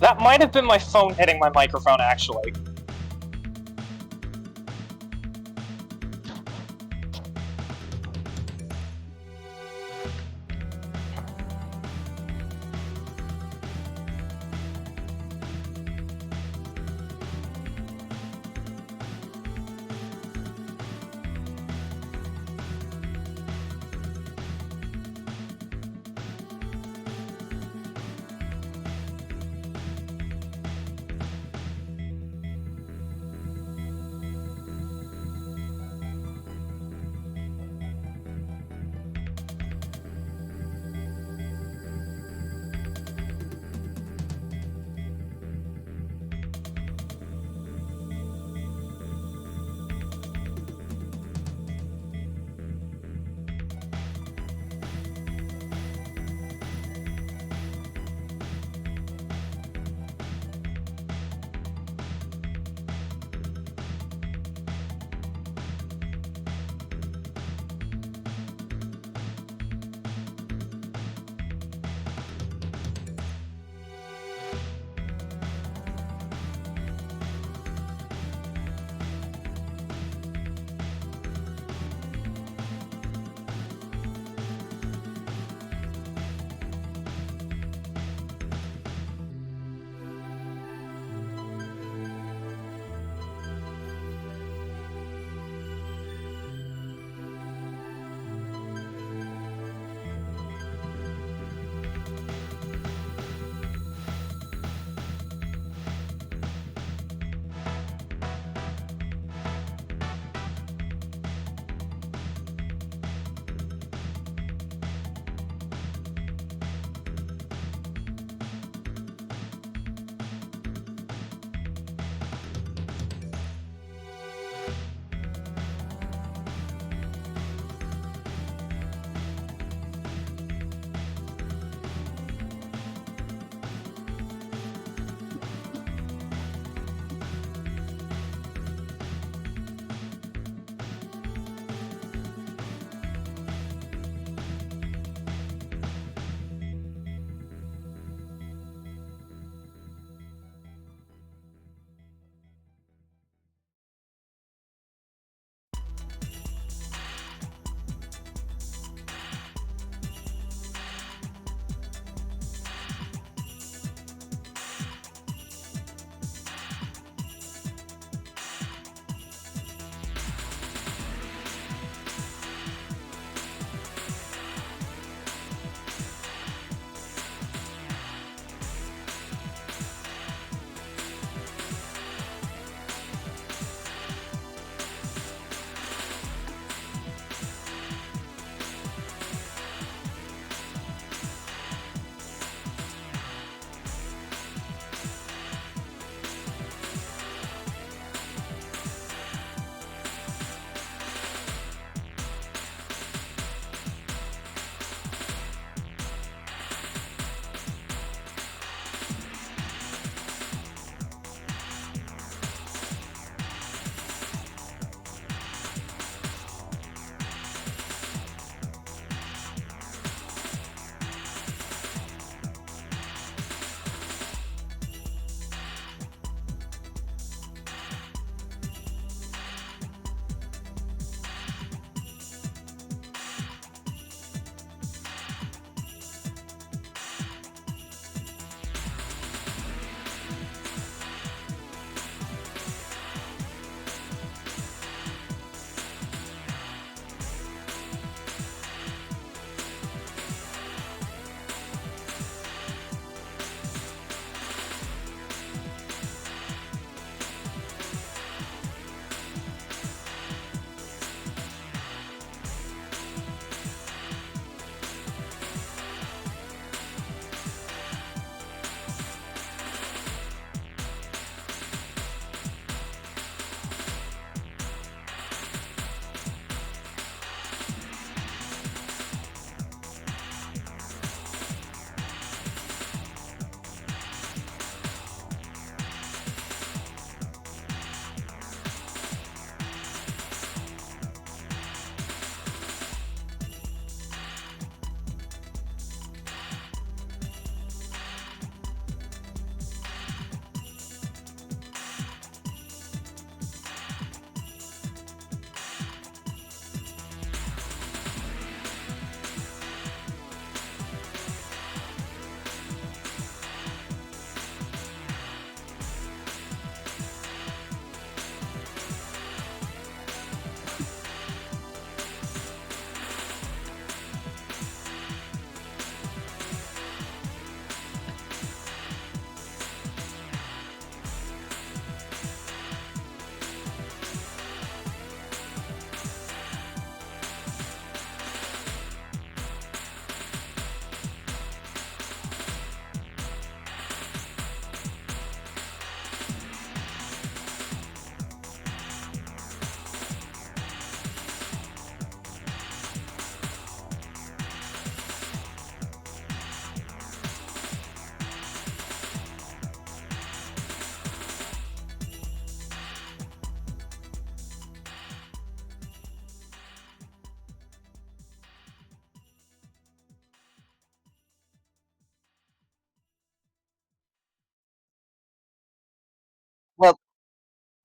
That might have been my phone hitting my microphone, actually.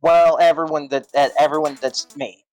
Well, everyone that's me.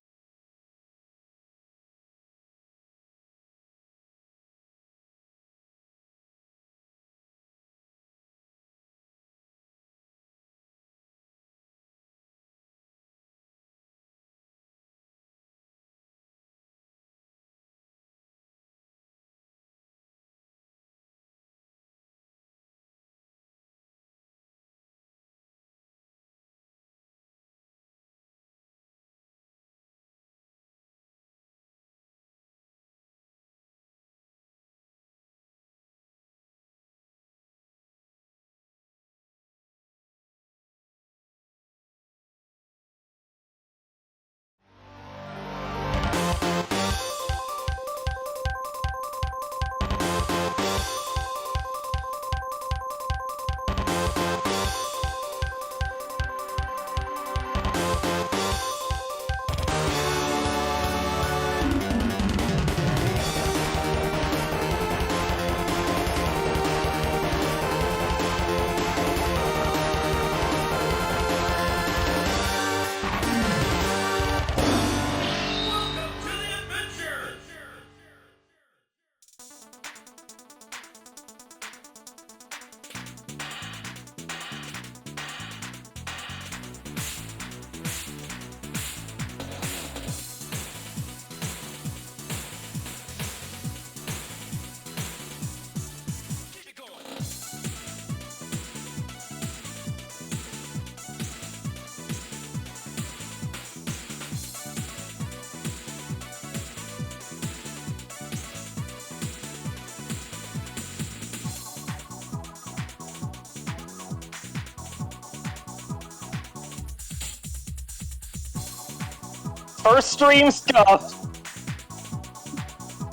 First stream stuff.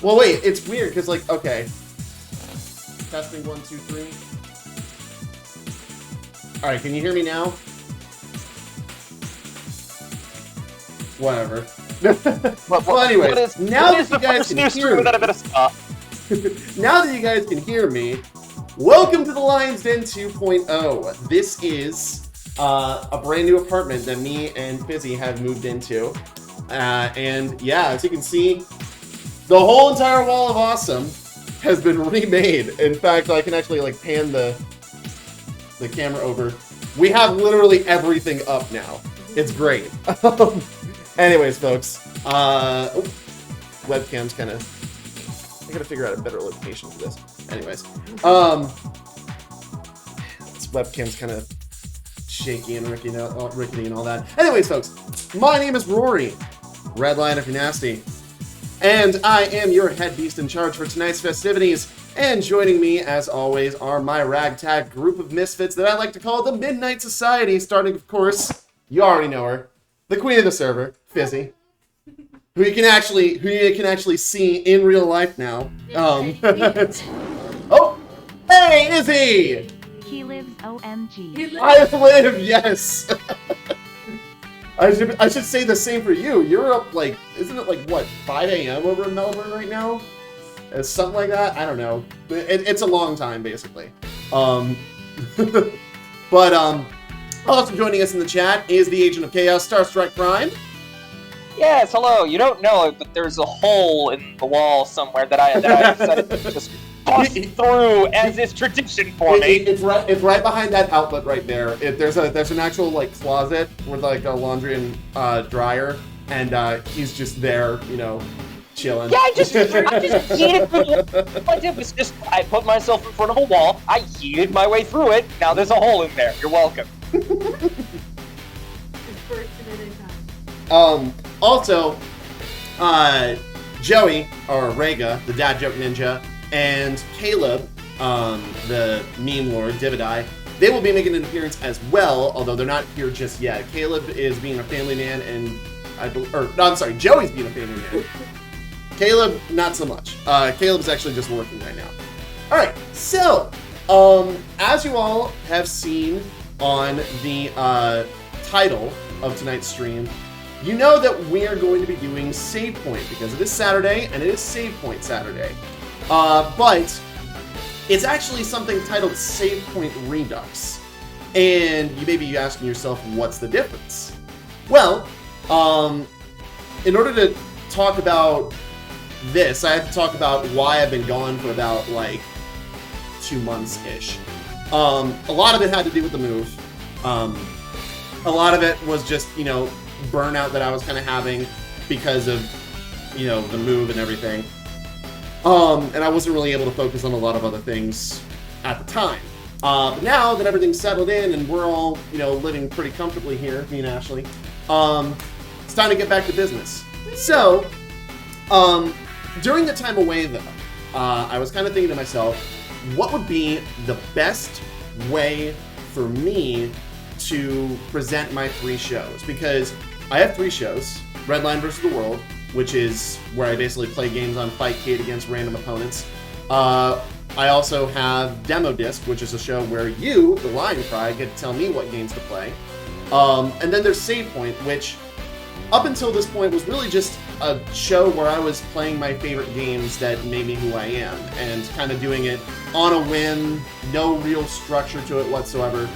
Well, wait, it's weird because, like, okay. Testing 1, 2, 3. All right, can you hear me now? Whatever. Well, anyways, now that you guys can hear me, now that you guys can hear me, welcome to the Lion's Den 2.0. This is a brand new apartment that me and Fizzy have moved into. And yeah, as you can see, the whole entire wall of awesome has been remade. In fact, I can actually like pan the camera over. We have literally everything up now. It's great. Anyways, folks, webcam's kind of, I gotta figure out a better location for this. Anyways, this webcam's kind of shaky and rickety and all that. Anyways, folks, my name is Rory, Red Lion if you're nasty, and I am your head beast in charge for tonight's festivities. And joining me, as always, are my ragtag group of misfits that I like to call the Midnight Society, starting, of course, you already know her, the queen of the server, Fizzy, who you can actually see in real life now. Oh, hey, Izzy! He lives, OMG. I live, yes! I should say the same for you. You're up, like, isn't it like, what, 5 a.m. over in Melbourne right now? Something like that? I don't know. It's a long time, basically. But, also joining us in the chat is the Agent of Chaos, Starstrike Prime. Yes, hello. You don't know it, but there's a hole in the wall somewhere that I decided to just bust through, as is tradition for me. It's right behind that outlet right there. There's an actual like closet with like a laundry and dryer, and he's just there, you know, chilling. Yeah, I just yeeted through. What I did was just I put myself in front of a wall. I yeeted my way through it. Now there's a hole in there. You're welcome. Also, Joey, or Rega, the dad joke ninja, and Caleb, the meme lord, Dividai, they will be making an appearance as well, although they're not here just yet. Caleb is being a family man, and Joey's being a family man. Caleb, not so much. Caleb's actually just working right now. Alright, so, as you all have seen on the title of tonight's stream, you know that we're going to be doing Save Point, because it is Saturday, and it is Save Point Saturday. But it's actually something titled Save Point Redux. And you may be asking yourself, what's the difference? Well, in order to talk about this, I have to talk about why I've been gone for about, like, 2 months-ish. A lot of it had to do with the move. A lot of it was just, you know, burnout that I was kind of having because of, you know, the move and everything. And I wasn't really able to focus on a lot of other things at the time. But now that everything's settled in and we're all, you know, living pretty comfortably here, me and Ashley, it's time to get back to business. So, during the time away, though, I was kind of thinking to myself, what would be the best way for me to present my 3 shows? Because I have 3 shows. Redline vs. the World, which is where I basically play games on Fightcade against random opponents. I also have Demo Disc, which is a show where you, the Lion Pride, get to tell me what games to play. And then there's Save Point, which up until this point was really just a show where I was playing my favorite games that made me who I am, and kind of doing it on a whim, no real structure to it whatsoever.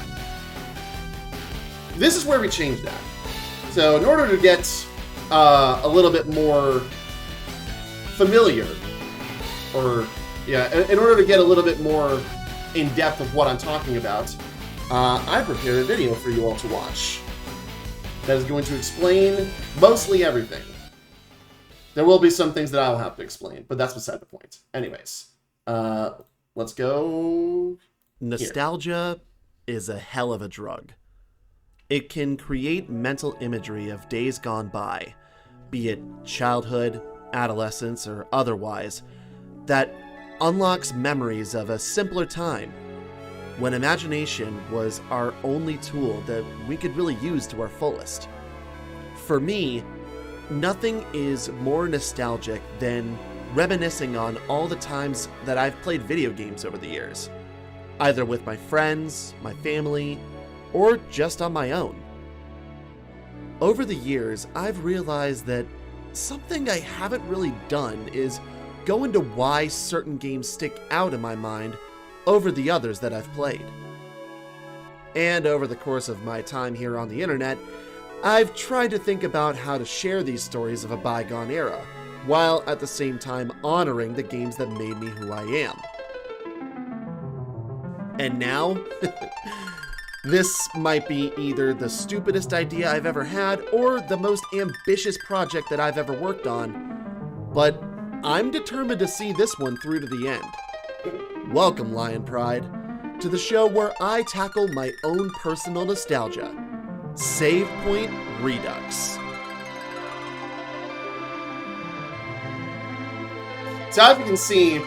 This is where we changed that. So in order to get a little bit more familiar, or yeah, in order to get a little bit more in depth of what I'm talking about, I prepared a video for you all to watch that is going to explain mostly everything. There will be some things that I'll have to explain, but that's beside the point. Anyways, let's go. Nostalgia is a hell of a drug. It can create mental imagery of days gone by, be it childhood, adolescence, or otherwise, that unlocks memories of a simpler time, when imagination was our only tool that we could really use to our fullest. For me, nothing is more nostalgic than reminiscing on all the times that I've played video games over the years, either with my friends, my family, or just on my own. Over the years, I've realized that something I haven't really done is go into why certain games stick out in my mind over the others that I've played. And over the course of my time here on the internet, I've tried to think about how to share these stories of a bygone era, while at the same time honoring the games that made me who I am. And now, this might be either the stupidest idea I've ever had or the most ambitious project that I've ever worked on, but I'm determined to see this one through to the end. Welcome, Lion Pride, to the show where I tackle my own personal nostalgia, Save Point Redux. So as you can see,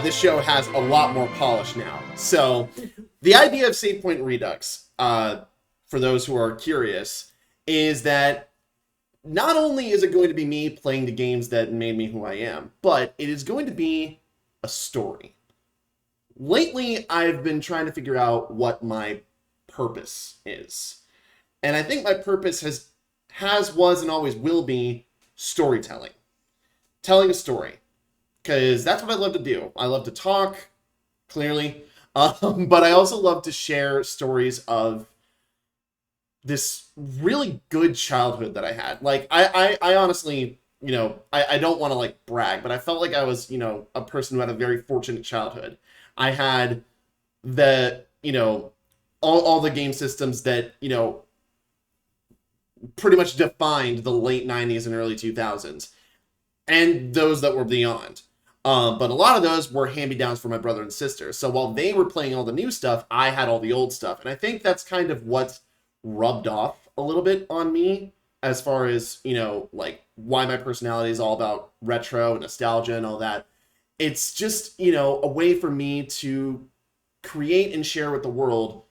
this show has a lot more polish now. So the idea of Save Point Redux, for those who are curious, is that not only is it going to be me playing the games that made me who I am, but it is going to be a story. Lately, I've been trying to figure out what my purpose is. And I think my purpose was, and always will be storytelling. Telling a story. Because that's what I love to do. I love to talk, clearly. But I also love to share stories of this really good childhood that I had. Like, I honestly, you know, I don't want to, like, brag, but I felt like I was, you know, a person who had a very fortunate childhood. I had the, you know, all the game systems that, you know, pretty much defined the late 90s and early 2000s. And those that were beyond. But a lot of those were hand-me-downs for my brother and sister. So while they were playing all the new stuff, I had all the old stuff. And I think that's kind of what rubbed off a little bit on me as far as, you know, like why my personality is all about retro and nostalgia and all that. It's just, you know, a way for me to create and share with the world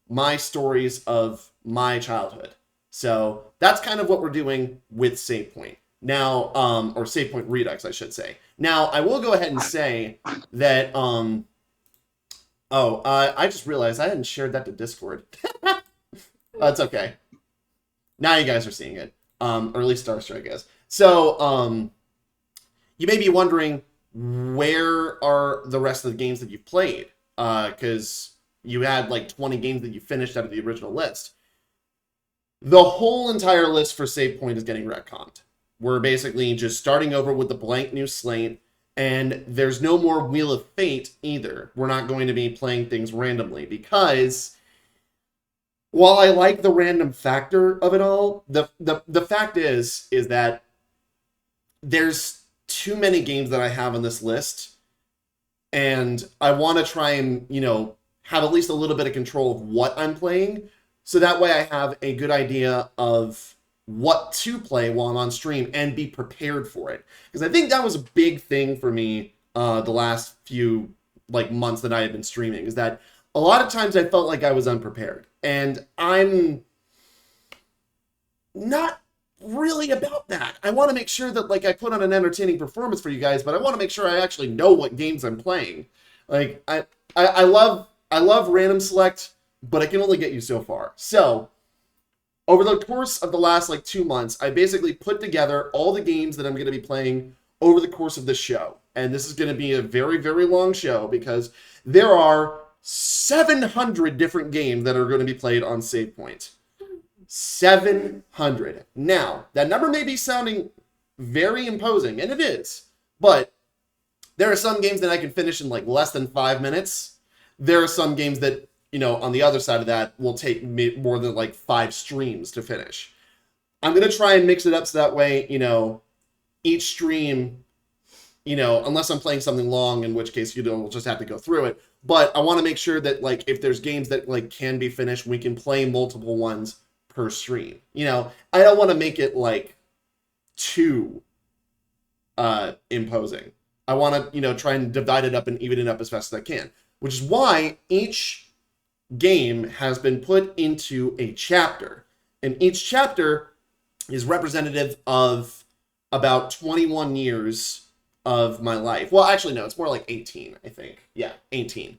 my stories of my childhood. So that's kind of what we're doing with Save Point. Now, or Save Point Redux, I should say. Now, I will go ahead and say that, I just realized I hadn't shared that to Discord. That's okay. Now you guys are seeing it. Or at least Starstrike is. So, you may be wondering, where are the rest of the games that you've played? Because you had like 20 games that you finished out of the original list. The whole entire list for Save Point is getting retconned. We're basically just starting over with the blank new slate, and there's no more Wheel of Fate either. We're not going to be playing things randomly because while I like the random factor of it all, the fact is that there's too many games that I have on this list, and I want to try and, have at least a little bit of control of what I'm playing, so that way I have a good idea of what to play while I'm on stream and be prepared for it. Because I think that was a big thing for me the last few months that I had been streaming, is that a lot of times I felt like I was unprepared. And I'm not really about that. I want to make sure that I put on an entertaining performance for you guys, but I want to make sure I actually know what games I'm playing. I love random select, but I can only get you so far. So over the course of the last 2 months, I basically put together all the games that I'm going to be playing over the course of this show. And this is going to be a very, very long show because there are 700 different games that are going to be played on Save Point. 700. Now, that number may be sounding very imposing, and it is, but there are some games that I can finish in less than 5 minutes. There are some games that, on the other side of that will take me more than 5 streams to finish. I'm going to try and mix it up so that way, each stream, unless I'm playing something long, in which case, we'll just have to go through it. But I want to make sure that, if there's games that, can be finished, we can play multiple ones per stream. I don't want to make it, too imposing. I want to, try and divide it up and even it up as fast as I can. Which is why each game has been put into a chapter. And each chapter is representative of about 21 years of my life. Well, actually, no, it's more like 18, I think. Yeah, 18.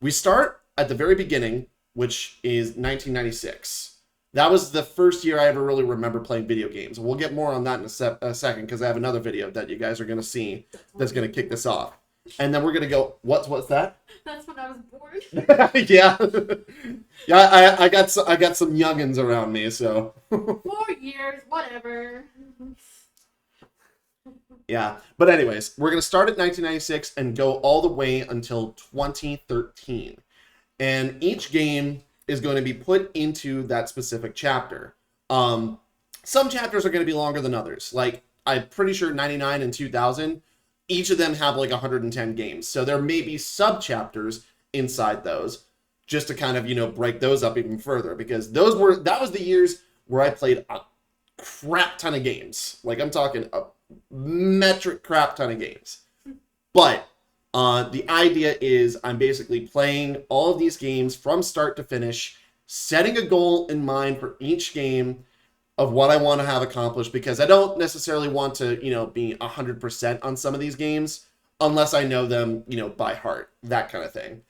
We start at the very beginning, which is 1996. That was the first year I ever really remember playing video games. We'll get more on that in a second, because I have another video that you guys are going to see that's going to kick this off. And then we're going to go, what's that? That's when I was born. Yeah. Yeah, I got some youngins around me, so. 4 years, whatever. Yeah, but anyways, we're going to start at 1996 and go all the way until 2013. And each game is going to be put into that specific chapter. Some chapters are going to be longer than others. I'm pretty sure 99 and 2000, each of them have 110 games. So there may be sub-chapters inside those, just to kind of, break those up even further. Because that was the years where I played a crap ton of games. I'm talking a metric crap ton of games. But the idea is I'm basically playing all of these games from start to finish, setting a goal in mind for each game of what I want to have accomplished, because I don't necessarily want to, be 100% on some of these games unless I know them, by heart, that kind of thing.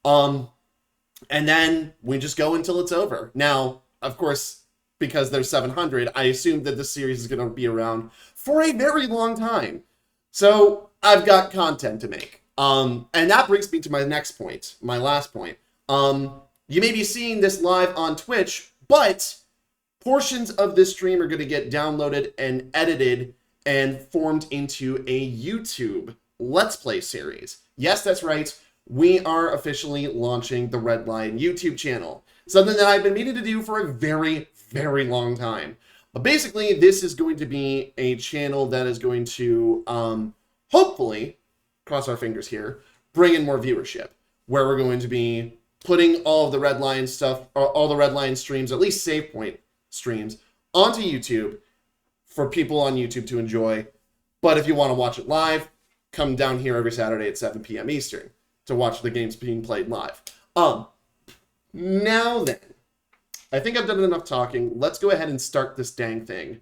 And then we just go until it's over. Now, of course, because there's 700, I assume that this series is going to be around for a very long time. So I've got content to make. And that brings me to my next point, my last point. You may be seeing this live on Twitch, but portions of this stream are going to get downloaded and edited and formed into a YouTube Let's Play series. Yes, that's right. We are officially launching the Red Line YouTube channel. Something that I've been meaning to do for a very, very long time. But basically, this is going to be a channel that is going to, hopefully, cross our fingers here, bring in more viewership. Where we're going to be putting all of the Red Line stuff, all the Red Line streams, at least Save Point streams, onto YouTube for people on YouTube to enjoy. But if you want to watch it live, come down here every Saturday at 7 p.m. Eastern to watch the games being played live. Now then, I think I've done enough talking. Let's go ahead and start this dang thing.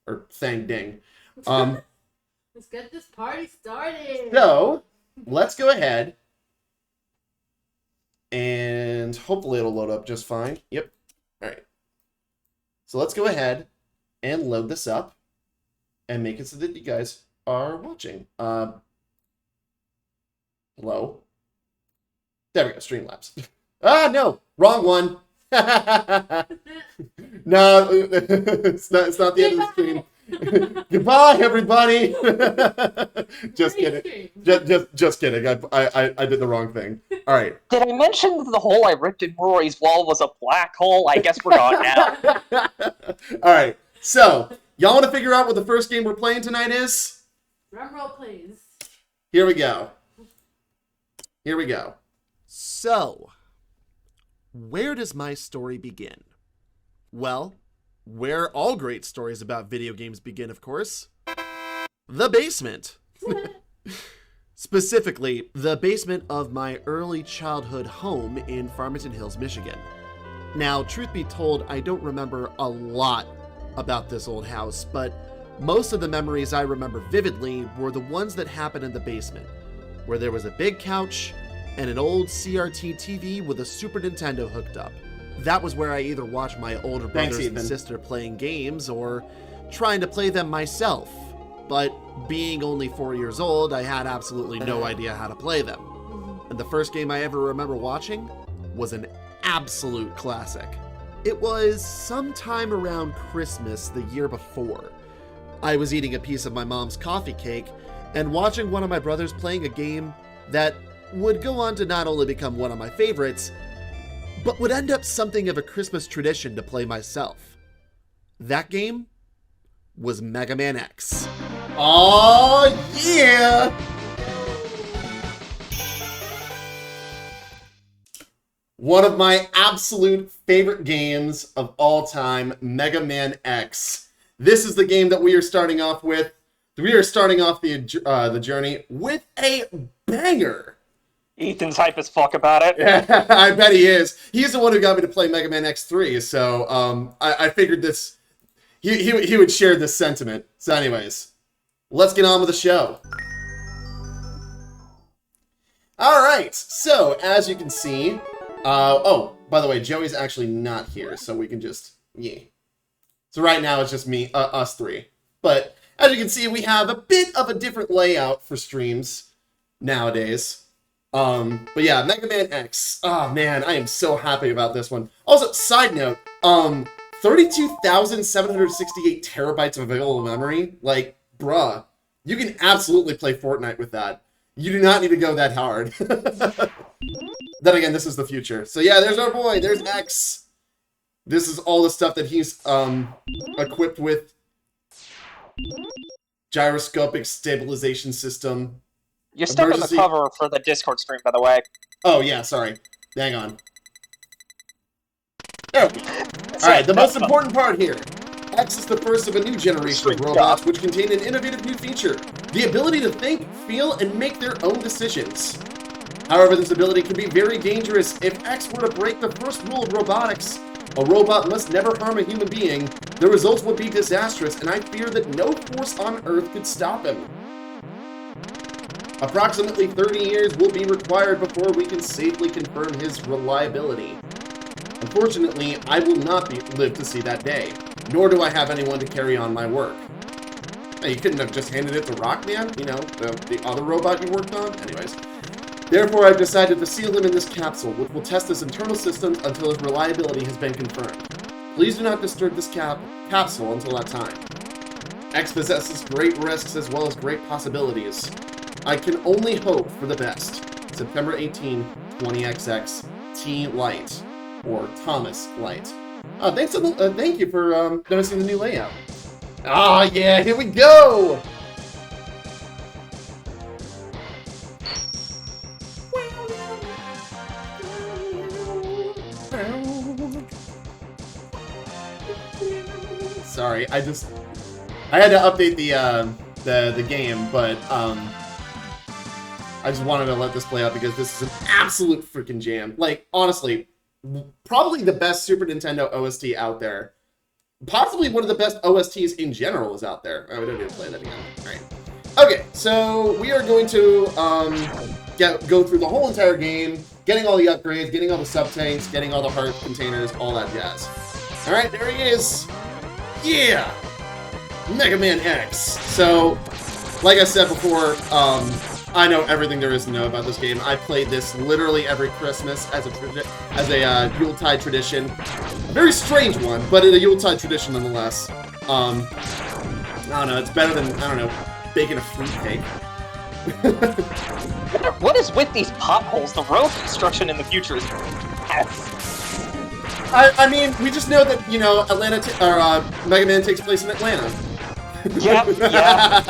Or thang ding. Let's get this party started. So, let's go ahead. And hopefully it'll load up just fine. Yep. Alright. So let's go ahead and load this up. And make it so that you guys are watching. Hello? There we go, Streamlabs. Ah, no! Wrong one! No, it's not the end of the stream. Goodbye, everybody. Just kidding. Just kidding. I did the wrong thing. All right. Did I mention that the hole I ripped in Rory's wall was a black hole? I guess we're gone now. All right. So, y'all want to figure out what the first game we're playing tonight is? Drum roll, please. Here we go. Here we go. So, where does my story begin? Well, where all great stories about video games begin, of course. The basement. Specifically, the basement of my early childhood home in Farmington Hills, Michigan. Now, truth be told, I don't remember a lot about this old house, but most of the memories I remember vividly were the ones that happened in the basement, where there was a big couch and an old CRT TV with a Super Nintendo hooked up. That was where I either watched my older brothers and sister playing games or trying to play them myself. But being only 4 years old, I had absolutely no idea how to play them. And the first game I ever remember watching was an absolute classic. It was sometime around Christmas the year before. I was eating a piece of my mom's coffee cake and watching one of my brothers playing a game that would go on to not only become one of my favorites, but would end up something of a Christmas tradition to play myself. That game was Mega Man X. Oh, yeah! One of my absolute favorite games of all time, Mega Man X. This is the game that we are starting off with. We are starting off the journey with a banger. Ethan's hype as fuck about it. I bet he is. He's the one who got me to play Mega Man X3, so I figured this he would share this sentiment. So anyways, let's get on with the show. Alright, so as you can see, oh, by the way, Joey's actually not here, so we can just, yeah. So right now it's just me, us three. But as you can see, we have a bit of a different layout for streams nowadays. But yeah, Mega Man X. Oh man, I am so happy about this one. Also, side note, 32,768 terabytes of available memory. Like, bruh, you can absolutely play Fortnite with that. You do not need to go that hard. Then again, this is the future. So yeah, there's our boy, there's X. This is all the stuff that he's, equipped with. Gyroscopic stabilization system. You're stuck on the cover for the Discord stream, by the way. Oh, yeah, sorry. Hang on. There we go. Alright, the most important part here. X is the first of a new generation of robots which contain an innovative new feature. The ability to think, feel, and make their own decisions. However, this ability can be very dangerous. If X were to break the first rule of robotics, a robot must never harm a human being, the results would be disastrous, and I fear that no force on Earth could stop him. Approximately 30 years will be required before we can safely confirm his reliability. Unfortunately, I will not live to see that day, nor do I have anyone to carry on my work. Hey, you couldn't have just handed it to Rockman, you know, the other robot you worked on? Anyways. Therefore, I've decided to seal him in this capsule, which will test his internal systems until his reliability has been confirmed. Please do not disturb this capsule until that time. X possesses great risks as well as great possibilities. I can only hope for the best. September 18, 20XX, T Light, or Thomas Light. Thank you for noticing the new layout. Ah, yeah, here we go! Sorry, I had to update the game, but I just wanted to let this play out because this is an absolute freaking jam. Like, honestly, probably the best Super Nintendo OST out there. Possibly one of the best OSTs in general is out there. Oh, we don't need to play that again. Alright. Okay, so we are going to go through the whole entire game, getting all the upgrades, getting all the sub-tanks, getting all the heart containers, all that jazz. Alright, there he is. Yeah! Mega Man X. So, like I said before, I know everything there is to know about this game. I played this literally every Christmas as a Yuletide tradition. Very strange one, but a Yuletide tradition nonetheless. I don't know, it's better than, I don't know, baking a fruit cake. What is with these potholes? The road construction in the future is... I mean, we just know that, you know, Mega Man takes place in Atlanta. Yep, yeah.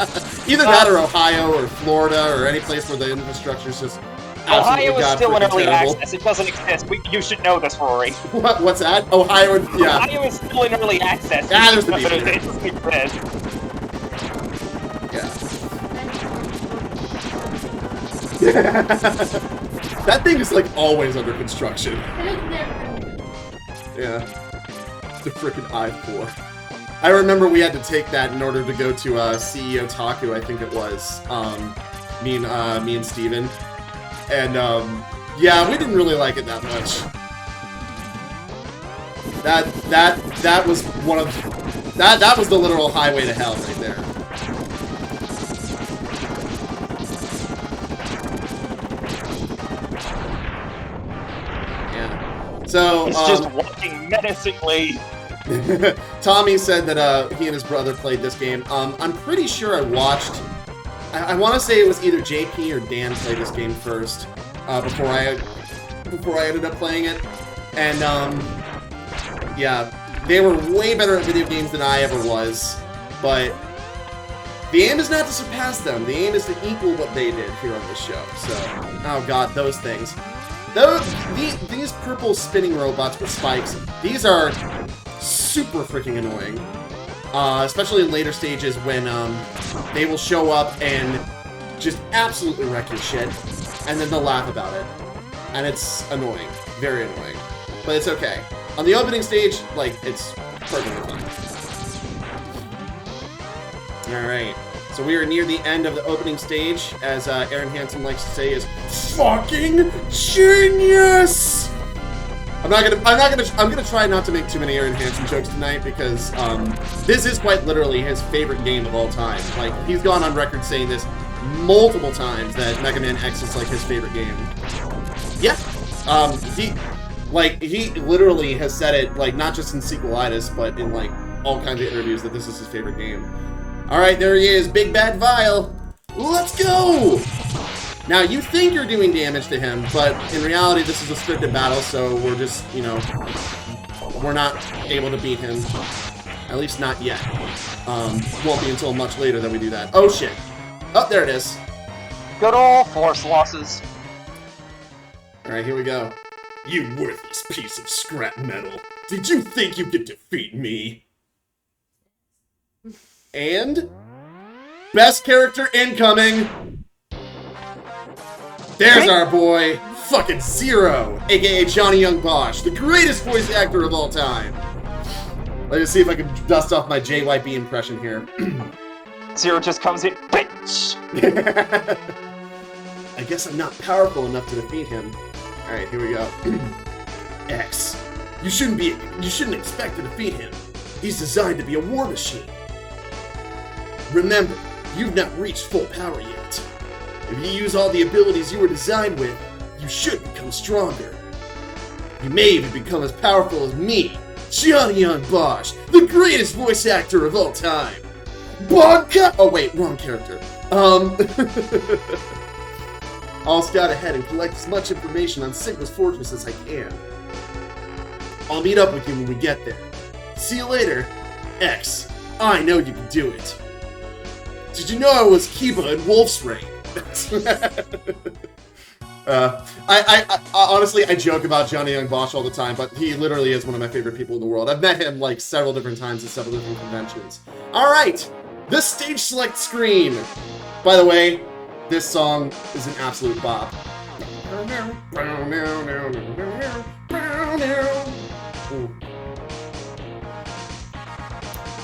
Either that or Ohio or Florida or any place where the infrastructure is just Ohio is still in early terrible. access. It doesn't exist. You should know this, Rory. What's that? Ohio, yeah. Ohio is still in early access. Yeah, there's the But beef it doesn't exist. Yeah. That thing is like always under construction. Yeah. The frickin' I-4. I remember we had to take that in order to go to CEO Taku, I think it was. Me and Steven. And yeah, we didn't really like it that much. That was one of that was the literal highway to hell right there. Yeah. So It's just walking menacingly. Tommy said that he and his brother played this game. I'm pretty sure I watched. I want to say it was either JP or Dan played this game first before I ended up playing it, and yeah, they were way better at video games than I ever was. But the aim is not to surpass them. The aim is to equal what they did here on this show. So, oh god, those things. These purple spinning robots with spikes. These are super freaking annoying. Especially in later stages when they will show up and just absolutely wreck your shit, and then they'll laugh about it. And it's annoying. Very annoying. But it's okay. On the opening stage, like, it's perfectly fine. Alright. So we are near the end of the opening stage, as Aaron Hansen likes to say, is fucking genius! I'm gonna try not to make too many Aaron Hansen jokes tonight because this is quite literally his favorite game of all time. Like, he's gone on record saying this multiple times that Mega Man X is like his favorite game. Yeah. He literally has said it, like, not just in Sequelitis, but in like all kinds of interviews that this is his favorite game. Alright, there he is, Big Bad Vile. Let's go! Now, you think you're doing damage to him, but in reality, this is a scripted battle, so we're just, you know, we're not able to beat him. At least not yet. Won't be until much later that we do that. Oh, shit. Oh, there it is. Good old force losses. Alright, here we go. You worthless piece of scrap metal. Did you think you could defeat me? And... best character incoming! There's our boy, fucking Zero, aka Johnny Young Bosch, the greatest voice actor of all time. Let me see if I can dust off my JYB impression here. Zero just comes in, bitch! I guess I'm not powerful enough to defeat him. Alright, here we go. X. You shouldn't expect to defeat him. He's designed to be a war machine. Remember, you've not reached full power yet. If you use all the abilities you were designed with, you should become stronger. You may even become as powerful as me, Johnny Young Bosch, the greatest voice actor of all time. Oh wait, wrong character. I'll scout ahead and collect as much information on Sigma's fortress as I can. I'll meet up with you when we get there. See you later, X. I know you can do it. Did you know I was Kiba in Wolf's Rain? Honestly, I joke about Johnny Young Bosch all the time, but he literally is one of my favorite people in the world. I've met him like several different times at several different conventions. Alright, the stage select screen. By the way, this song is an absolute bop. Ooh.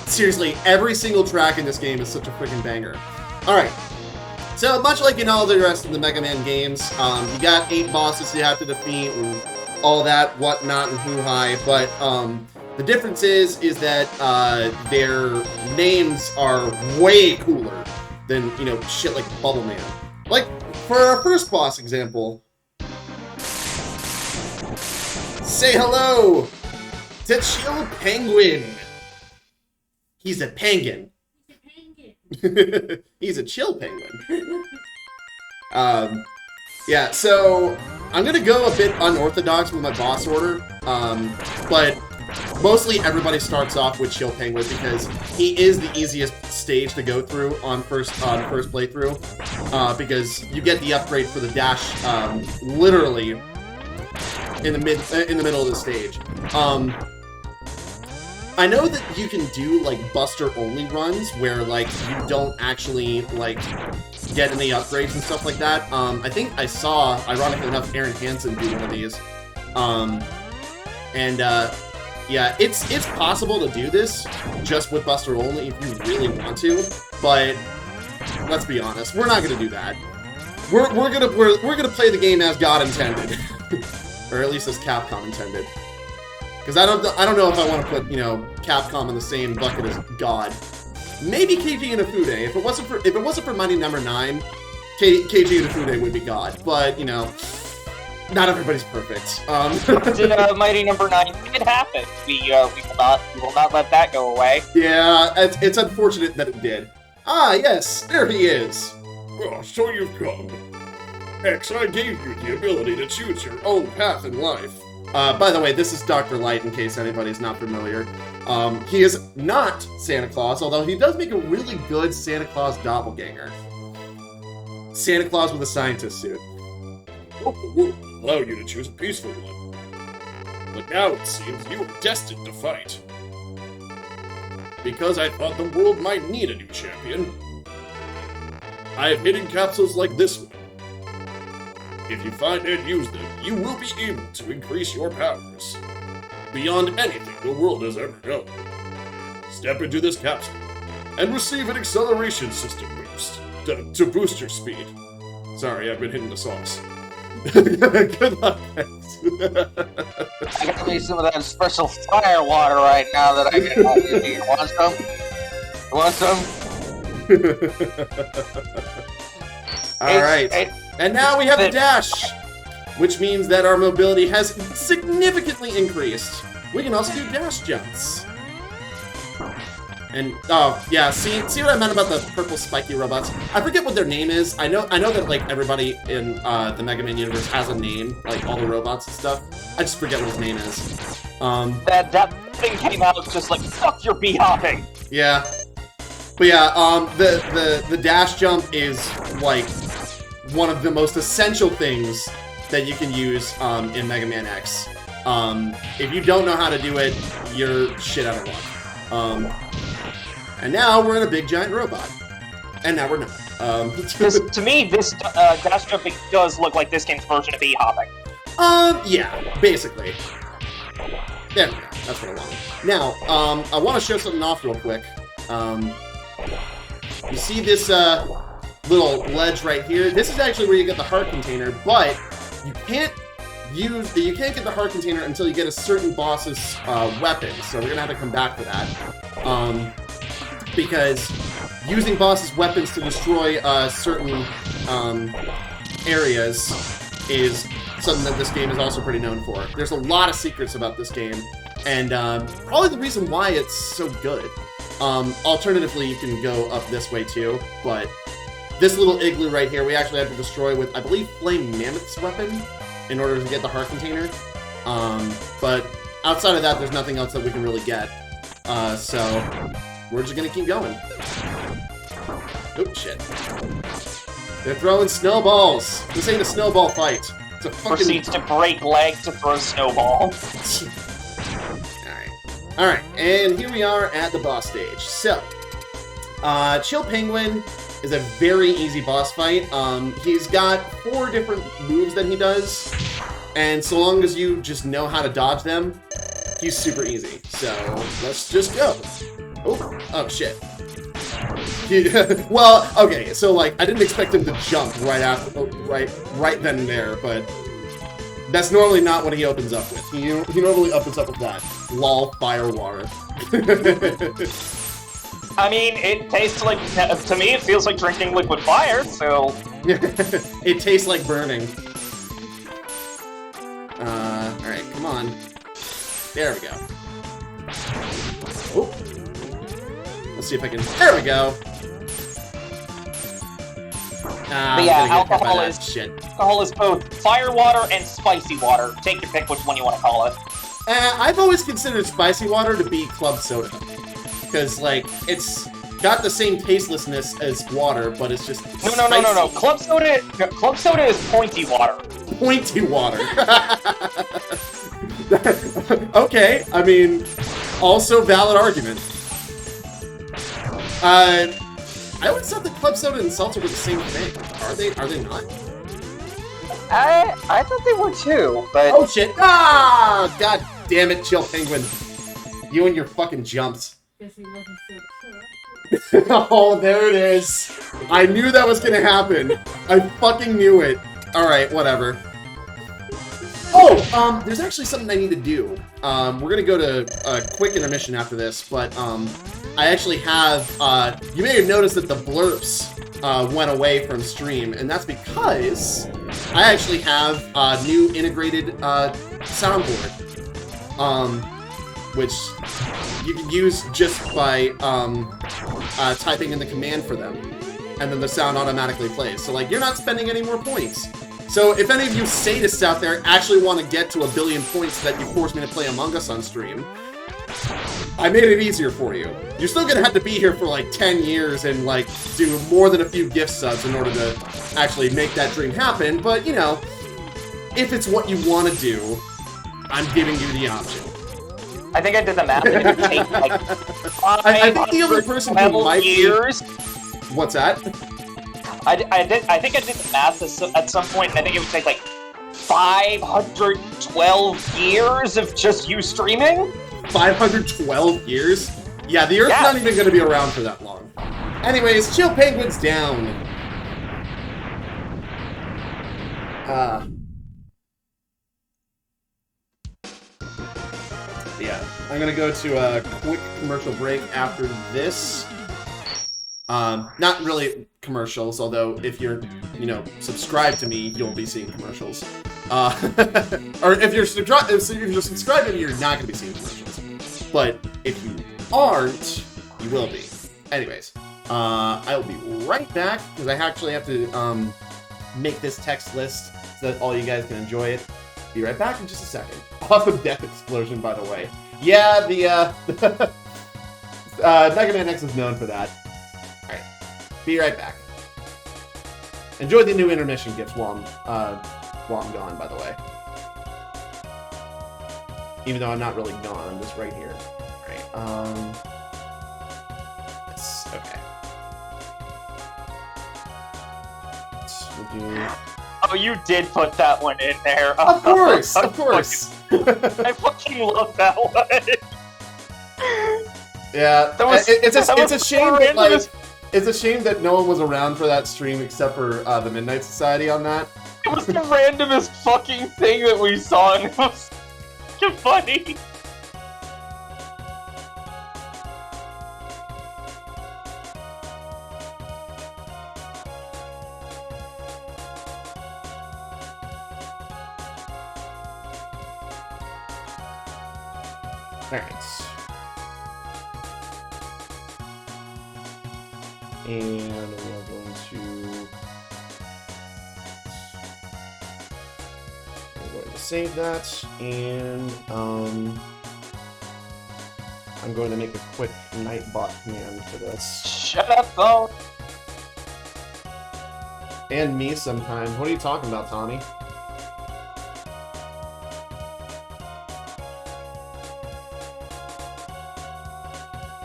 Seriously, every single track in this game is such a freaking banger. Alright. So, much like in all the rest of the Mega Man games, you got 8 bosses you have to defeat, and all that, whatnot, and hoo-hi, but, the difference is that, their names are way cooler than, you know, shit like Bubble Man. Like, for our first boss example, say hello to Chill Penguin. He's a penguin. He's a chill penguin. Yeah, so I'm gonna go a bit unorthodox with my boss order, but mostly everybody starts off with Chill Penguin because he is the easiest stage to go through on first playthrough, because you get the upgrade for the dash literally in the middle of the stage. I know that you can do like Buster only runs where like you don't actually like get any upgrades and stuff like that. I think I saw, ironically enough, Aaron Hansen do one of these. Yeah, it's possible to do this just with Buster only if you really want to, but let's be honest, we're not gonna do that. We're gonna play the game as God intended, or at least as Capcom intended. Because I don't know if I want to put, you know, Capcom in the same bucket as God. Maybe Keiji Inafune. If it wasn't for Mighty Number 9, Keiji Inafune would be God. But, you know, not everybody's perfect. Mighty Number 9 did happen. We will not let that go away. Yeah, it's unfortunate that it did. Ah, yes, there he is. Oh, so you've come. X, I gave you the ability to choose your own path in life. By the way, this is Dr. Light, in case anybody's not familiar. He is not Santa Claus, although he does make a really good Santa Claus doppelganger. Santa Claus with a scientist suit. Will allow you to choose a peaceful one. But now it seems you are destined to fight. Because I thought the world might need a new champion, I have hidden capsules like this one. If you find and use them, you will be able to increase your powers beyond anything the world has ever known. Step into this capsule and receive an acceleration system boost to boost your speed. Sorry, I've been hitting the sauce. Good luck, guys. I got me some of that special fire water right now that I can. You want some? You want some? All right. And now we have the dash, which means that our mobility has significantly increased. We can also do dash jumps. And, oh, yeah, see what I meant about the purple spiky robots? I forget what their name is. I know that, like, everybody in the Mega Man universe has a name, like, all the robots and stuff. I just forget what his name is. That thing came out just like, fuck your bee-hopping! Yeah. But yeah, the dash jump is, like, one of the most essential things that you can use in Mega Man X. If you don't know how to do it, you're shit out of luck. And now we're in a big giant robot. And now we're not. To me, this dash jumping does look like this game's version of bee-hopping. Yeah, basically. There we go. That's what I want. Now, I want to show something off real quick. You see this little ledge right here? This is actually where you get the heart container, but you can't get the heart container until you get a certain boss's weapon. So we're gonna have to come back to that. Because using boss's weapons to destroy certain areas is something that this game is also pretty known for. There's a lot of secrets about this game, and probably the reason why it's so good. Alternatively, you can go up this way too, but this little igloo right here, we actually have to destroy with, I believe, Flame Mammoth's weapon in order to get the heart container. But outside of that, there's nothing else that we can really get. So we're just gonna keep going. Oh, shit. They're throwing snowballs. This ain't a snowball fight. It's a fucking... Proceeds to break leg to throw snowball. Alright, and here we are at the boss stage. So, Chill Penguin is a very easy boss fight. He's got 4 different moves that he does, and so long as you just know how to dodge them, he's super easy. So, let's just go. Oh shit. Well, okay, so like, I didn't expect him to jump right after, right then and there, but that's normally not what he opens up with. He normally opens up with that. Lol, fire water. I mean, it tastes like, to me, it feels like drinking liquid fire, so... It tastes like burning. Alright, come on. There we go. Oh. Let's see if I can. There we go. But yeah, alcohol is shit. alcohol is both fire water and spicy water. Take your pick which one you want to call it. I've always considered spicy water to be club soda. Because, like, it's got the same tastelessness as water, but it's just No. Club soda is pointy water. Pointy water. Okay, I mean, also valid argument. I always thought that club soda and seltzer were the same thing. Are they not? I thought they were too, but Oh shit! Ah! God damn it, Chill Penguin. You and your fucking jumps. Guess he wasn't so sure. Oh, there it is. I knew that was gonna happen. I fucking knew it. Alright, whatever. Oh, there's actually something I need to do. We're gonna go to a quick intermission after this, but, I actually have, you may have noticed that the blurps, went away from stream, and that's because I actually have a new integrated, soundboard, which you can use just by, typing in the command for them, and then the sound automatically plays. So, like, you're not spending any more points. So, if any of you sadists out there actually want to get to 1 billion points that you forced me to play Among Us on stream, I made it easier for you. You're still gonna have to be here for like 10 years and like do more than a few gift subs in order to actually make that dream happen, but you know, if it's what you want to do, I'm giving you the option. I think I did the math. It would take like I think the only person who might years. What's that? I think I did the math at some point, and I think it would take like 512 years of just you streaming. 512 years? Yeah, the Earth's not even going to be around for that long. Anyways, Chill Penguin's down. Yeah, I'm going to go to a quick commercial break after this. Not really commercials, although if you're, you know, subscribed to me, you'll be seeing commercials. Or if you're subscribed to me, you're not going to be seeing commercials. But if you aren't, you will be. Anyways, I'll be right back, because I actually have to make this text list so that all you guys can enjoy it. Be right back in just a second. Awesome death explosion, by the way. Yeah, the Mega Man X is known for that. Alright, be right back. Enjoy the new intermission gifts while I'm gone, by the way. Even though I'm not really gone, I'm just right here. Alright, okay. We'll do... Oh, you did put that one in there. Of course, of course. I fucking love that one. Yeah, it's a shame that, like, randomest... it's a shame that no one was around for that stream except for the Midnight Society on that. It was the randomest fucking thing that we saw, and it was fucking funny. Alright. And we are going to... I'm going to save that, and I'm going to make a quick Nightbot command for this. Shut up, phone. And me sometimes. What are you talking about, Tommy?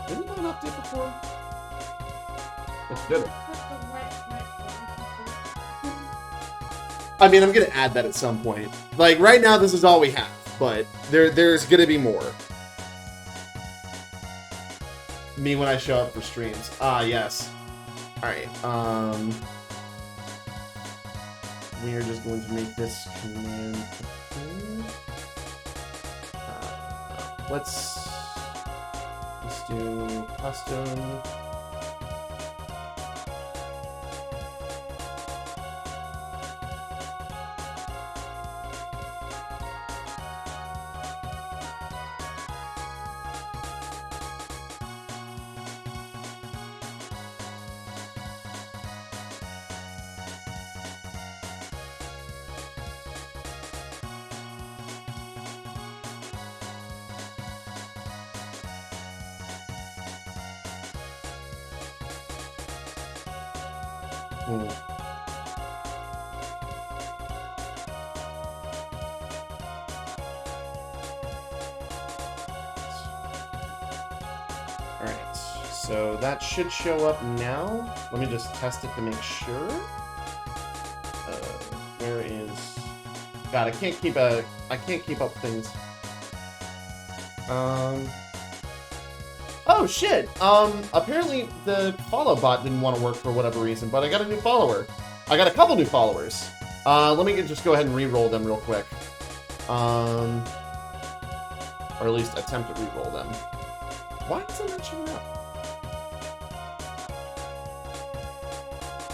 Didn't that update before? It didn't. I mean, I'm gonna add that at some point. Like, right now, this is all we have, but there's gonna be more. Me when I show up for streams. Ah, yes. Alright, we are just going to make this command. Let's do custom. Hmm. Alright, so that should show up now. Let me just test it to make sure. Where is... God, I can't keep up things. Oh shit! Apparently the follow bot didn't want to work for whatever reason, but I got a new follower. I got a couple new followers. Let me just go ahead and re-roll them real quick. Or at least attempt to re-roll them. Why is it not showing up?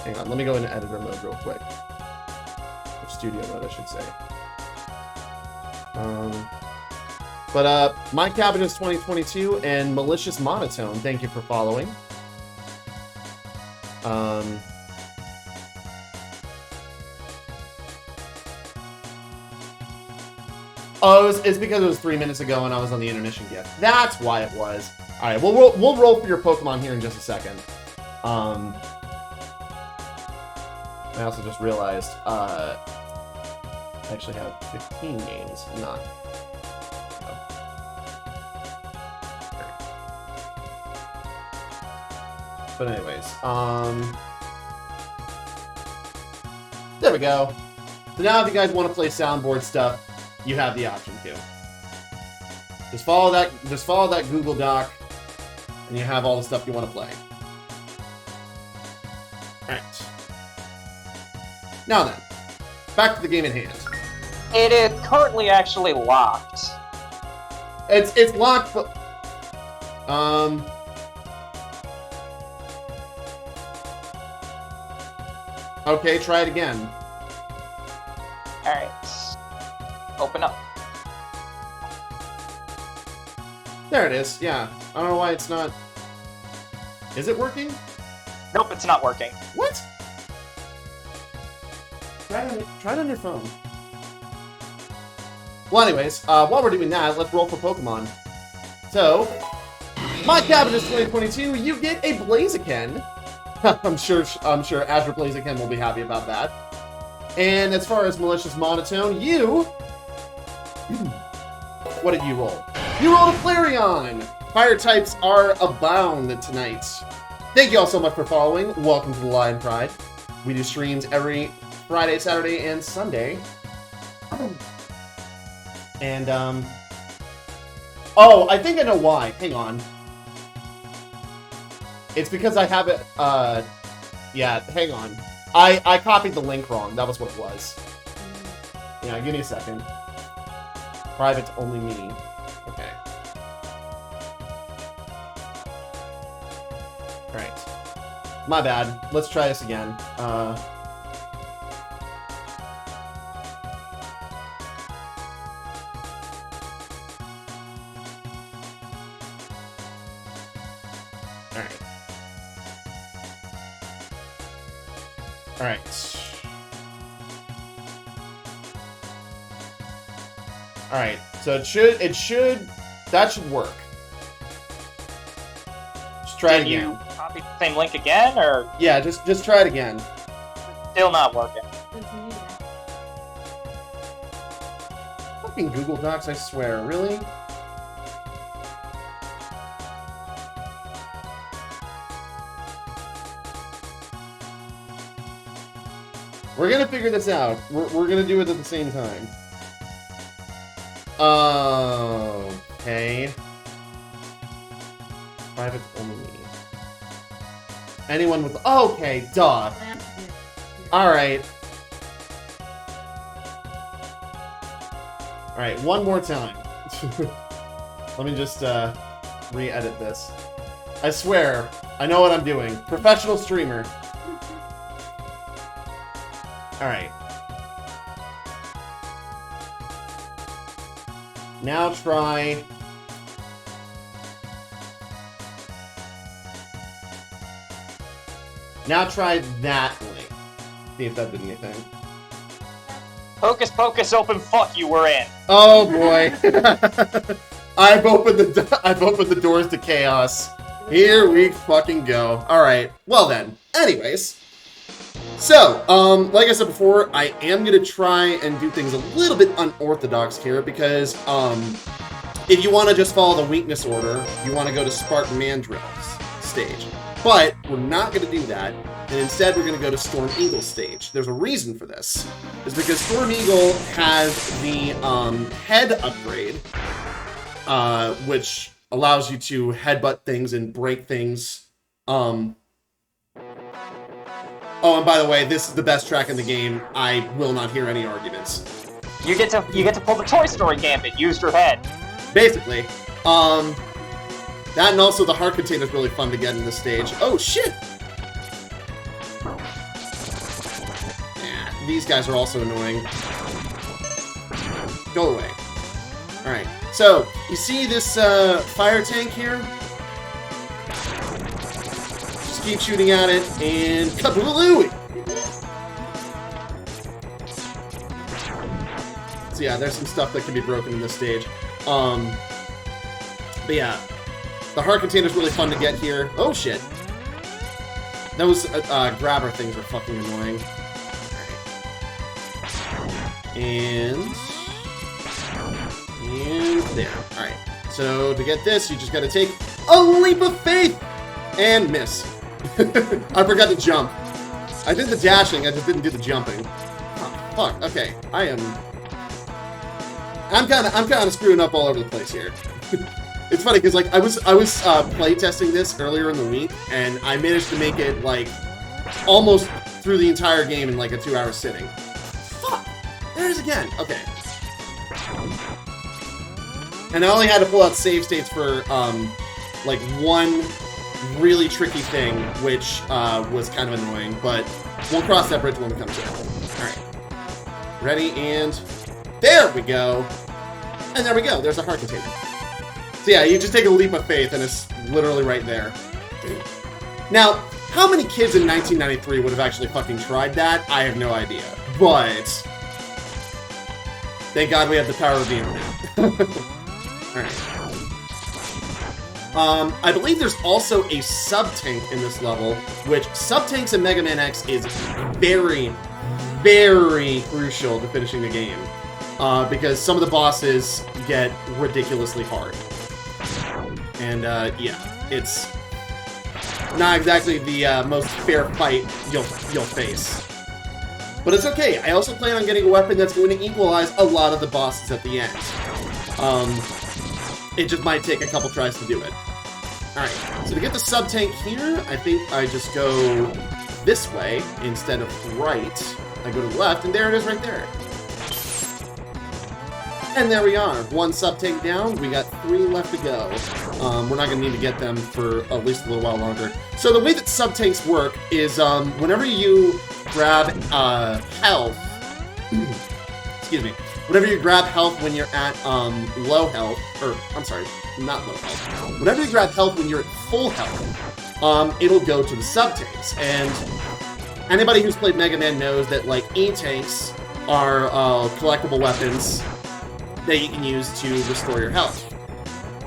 Hang on, let me go into editor mode real quick. Or studio mode, I should say. My Cabinet is 2022 and Malicious Monotone, thank you for following. Oh, it's because it was 3 minutes ago and I was on the intermission gift. That's why it was. All right, well, we'll roll for your Pokemon here in just a second. I also just realized I actually have 15 games, not. But anyways, there we go. So now if you guys want to play soundboard stuff, you have the option to. Just follow that Google Doc, and you have all the stuff you want to play. Alright. Now then, back to the game at hand. It is currently actually locked. It's locked, but okay, try it again. Alright. Open up. There it is, yeah. I don't know why it's not... Is it working? Nope, it's not working. What? Try it on your phone. Well, anyways, while we're doing that, let's roll for Pokemon. So, My Cabinet is 2022, you get a Blaziken. I'm sure Azure Blaziken will be happy about that. And as far as Malicious Monotone, you... What did you roll? You rolled a Flareon! Fire types are abound tonight. Thank you all so much for following. Welcome to the Lion Pride. We do streams every Friday, Saturday, and Sunday. And, oh, I think I know why. Hang on. It's because I have it, yeah, hang on. I copied the link wrong. That was what it was. Yeah, give me a second. Private to only me. Okay. Alright. My bad. Let's try this again. Alright. Alright. Alright, so that should work. Just try it Did again. you copy the same link again, or Yeah, just try it again. still not working? Continue that. Fucking Google Docs, I swear, really? We're gonna figure this out. We're gonna do it at the same time. Okay. Private only. Anyone with... Okay, duh. Alright. Alright, one more time. Let me just, re-edit this. I swear, I know what I'm doing. Professional streamer. Alright. Now try... Now try that link. See if that did anything. Hocus Pocus open fuck you, we're in. Oh boy. I've opened the doors to chaos. Here we fucking go. Alright. Well then. Anyways. So, like I said before, I am going to try and do things a little bit unorthodox here because, if you want to just follow the weakness order, you want to go to Spartan Mandrill's stage. But we're not going to do that, and instead we're going to go to Storm Eagle's stage. There's a reason for this. It's because Storm Eagle has the head upgrade, which allows you to headbutt things and break things. Oh, and by the way, this is the best track in the game. I will not hear any arguments. You get to pull the Toy Story gambit. Use your head. Basically. That and also the heart container is really fun to get in this stage. Oh, shit! Yeah, these guys are also annoying. Go away. Alright, so, you see this fire tank here? Just keep shooting at it, and kablooey! So yeah, there's some stuff that can be broken in this stage. But yeah, the heart container is really fun to get here. Oh shit! Those grabber things are fucking annoying. Alright. And there. Alright. So to get this, you just gotta take a leap of faith! And miss. I forgot to jump. I did the dashing, I just didn't do the jumping. Oh, fuck, okay. I'm kind of screwing up all over the place here. It's funny because like I was play testing this earlier in the week, and I managed to make it like almost through the entire game in like a 2-hour sitting. Fuck! There it is again. Okay. And I only had to pull out save states for like one really tricky thing, which was kind of annoying, but we'll cross that bridge when we come to it. All right. Ready and. There we go! And there we go, there's a heart container. So yeah, you just take a leap of faith and it's literally right there. Now, how many kids in 1993 would have actually fucking tried that? I have no idea. But... thank God we have the power of the internet. Alright. I believe there's also a sub-tank in this level, which sub-tanks in Mega Man X is very, very crucial to finishing the game. Because some of the bosses get ridiculously hard. And, yeah, it's not exactly the most fair fight you'll face. But it's okay, I also plan on getting a weapon that's going to equalize a lot of the bosses at the end. It just might take a couple tries to do it. Alright, so to get the sub-tank here, I think I just go this way instead of right. I go to the left, and there it is right there. And there we are. One sub-tank down. We got 3 left to go. We're not going to need to get them for at least a little while longer. So the way that sub-tanks work is whenever you grab health... excuse me. Whenever you grab health when you're at low health... or, I'm sorry, not low health. Whenever you grab health when you're at full health, it'll go to the sub-tanks. And anybody who's played Mega Man knows that, like, E-tanks are collectible weapons that you can use to restore your health.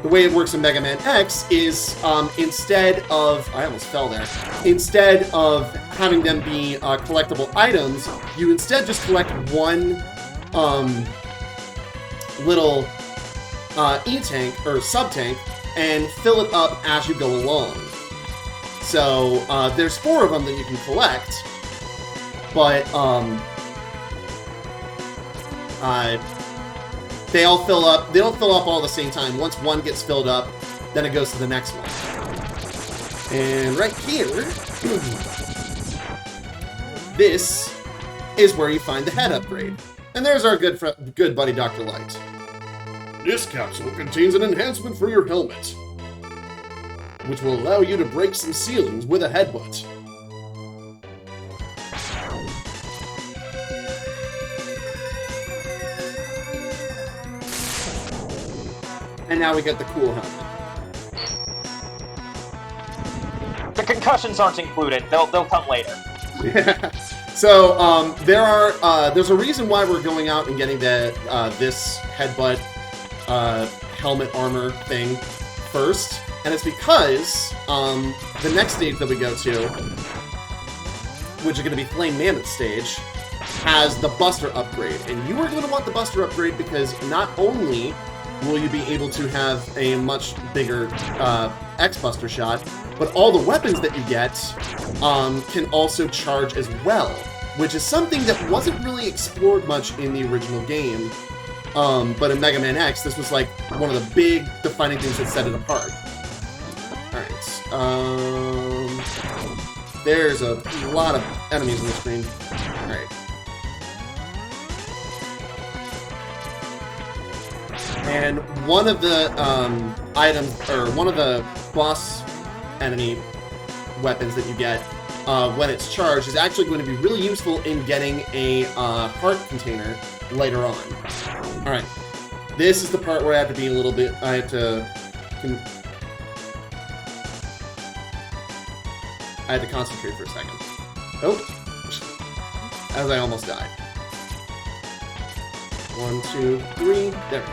The way it works in Mega Man X is, instead of... I almost fell there. Instead of having them be collectible items, you instead just collect one little E-tank, or sub-tank, and fill it up as you go along. So, there's 4 of them that you can collect, but, they all fill up. They don't fill up all at the same time. Once one gets filled up, then it goes to the next one. And right here, this is where you find the head upgrade. And there's our good buddy Dr. Light. This capsule contains an enhancement for your helmet, which will allow you to break some ceilings with a headbutt. And now we get the cool helmet. The concussions aren't included. They'll come later. So there's a reason why we're going out and getting this headbutt helmet armor thing first, and it's because the next stage that we go to which is going to be Flame Mammoth stage, has the Buster upgrade. And you are going to want the Buster upgrade because not only will you be able to have a much bigger X-Buster shot, but all the weapons that you get can also charge as well, which is something that wasn't really explored much in the original game. But in Mega Man X, this was like one of the big defining things that set it apart. Alright, there's a lot of enemies on the screen. Alright. And one of the items, or one of the boss enemy weapons that you get when it's charged is actually going to be really useful in getting a heart container later on. Alright, this is the part where I have to be a little bit, I have to concentrate for a second. Oh, as I almost died. 1, 2, 3, there.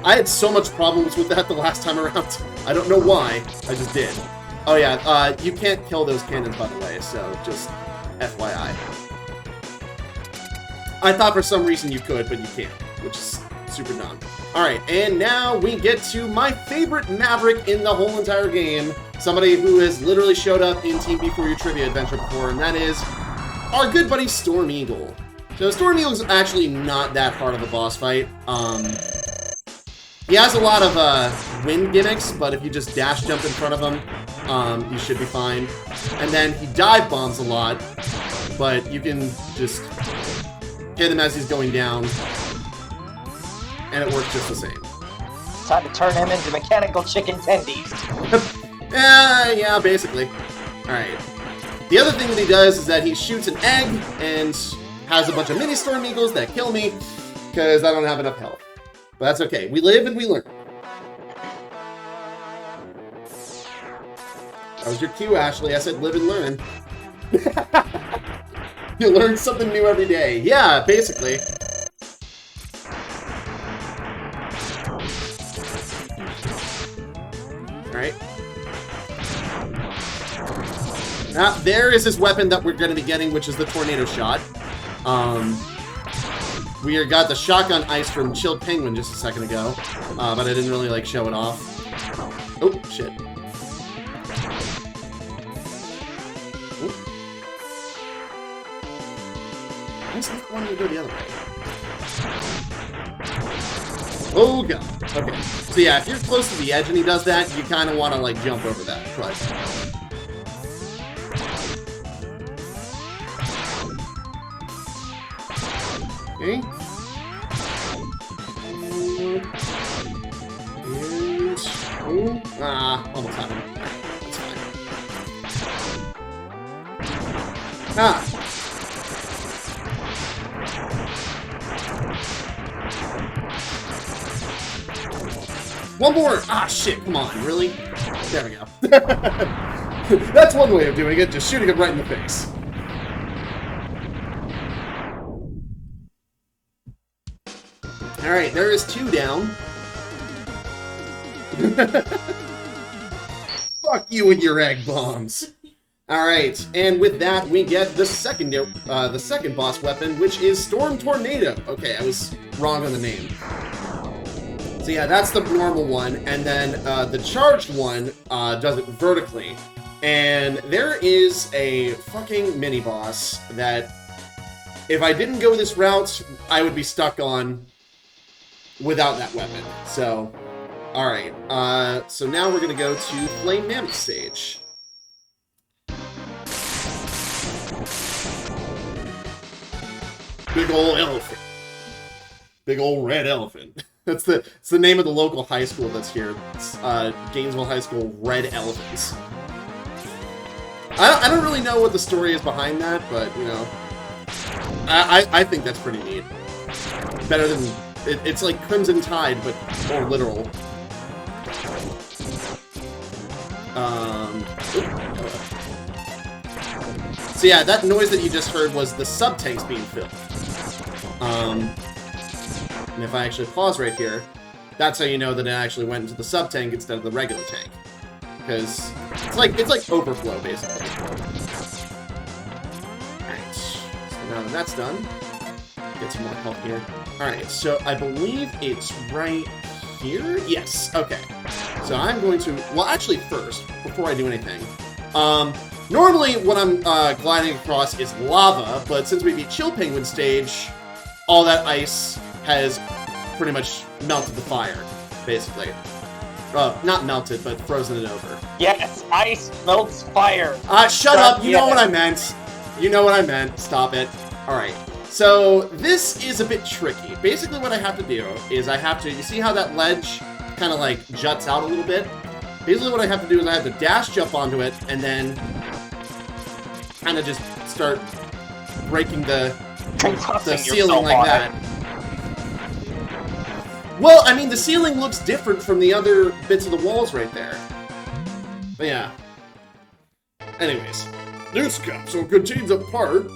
I had so much problems with that the last time around. I don't know why, I just did. Oh yeah, you can't kill those cannons, by the way, so just FYI. I thought for some reason you could, but you can't, which is super dumb. Alright, and now we get to my favorite Maverick in the whole entire game. Somebody who has literally showed up in Team Before You Trivia Adventure before, and that is our good buddy Storm Eagle. So Storm Eagle is actually not that hard of a boss fight. He has a lot of wind gimmicks, but if you just dash jump in front of him, you should be fine. And then he dive bombs a lot, but you can just hit him as he's going down, and it works just the same. Time to turn him into mechanical chicken tendies. Yeah, basically. Alright. The other thing that he does is that he shoots an egg and has a bunch of mini Storm Eagles that kill me because I don't have enough health. But that's okay. We live and we learn. That was your cue, Ashley. I said live and learn. You learn something new every day. Yeah, basically. Alright. Now, there is his weapon that we're going to be getting, which is the Tornado Shot. We got the Shotgun Ice from Chilled Penguin just a second ago, but I didn't really, like, show it off. Oh, shit. Ooh. I just wanted to go the other way. Oh, God. Okay. So, yeah, if you're close to the edge and he does that, you kind of want to, like, jump over that. But... okay. And... almost had him. That's fine. Ah! One more! Ah, shit, come on, really? There we go. That's one way of doing it, just shooting him right in the face. Alright, there is 2 down. Fuck you and your egg bombs. Alright, and with that, we get the second boss weapon, which is Storm Tornado. Okay, I was wrong on the name. So yeah, that's the normal one, and then the charged one does it vertically. And there is a fucking mini-boss that, if I didn't go this route, I would be stuck on without that weapon. So, alright. So now we're gonna go to Flame Mammoth stage. Big ol' elephant. Big ol' red elephant. It's the name of the local high school that's here. It's, Gainesville High School Red Elephants. I don't really know what the story is behind that, but, you know, I think that's pretty neat. Better than... It's like Crimson Tide, but more literal. So yeah, that noise that you just heard was the sub-tanks being filled. And if I actually pause right here, that's how you know that it actually went into the sub-tank instead of the regular tank. Because it's like overflow, basically. Now that that's done, get some more help here. Alright, so I believe it's right here? Yes, okay. So I'm going to, well actually first, before I do anything, normally what I'm gliding across is lava, but since we beat Chill Penguin stage, all that ice has pretty much melted the fire, basically. Not melted, but frozen it over. Yes, ice melts fire. Shut up, you know what I meant. You know what I meant, stop it. Alright, so this is a bit tricky. Basically what I have to do is I have to, you see how that ledge kind of like juts out a little bit? Basically what I have to do is I have to dash jump onto it and then kind of just start breaking the ceiling like that. Well, I mean, the ceiling looks different from the other bits of the walls right there. But yeah. Anyways. This capsule contains a part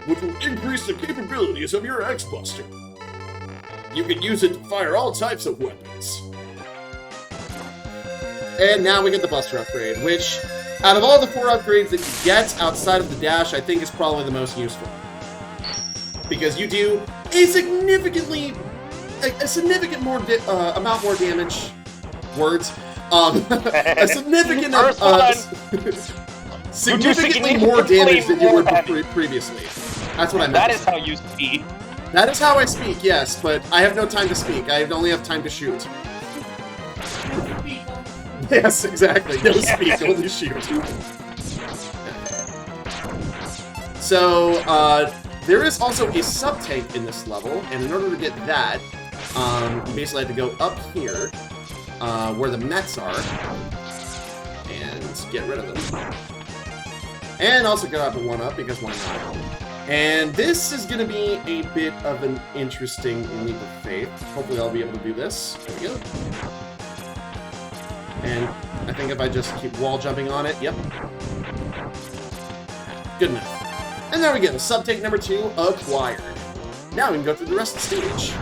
which will increase the capabilities of your X-Buster. You can use it to fire all types of weapons. And now we get the Buster upgrade, which, out of all the 4 upgrades that you get outside of the dash, I think is probably the most useful. Because you do a significant more amount more damage. Words. A significant significantly more damage than you were previously. That's what I meant. That is how you speak. That is how I speak, yes, but I have no time to speak. I only have time to shoot. Yes, exactly. No speak, only shoot. So, there is also a sub-tank in this level, and in order to get that, you basically have to go up here, where the Mets are, and get rid of them. And also get out the 1-up, because why not? And this is going to be a bit of an interesting leap of faith. Hopefully I'll be able to do this. There we go. And I think if I just keep wall jumping on it, yep. Good enough. And there we go, sub-tank number 2 acquired. Now we can go through the rest of the stage.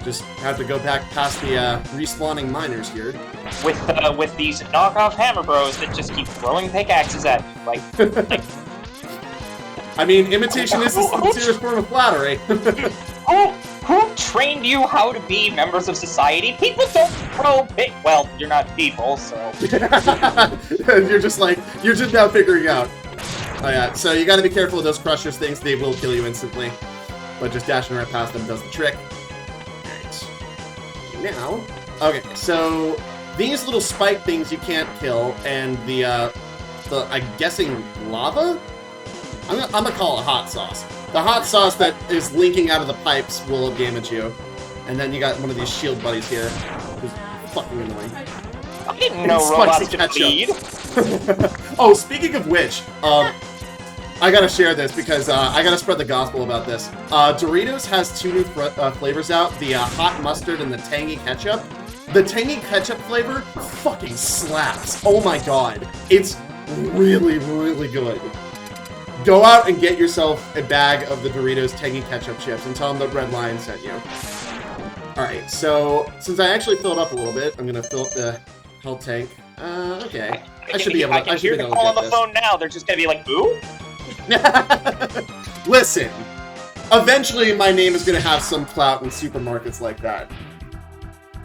Just have to go back past the respawning miners here. With these knockoff hammer bros that just keep throwing pickaxes at you, like I mean, imitation is a serious form of flattery. Who trained you how to be members of society? People don't throw well, you're not people, so... you're just now figuring out. Oh yeah, so you gotta be careful of those crushers things, they will kill you instantly. But just dashing right past them does the trick. Alright. Now, okay, so these little spike things you can't kill, and the I'm guessing lava? I'm gonna call it hot sauce. The hot sauce that is linking out of the pipes will damage you. And then you got one of these shield buddies here, who's fucking annoying. I didn't know robots could bleed. Oh, speaking of which, I gotta share this because I gotta spread the gospel about this. Doritos has 2 new flavors out, the hot mustard and the tangy ketchup. The tangy ketchup flavor fucking slaps. Oh my god. It's really, really good. Go out and get yourself a bag of the Doritos tangy ketchup chips and tell them the Red Lion sent you. Alright, so since I actually filled up a little bit, I'm gonna fill up the health tank. Okay. I should be able to get this. I hear the call on the phone now, they're just gonna be like, ooh? Listen, eventually my name is gonna have some clout in supermarkets like that.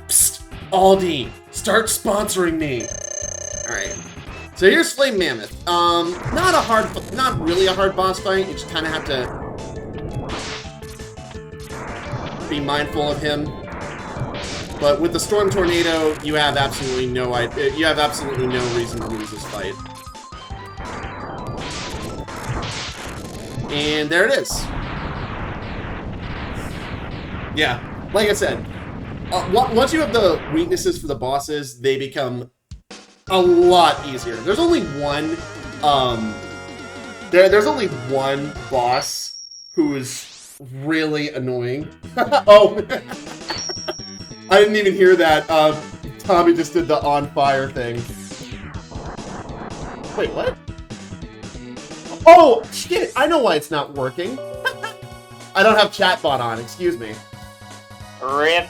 Psst, Aldi, start sponsoring me. Alright. So here's Flame Mammoth. Not really a hard boss fight. You just kind of have to be mindful of him. But with the Storm Tornado, you have absolutely no reason to lose this fight. And there it is. Yeah, like I said, once you have the weaknesses for the bosses, they become a lot easier. There's only one, there's only one boss who is really annoying. Oh, I didn't even hear that. Tommy just did the on fire thing. Wait, what? Oh, shit, I know why it's not working. I don't have chatbot on, excuse me. RIP.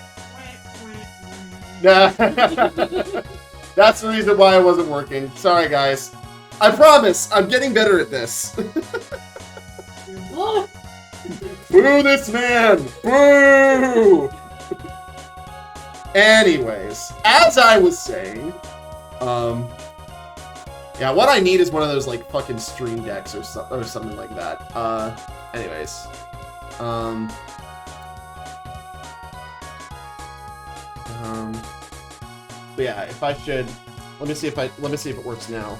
That's the reason why it wasn't working. Sorry, guys. I promise, I'm getting better at this. What? Boo this man! Boo! Anyways, as I was saying, yeah, what I need is one of those like fucking stream decks or something like that. Anyways, but yeah, if I should, let me see if it works now.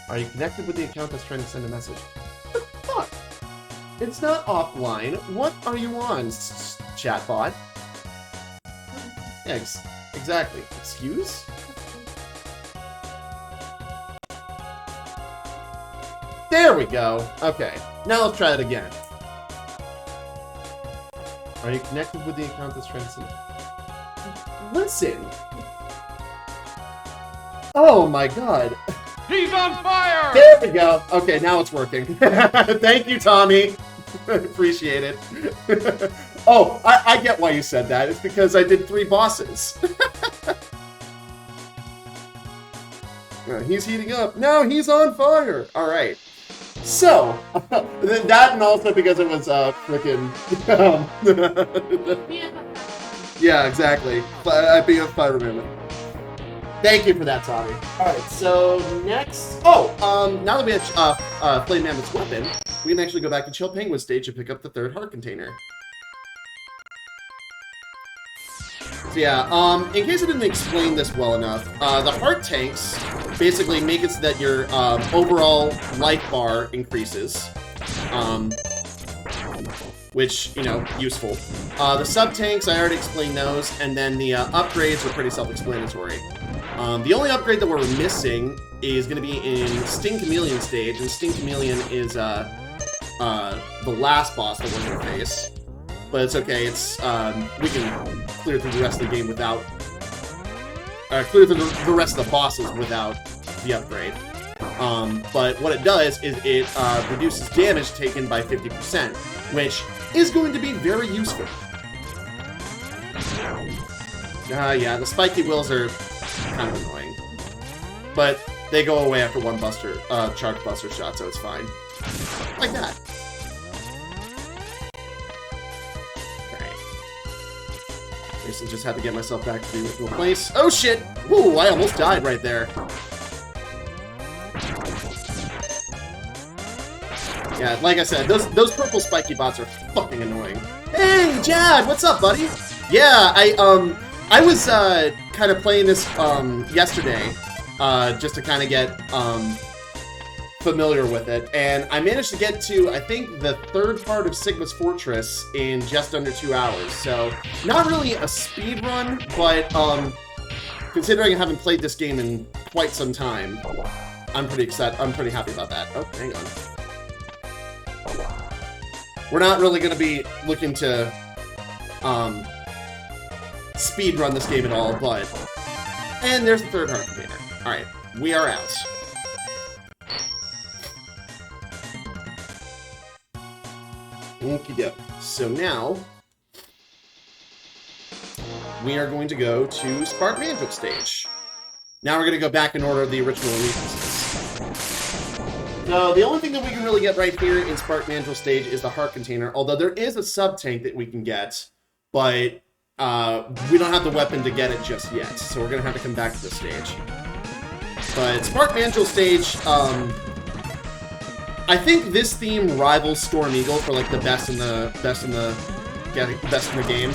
Are you connected with the account that's trying to send a message? What the fuck? It's not offline. What are you on, chatbot? Yeah, exactly. Excuse? There we go. Okay, now let's try it again. Are you connected with the account that's trying to send? Listen. Oh my god. He's on fire! There we go. Okay, now it's working. Thank you, Tommy. Appreciate it. Oh, I get why you said that. It's because I did 3 bosses. He's heating up. No, he's on fire. All right. So, that and also because it was frickin' yeah, exactly. Being a fireman. Thank you for that, Tommy. Alright, so next... Oh, now that we have Flame Mammoth's weapon, we can actually go back to Chill Penguin stage and pick up the 3rd heart container. So yeah, in case I didn't explain this well enough, the heart tanks basically make it so that your overall life bar increases, which, you know, useful. The sub-tanks, I already explained those, and then the upgrades are pretty self-explanatory. The only upgrade that we're missing is going to be in Sting Chameleon stage, and Sting Chameleon is the last boss that we're going to face. But it's okay, it's we can clear through the rest of the game without... clear through the rest of the bosses without the upgrade. But what it does is it reduces damage taken by 50%, which is going to be very useful. Yeah, the spiky wheels are kind of annoying. But they go away after one charge buster shot, so it's fine. Like that. I just had to get myself back to the original place. Oh shit! Ooh, I almost died right there. Yeah, like I said, those purple spiky bots are fucking annoying. Hey, Jad, what's up, buddy? Yeah, I was kind of playing this yesterday, just to kind of get familiar with it, and I managed to get to, I think, the 3rd part of Sigma's Fortress in just under 2 hours. So, not really a speed run, but considering I haven't played this game in quite some time, I'm pretty excited. I'm pretty happy about that. Oh, hang on. We're not really going to be looking to speed run this game at all, but... And there's the 3rd heart container. Alright, we are out. Okie doke. So now, we are going to go to Spark Mantle stage. Now we're going to go back in order of the original releases. So the only thing that we can really get right here in Spark Mantle stage is the heart container, although there is a sub-tank that we can get, but we don't have the weapon to get it just yet, so we're going to have to come back to this stage. But Spark Mantle stage, I think this theme rivals Storm Eagle for like the best in the game.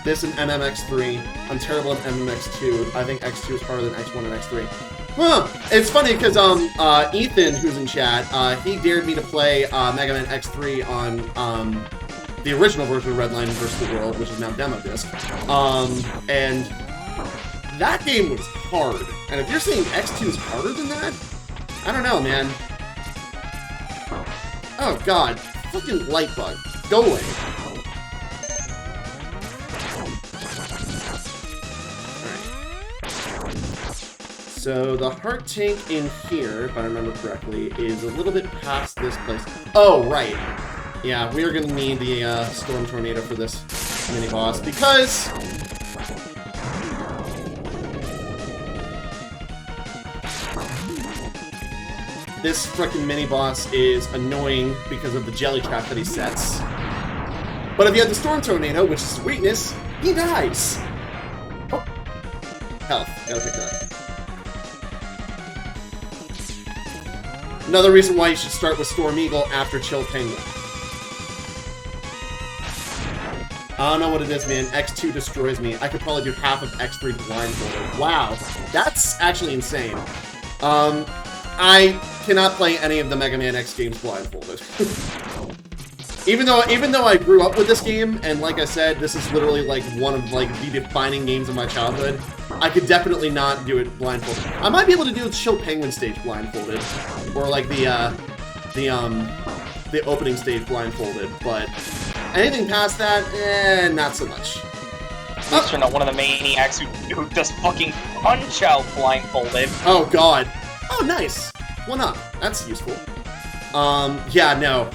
This and MMX3. I'm terrible at MMX2. I think X2 is harder than X1 and X3. Huh. It's funny because Ethan, who's in chat, he dared me to play Mega Man X3 on the original version of Redline vs. the World, which is now demo disc. And that game was hard. And if you're saying X2 is harder than that, I don't know, man. Oh god, fucking light bug. Go away. Alright. So the heart tank in here, if I remember correctly, is a little bit past this place. Oh, right. Yeah, we are gonna need the Storm Tornado for this mini-boss, because... this frickin' mini-boss is annoying because of the jelly trap that he sets. But if you have the Storm Tornado, which is his weakness, he dies! Oh. Health. Gotta pick that up. Another reason why you should start with Storm Eagle after Chill Penguin. I don't know what it is, man. X2 destroys me. I could probably do half of X3 blindfolded. Wow. That's actually insane. I cannot play any of the Mega Man X games blindfolded. even though I grew up with this game, and like I said, this is literally like one of like the defining games of my childhood, I could definitely not do it blindfolded. I might be able to do the Chill Penguin stage blindfolded, or like the opening stage blindfolded, but anything past that, not so much. At least you're not one of the maniacs who does fucking Punch-Out blindfolded. Oh god. Oh, nice. 1-up. That's useful. Yeah, no.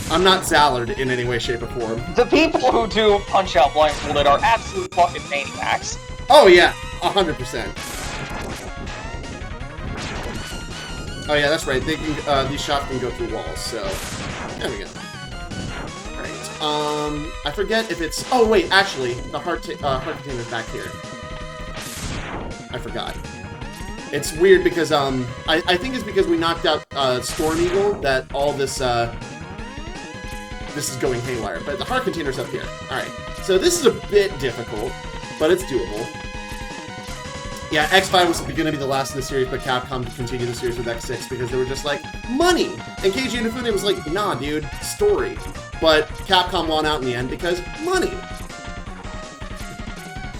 I'm not Zallard in any way, shape, or form. The people who do Punch-Out blindfolded are absolute fucking maniacs. Oh yeah, 100%. Oh yeah, that's right. They can. These shots can go through walls. So there we go. All right. I forget if it's. Oh wait, actually, the heart container's back here. I forgot. It's weird because I think it's because we knocked out Storm Eagle that all this this is going haywire. But the heart container's up here. All right. So this is a bit difficult, but it's doable. Yeah, X5 was going to be the last of the series, but Capcom continued the series with X6 because they were just like, money! And Keiji Inafune was like, nah, dude, story. But Capcom won out in the end because money!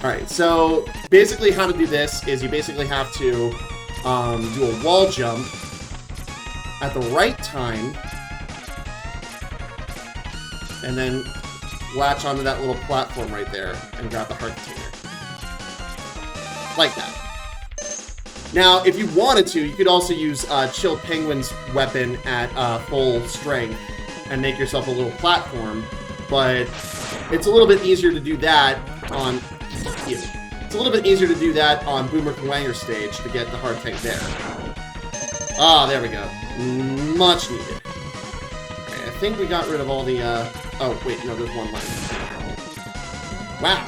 Alright, so basically how to do this is you basically have to do a wall jump at the right time, and then latch onto that little platform right there and grab the heart container. Like that. Now, if you wanted to, you could also use Chill Penguin's weapon at full strength and make yourself a little platform, but it's a little bit easier to do that on... It's a little bit easier to do that on Boomer Kawanger's stage to get the hard tank there. Ah, there we go. Much needed. Okay, I think we got rid of all the, Oh, wait, no, there's one left. Wow.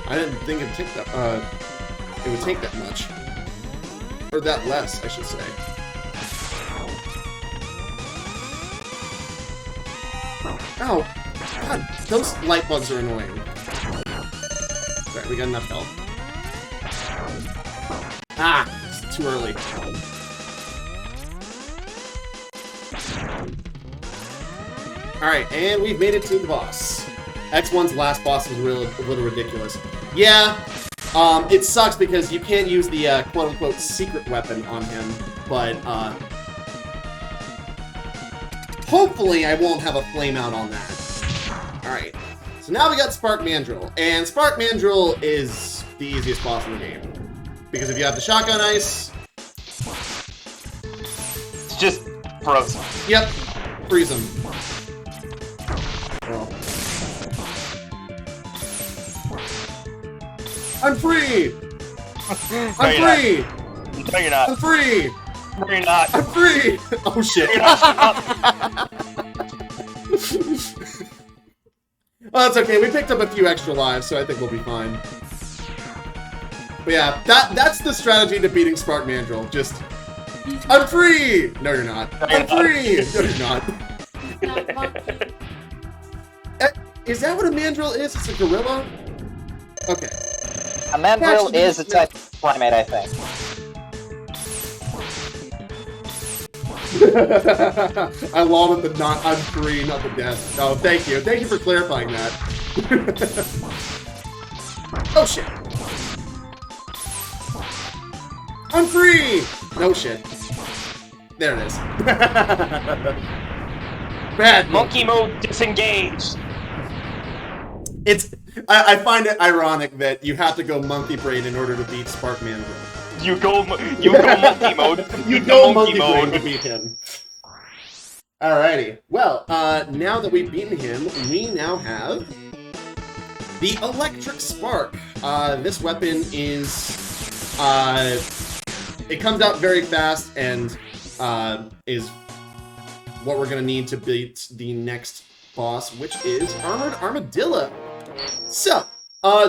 I didn't think it'd take that, it would take that much. Or that less, I should say. Oh, God, those light bugs are annoying. Alright, we got enough health. Ah, it's too early. Alright, and we've made it to the boss. X1's last boss was a little ridiculous. Yeah, it sucks because you can't use the quote-unquote secret weapon on him, but hopefully I won't have a flame out on that. Alright, so now we got Spark Mandrill, and Spark Mandrill is the easiest boss in the game. Because if you have the shotgun ice... It's just frozen. Yep, freeze him. Well. I'm free! I'm free! No, you're not. I'm free! No, you're not. I'm free! Oh shit. You're not. Well, that's okay. We picked up a few extra lives, so I think we'll be fine. But yeah, that's the strategy to beating Spark Mandrill. Just, I'm free! No, you're not. I'm free! No, you're not. Is that what a mandrill is? It's a gorilla? Okay. A mandrill is a type of primate, I think. I love it, the not I'm free, not the death. Oh, thank you. Thank you for clarifying that. Oh shit. I'm free! No shit. There it is. Bad Monkey mode disengaged. It's. I find it ironic that you have to go monkey brain in order to beat Spark Mandrill. You go monkey mode. You go monkey brain to beat him. Alrighty. Well, now that we've beaten him, we now have the Electric Spark. This weapon is it comes out very fast and is what we're going to need to beat the next boss, which is Armored Armadillo. So,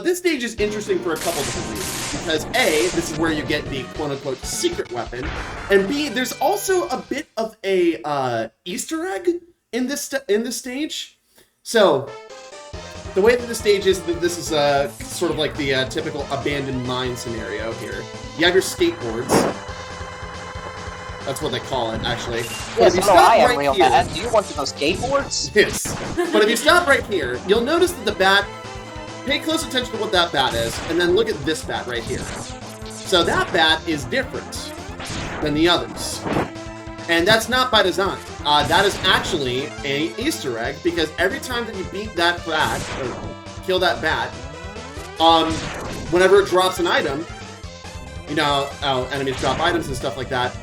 this stage is interesting for a couple different reasons. Because A, this is where you get the quote-unquote secret weapon, and B, there's also a bit of a Easter egg in this stage. So, the way that the stage is, this is sort of like the typical abandoned mine scenario here. You have your skateboards. That's what they call it, actually. Yes, no, I am real bad. Do you want those skateboards? Yes. But if you stop right here, you'll notice that the bat, pay close attention to what that bat is, and then look at this bat right here. So that bat is different than the others. And that's not by design. That is actually an Easter egg, because every time that you beat that bat, or kill that bat, whenever it drops an item, you know, enemies drop items and stuff like that,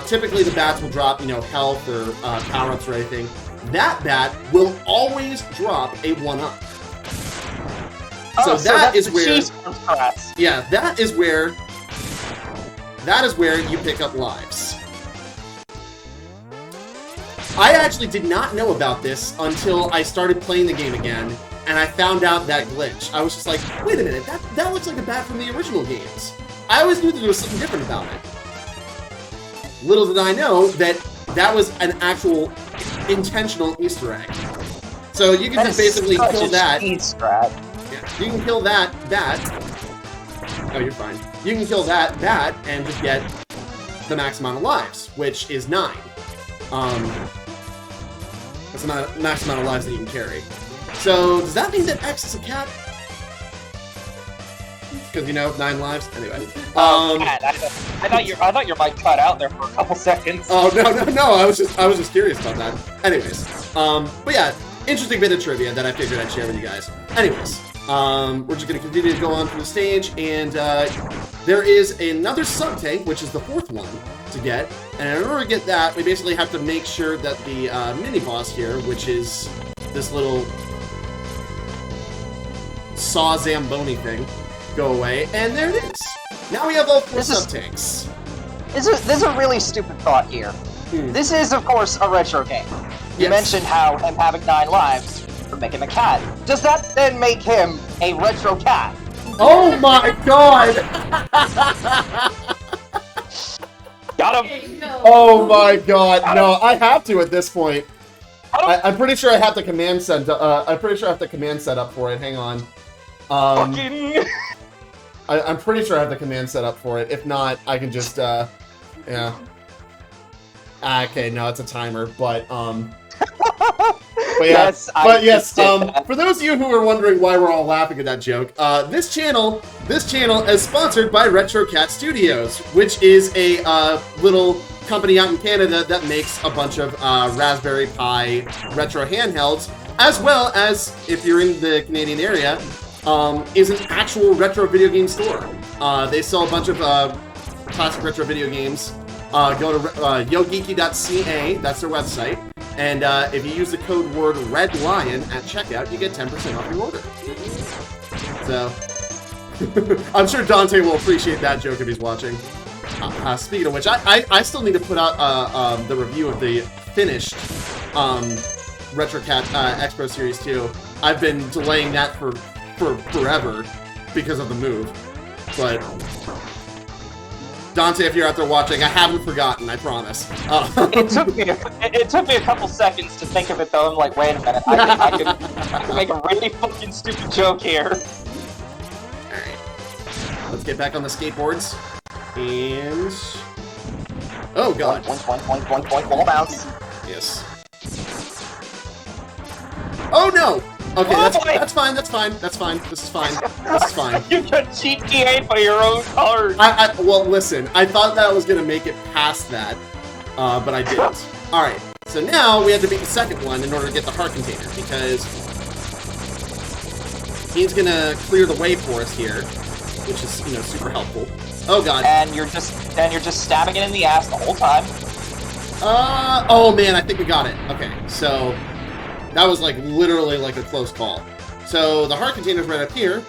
typically the bats will drop, you know, health or power-ups or anything. That bat will always drop a 1-up. So that is where, yeah, that is where you pick up lives. I actually did not know about this until I started playing the game again, and I found out that glitch. I was just like, wait a minute, that looks like a bat from the original games. I always knew that there was something different about it. Little did I know that that was an actual intentional Easter egg. So you can just basically kill that. You can kill that bat. Oh, you're fine. You can kill that bat and just get the max amount of lives, which is 9. That's the max amount of lives that you can carry. So does that mean that X is a cat? Because, you know, 9 lives. Anyway. Cat. I thought your mic cut out there for a couple seconds. Oh no! I was just curious about that. Anyways, but yeah, interesting bit of trivia that I figured I'd share with you guys. Anyways. We're just going to continue to go on through the stage, and there is another sub-tank, which is the 4th one, to get. And in order to get that, we basically have to make sure that the mini-boss here, which is this little Saw Zamboni thing, go away. And there it is! Now we have all 4 sub-tanks. This is a really stupid thought here. This is, of course, a retro game. You mentioned how him having 9 lives for making a cat. Does that then make him a retro cat? Oh my god! Got him! Oh my god, no, I have to at this point. I'm pretty sure I have the command set. I'm pretty sure I have the command set up for it. Hang on. I'm pretty sure I have the command set up for it. If not, I can just yeah. Okay, no, it's a timer, but yeah, for those of you who are wondering why we're all laughing at that joke, this channel is sponsored by Retro Cat Studios, which is a little company out in Canada that makes a bunch of Raspberry Pi retro handhelds, as well as, if you're in the Canadian area, is an actual retro video game store. They sell a bunch of classic retro video games. Go to yogeeky.ca, that's their website. And if you use the code word REDLION at checkout, you get 10% off your order. So, I'm sure Dante will appreciate that joke if he's watching. Speaking of which, I still need to put out the review of the finished RetroCat Expo Series 2. I've been delaying that for forever because of the move. But Dante, if you're out there watching, I haven't forgotten, I promise. It took me a couple seconds to think of it, though. I'm like, wait a minute, I can make a really fucking stupid joke here. Alright. Let's get back on the skateboards. And... oh, God. Point, wall bounce. Yes. Oh, no! Okay, that's fine. This is fine. You got GTA for your own card. Well, listen, I thought that I was gonna make it past that, but I didn't. Alright, so now we have to beat the second one in order to get the heart container, because he's gonna clear the way for us here, which is, you know, super helpful. Oh god. And you're just stabbing it in the ass the whole time. Oh man, I think we got it. Okay, so that was like literally like a close call. So the heart container's right up here.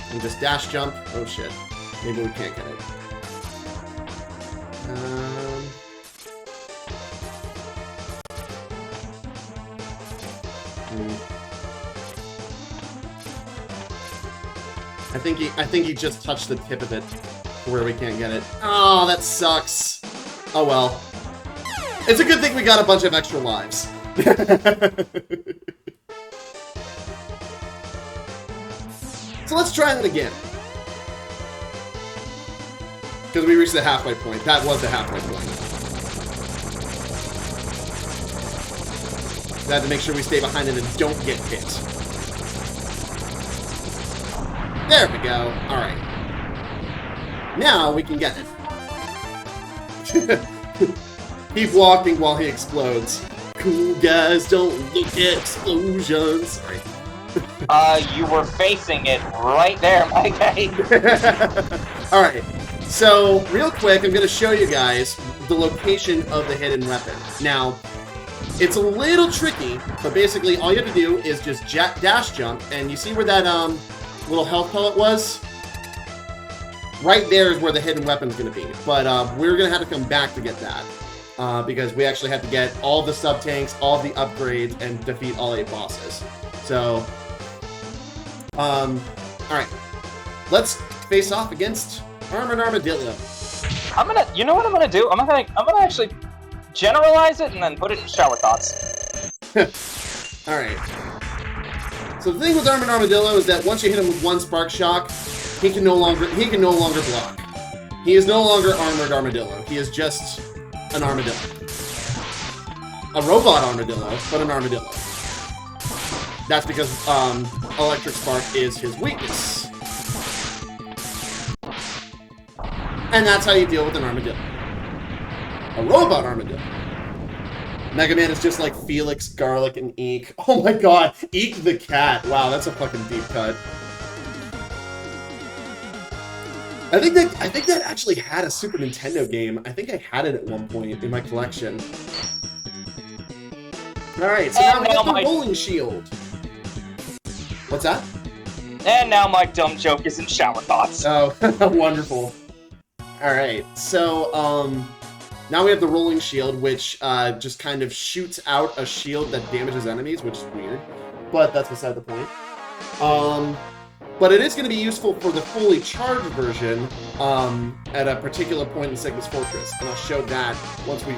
And just dash jump. Oh shit. Maybe we can't get it. I think he just touched the tip of it to where we can't get it. Oh, that sucks. Oh well. It's a good thing we got a bunch of extra lives. So let's try that again. Because we reached the halfway point. That was the halfway point. I have to make sure we stay behind it and don't get hit. There we go. Alright. Now we can get it. Keep walking while he explodes. Cool guys don't look at explosions. Sorry. You were facing it right there, my guy. Alright. So, real quick, I'm going to show you guys the location of the hidden weapon. Now, it's a little tricky, but basically all you have to do is just dash jump, and you see where that little health pellet was? Right there is where the hidden weapon's going to be. But we're going to have to come back to get that. Because we actually have to get all the sub-tanks, all the upgrades, and defeat all 8 bosses. So, alright. Let's face off against Armored Armadillo. You know what I'm gonna do? I'm gonna actually generalize it and then put it in shower thoughts. Alright. So the thing with Armored Armadillo is that once you hit him with one Spark Shock, he can no longer block. He is no longer Armored Armadillo. He is just an armadillo. A robot armadillo, but an armadillo. That's because Electric Spark is his weakness. And that's how you deal with an armadillo. A robot armadillo. Mega Man is just like Felix, Garlic, and Eek. Oh my god, Eek the cat. Wow, that's a fucking deep cut. I think that actually had a Super Nintendo game. I think I had it at one point in my collection. Alright, so now we got the rolling shield. What's that? And now my dumb joke is in shower thoughts. Oh, wonderful. Alright, so, now we have the rolling shield, which just kind of shoots out a shield that damages enemies, which is weird. But that's beside the point. But it is going to be useful for the fully charged version at a particular point in Sigma's Fortress. And I'll show that once we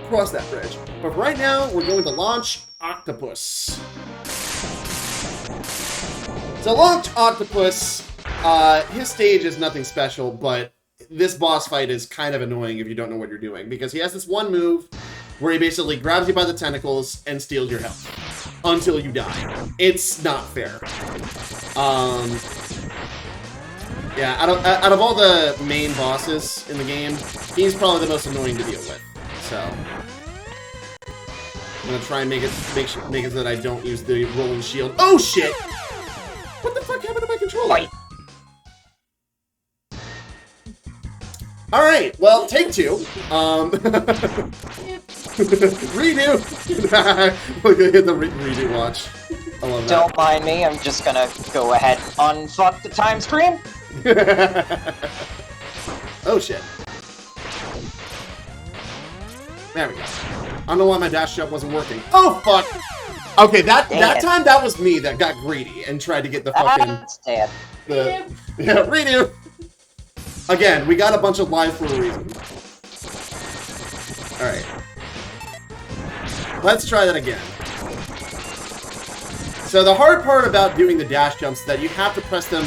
cross that bridge. But right now, we're going to launch Octopus. So launch Octopus, his stage is nothing special, but this boss fight is kind of annoying if you don't know what you're doing, because he has this one move where he basically grabs you by the tentacles and steals your health until you die. It's not fair. Yeah, out of all the main bosses in the game, he's probably the most annoying to deal with. So I'm gonna try and make it so that I don't use the rolling shield. Oh shit! What the fuck happened to my controller? Alright, well, take 2. Redo! We're gonna hit the redo watch. I love that. Don't mind me, I'm just gonna go ahead and unfuck the time screen. Oh shit. There we go. I don't know why my dash jump wasn't working. Oh fuck! Okay, that time that was me that got greedy and tried to get the fucking... That's dead. Yeah, redo! Again, we got a bunch of lives for a reason. Alright. Let's try that again. So the hard part about doing the dash jumps is that you have to press the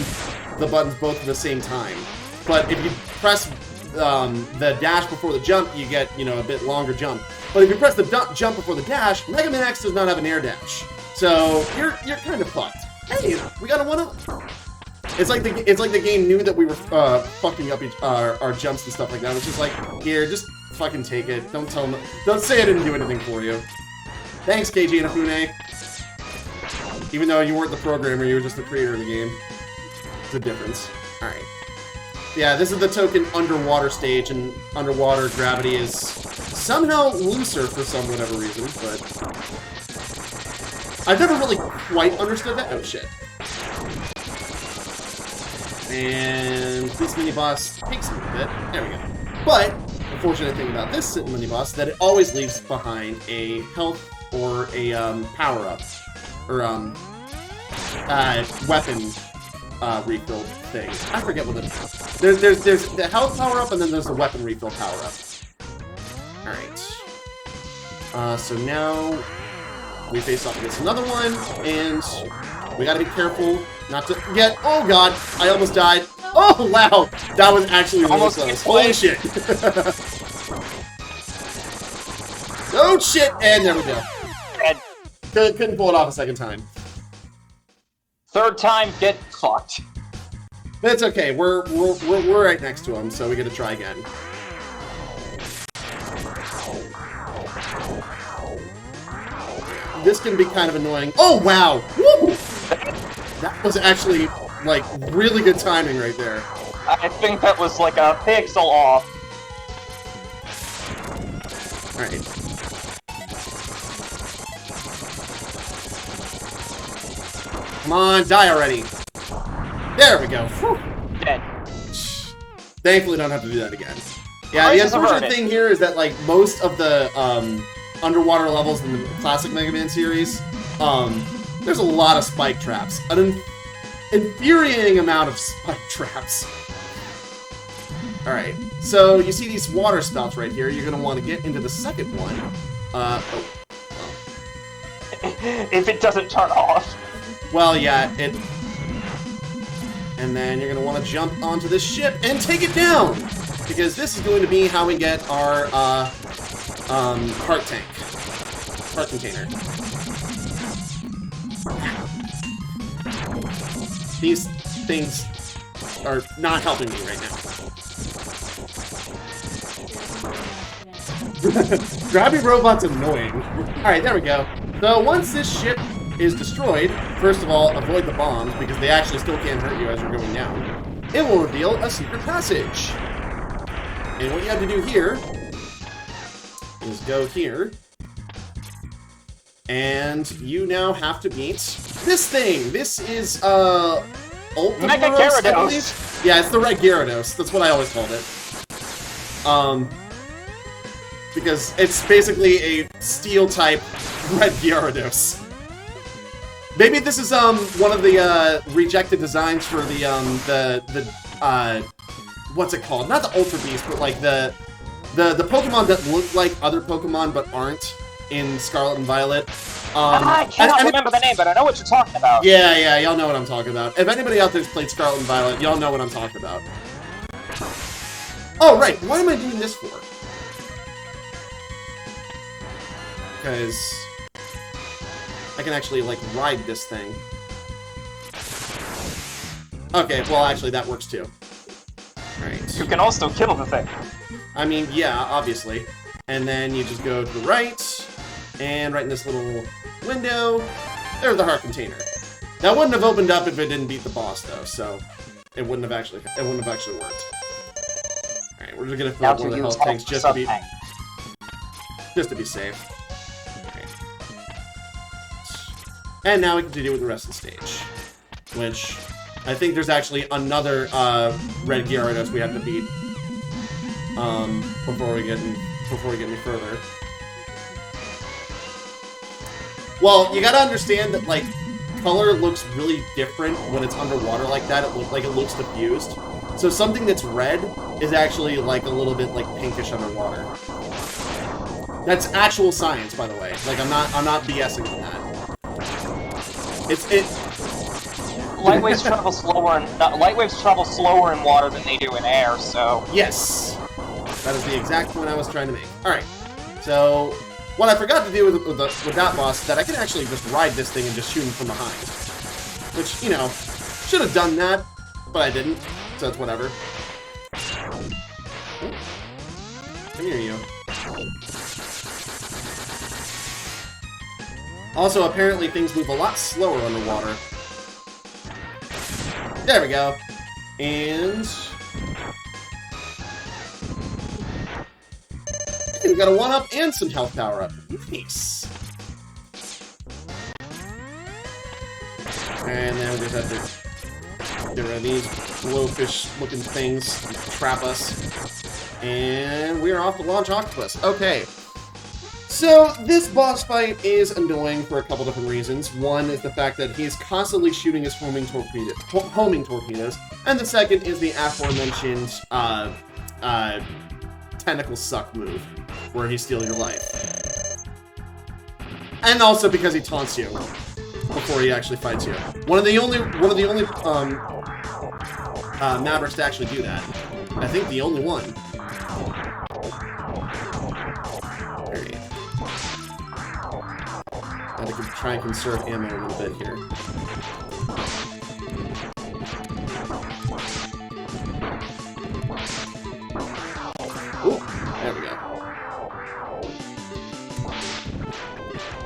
buttons both at the same time. But if you press the dash before the jump, you get, a bit longer jump. But if you press the jump before the dash, Mega Man X does not have an air dash. So you're kind of fucked. Hey, we got a 1-up. It's like the game knew that we were fucking up our jumps and stuff like that. It's just like, here, just fucking take it. Don't say I didn't do anything for you. Thanks, Keiji Inafune. Even though you weren't the programmer, you were just the creator of the game. It's a difference. Alright. Yeah, this is the token underwater stage, and underwater gravity is somehow looser for some whatever reason, but... I've never really quite understood that. Oh, shit. And this mini-boss takes a little bit. There we go. But, unfortunate thing about this mini boss that it always leaves behind a health or a power-up or weapon refill thing. I forget what it is. There's the health power-up and then there's the weapon refill power-up. Alright. So now we face off against another one, and we gotta be careful not to get... Oh god! I almost died. Oh wow! That was actually really close. Holy shit! Oh shit! And there we go. Couldn't pull it off a second time. Third time, get fucked. But it's okay. We're right next to him, so we get to try again. This can be kind of annoying. Oh wow! Woo! That was actually like really good timing right there. I think that was like a pixel off. All right. Come on, die already. There we go. Whew. Dead. Thankfully, don't have to do that again. Yeah, the unfortunate thing here is that, like, most of the underwater levels in the classic Mega Man series, there's a lot of spike traps. An infuriating amount of spike traps. Alright, so you see these water spouts right here. You're going to want to get into the second one. If it doesn't turn off. Well, yeah, it... And then you're going to want to jump onto this ship and take it down! Because this is going to be how we get our, heart tank. Heart container. These things are not helping me right now. Grabby Robot's annoying. Alright, there we go. So once this ship is destroyed, first of all, avoid the bombs, because they actually still can't hurt you as you're going down. It will reveal a secret passage. And what you have to do here is go here. And you now have to meet this thing. This is, Mega Gyarados. Yeah, it's the Red Gyarados. That's what I always called it. Because it's basically a steel-type Red Gyarados. Maybe this is, one of the, rejected designs for the what's it called? Not the Ultra Beast, but like the Pokemon that look like other Pokemon but aren't in Scarlet and Violet. I cannot remember the name, but I know what you're talking about. Yeah, y'all know what I'm talking about. If anybody out there's played Scarlet and Violet, y'all know what I'm talking about. Oh, right. What am I doing this for? Because I can actually, like, ride this thing. Okay, well, actually, that works too. Right. You can also kill the thing. I mean, yeah, obviously. And then you just go to the right, and right in this little window, there's the heart container. That wouldn't have opened up if it didn't beat the boss, though, so it wouldn't have actually worked. Alright, we're just gonna fill up one of the health tanks just to be safe. Okay. And now we can continue with the rest of the stage, which I think there's actually another Red Gyarados we have to beat before we get any further. Well, you gotta understand that, like, color looks really different when it's underwater like that. It looks diffused. So something that's red is actually like a little bit like pinkish underwater. That's actual science, by the way. Like, I'm not BSing on that. Light waves travel slower in water than they do in air, so... Yes! That is the exact point I was trying to make. Alright, so... What I forgot to do with that boss is that I can actually just ride this thing and just shoot him from behind. Which, you know, should have done that, but I didn't, so it's whatever. Ooh. Come here, you. Also, apparently things move a lot slower underwater. There we go. And... hey, we got a 1-up and some health power-up. Nice. And then we just have to get rid of these blowfish-looking things to trap us. And we're off to launch Octopus. Okay. So, this boss fight is annoying for a couple different reasons. One is the fact that he's constantly shooting his homing torpedoes. And the second is the aforementioned tentacle suck move, where he steals your life. And also because he taunts you before he actually fights you. One of the only Mavericks to actually do that. I think the only one. I have to try and conserve ammo a little bit here. Ooh, there we go.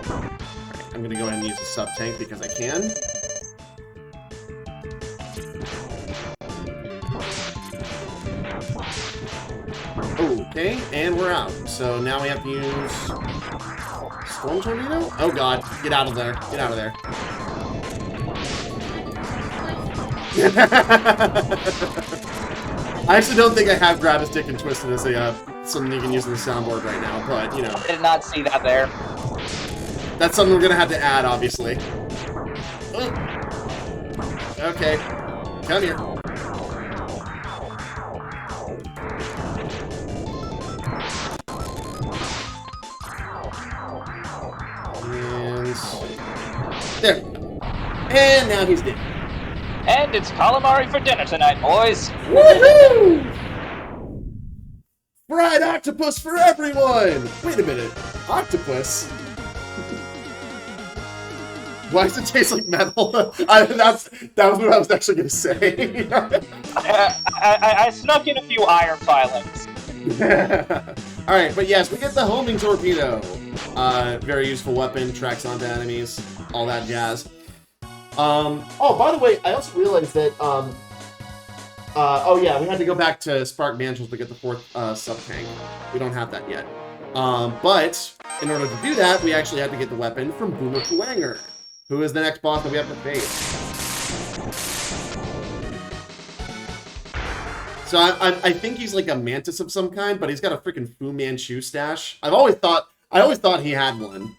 Alright, I'm gonna go ahead and use the sub-tank because I can. Okay, and we're out. So now we have to use Storm Tornado? Oh god, get out of there. Get out of there. I actually don't think I have Grab a Stick and Twisted as a something you can use on the soundboard right now, but you know. I did not see that there. That's something we're gonna have to add, obviously. Oh. Okay. Come here. There. And now he's dead. And it's calamari for dinner tonight, boys. Woohoo! Fried octopus for everyone! Wait a minute. Octopus? Why does it taste like metal? That was what I was actually going to say. I snuck in a few iron filings. Alright, but yes, we get the homing torpedo. Very useful weapon, tracks onto enemies, all that jazz. Oh, by the way, I also realized that, oh yeah, we had to go back to Spark Mantle to get the 4th sub-tank. We don't have that yet. But, in order to do that, we actually had to get the weapon from Boomer Kuwanger, who is the next boss that we have to face. So I think he's like a mantis of some kind, but he's got a freaking Fu Manchu stash. I always thought he had one.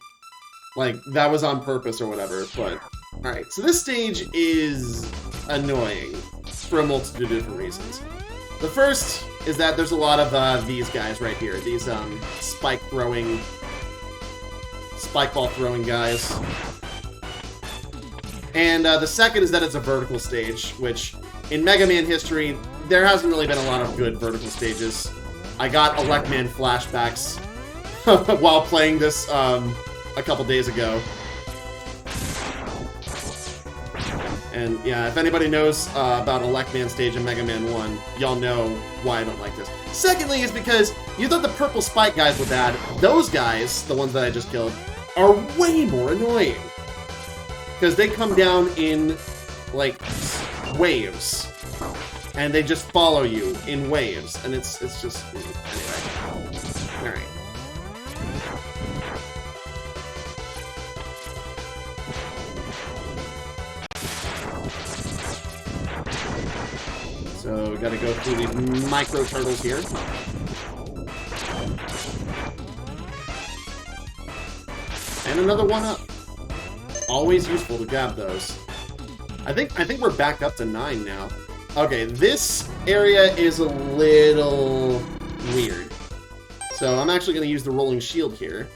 Like, that was on purpose or whatever, but... Alright, so this stage is annoying for a multitude of different reasons. The first is that there's a lot of these guys right here. These spike ball throwing guys. And the second is that it's a vertical stage, which in Mega Man history, there hasn't really been a lot of good vertical stages. I got Electman flashbacks while playing this a couple days ago. And yeah, if anybody knows about Electman stage in Mega Man 1, y'all know why I don't like this. Secondly is because you thought the purple spike guys were bad. Those guys, the ones that I just killed, are way more annoying. Because they come down in, like, waves. And they just follow you in waves. And it's just... Anyway. Alright. So we gotta go through these micro turtles here. And another one up. Always useful to grab those. I think we're back up to 9 now. Okay, this area is a little weird. So I'm actually gonna use the rolling shield here.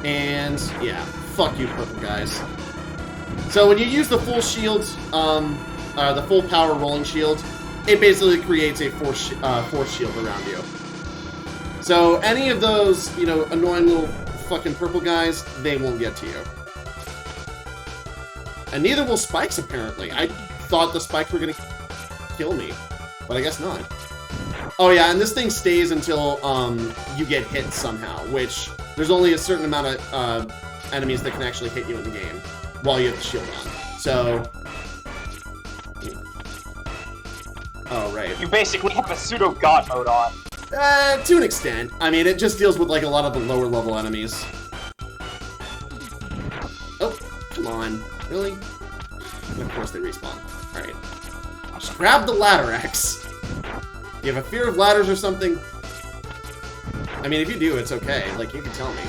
And yeah, fuck you, purple guys. So when you use the full shield, the full power rolling shield, it basically creates a force shield around you. So any of those, you know, annoying little fucking purple guys, they won't get to you. And neither will spikes, apparently. I thought the spikes were gonna kill me, but I guess not. Oh yeah, and this thing stays until you get hit somehow, which there's only a certain amount of enemies that can actually hit you in the game while you have the shield on. So... Oh, right. You basically have a pseudo-god mode on. To an extent. I mean, it just deals with, like, a lot of the lower-level enemies. Oh, come on. Really? And of course they respawn. Alright. Just grab the ladder axe. You have a fear of ladders or something? I mean, if you do, it's okay. Like, you can tell me.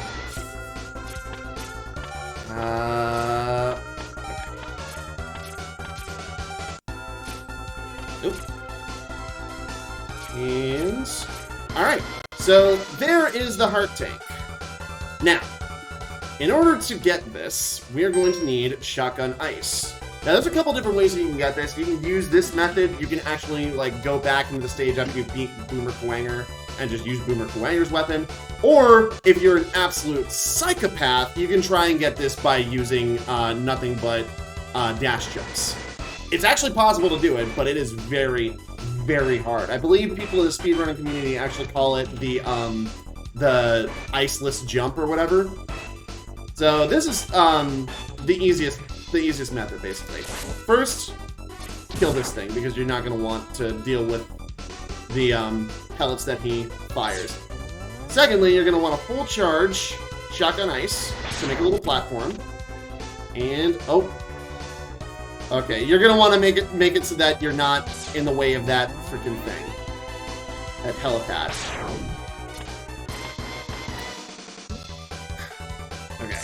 Okay. Oop. And... Alright, so there is the heart tank. Now, in order to get this, we are going to need shotgun ice. Now, there's a couple different ways that you can get this. You can use this method. You can actually, like, go back into the stage after you beat Boomer Kuwanger and just use Boomer Kuwanger's weapon. Or, if you're an absolute psychopath, you can try and get this by using nothing but dash jumps. It's actually possible to do it, but it is very, very hard. I believe people in the speedrunning community actually call it the iceless jump or whatever. So this is the easiest method, basically. First, kill this thing, because you're not going to want to deal with the pellets that he fires. Secondly, you're going to want a full charge shotgun ice to make a little platform. And, oh. Okay, you're going to want to make it so that you're not in the way of that freaking thing. That helipad. Okay.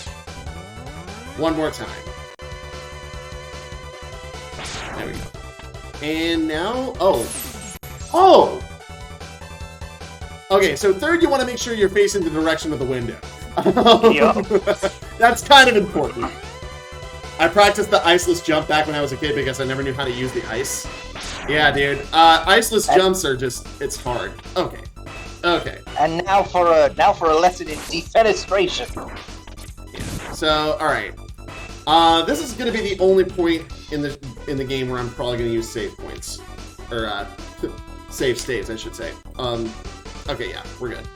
One more time. There we go. And now... Oh! Oh! Okay, so third, you want to make sure you're facing the direction of the window. That's kind of important. I practiced the iceless jump back when I was a kid because I never knew how to use the ice. Yeah, dude. Iceless jumps are just... It's hard. Okay. Okay. And now for a lesson in defenestration. Yeah. So, alright. This is going to be the only point in the game where I'm probably going to use save points. Or, save states, I should say. Okay, yeah, we're good.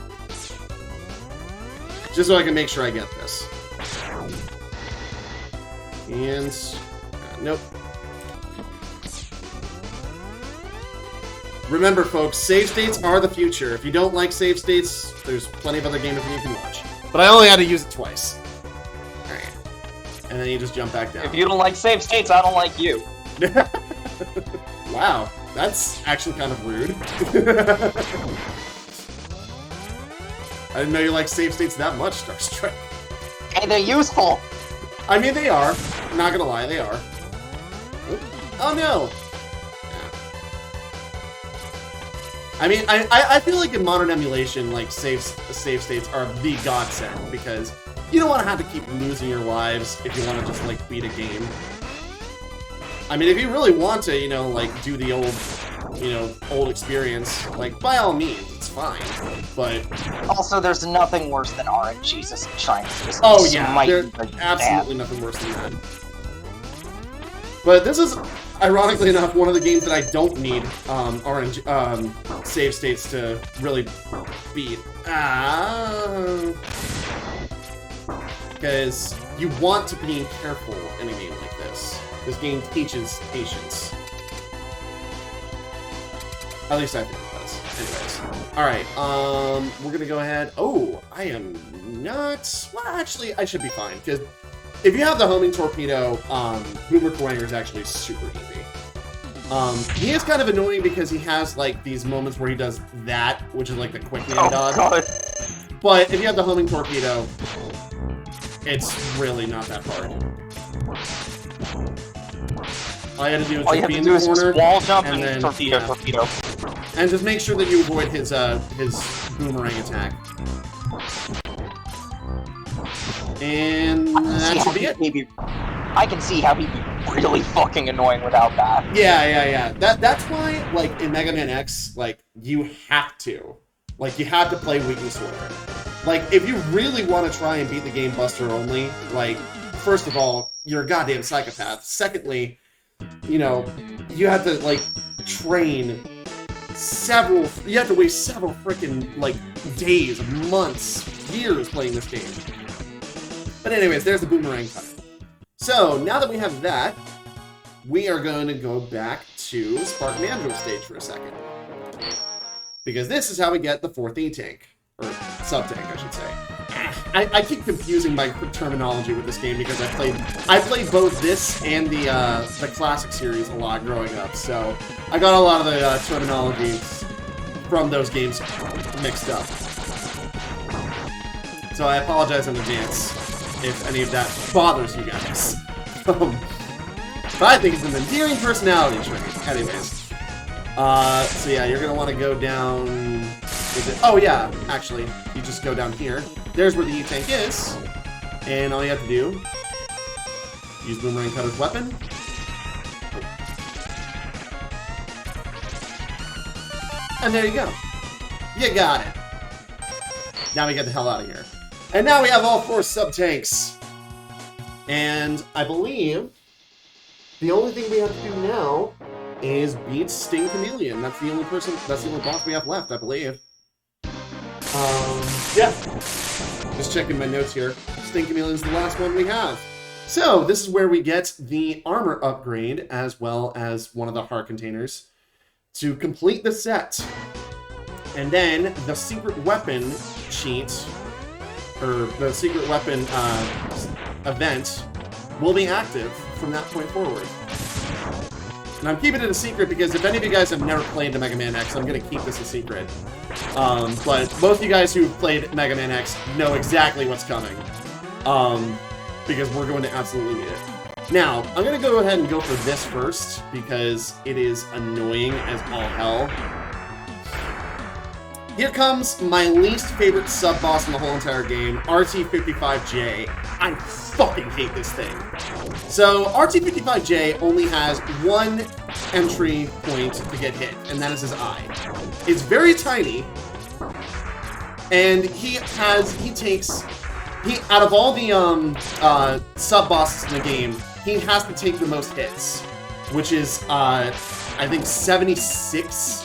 Just so I can make sure I get this. And... nope. Remember, folks, save states are the future. If you don't like save states, there's plenty of other games you can watch. But I only had to use it twice. Alright. And then you just jump back down. If you don't like save states, I don't like you. Wow, that's actually kind of rude. I didn't know you like save states that much, Starstrike. Hey, they're useful! I mean, they are. I'm not gonna lie, they are. Oh, no! Yeah. I mean, I feel like in modern emulation, like, save states are the godsend, because you don't want to have to keep losing your lives if you want to just, like, beat a game. I mean, if you really want to, you know, like, do the old experience, like, by all means, it's fine, but... Also, there's nothing worse than RNGs just trying to just yeah, there's absolutely nothing worse than that. But this is, ironically enough, one of the games that I don't need save states to really beat. Because you want to be careful in a game like this. This game teaches patience. At least I think it does. Anyways. Alright, we're gonna go ahead. Oh, I am not... Well, actually, I should be fine, because if you have the homing torpedo, Boomer Kuwanger is actually super easy. He is kind of annoying because he has, like, these moments where he does that, which is, like, the quick man dodge. God. But if you have the homing torpedo, it's really not that hard. All you have to do is just be in the corner, wall jump and then torpedo. And just make sure that you avoid his boomerang attack. And that should be it. I can see how he'd be really fucking annoying without that. Yeah. That's why, like, in Mega Man X, like, you have to play weakness order. Like, if you really want to try and beat the game Buster only, like, first of all, you're a goddamn psychopath. Secondly, you know, you have to, like, train you have to waste several freaking, like, days, months, years playing this game. But anyways, there's the boomerang cut. So, now that we have that, we are going to go back to Spartan Andro stage for a second. Because this is how we get the 4th E-Tank. Or sub-tank, I should say. I keep confusing my terminology with this game because I played both this and the classic series a lot growing up, so I got a lot of the terminologies from those games mixed up. So I apologize in advance if any of that bothers you guys. But I think it's an endearing personality trait. Anyways. So yeah, you're gonna want to go down... Is it? Oh yeah, actually, you just go down here. There's where the E-Tank is. And all you have to do... Use Boomerang Cutter's weapon. And there you go. You got it. Now we get the hell out of here. And now we have all 4 sub-tanks. And I believe the only thing we have to do now is beat Sting Chameleon. That's the only boss we have left, I believe. Yeah. Just checking my notes here. Sting Chameleon's the last one we have. So, this is where we get the armor upgrade, as well as one of the heart containers, to complete the set. And then, the secret weapon cheat, or the secret weapon event, will be active from that point forward. And I'm keeping it a secret because if any of you guys have never played the Mega Man X, I'm going to keep this a secret. But most of you guys who've played Mega Man X know exactly what's coming. Because we're going to absolutely need it. Now, I'm going to go ahead and go for this first, because it is annoying as all hell. Here comes my least favorite sub-boss in the whole entire game, RT-55J. I fucking hate this thing. So, RT-55J only has one entry point to get hit, and that is his eye. It's very tiny, and out of all the sub-bosses in the game, he has to take the most hits, which is, I think 76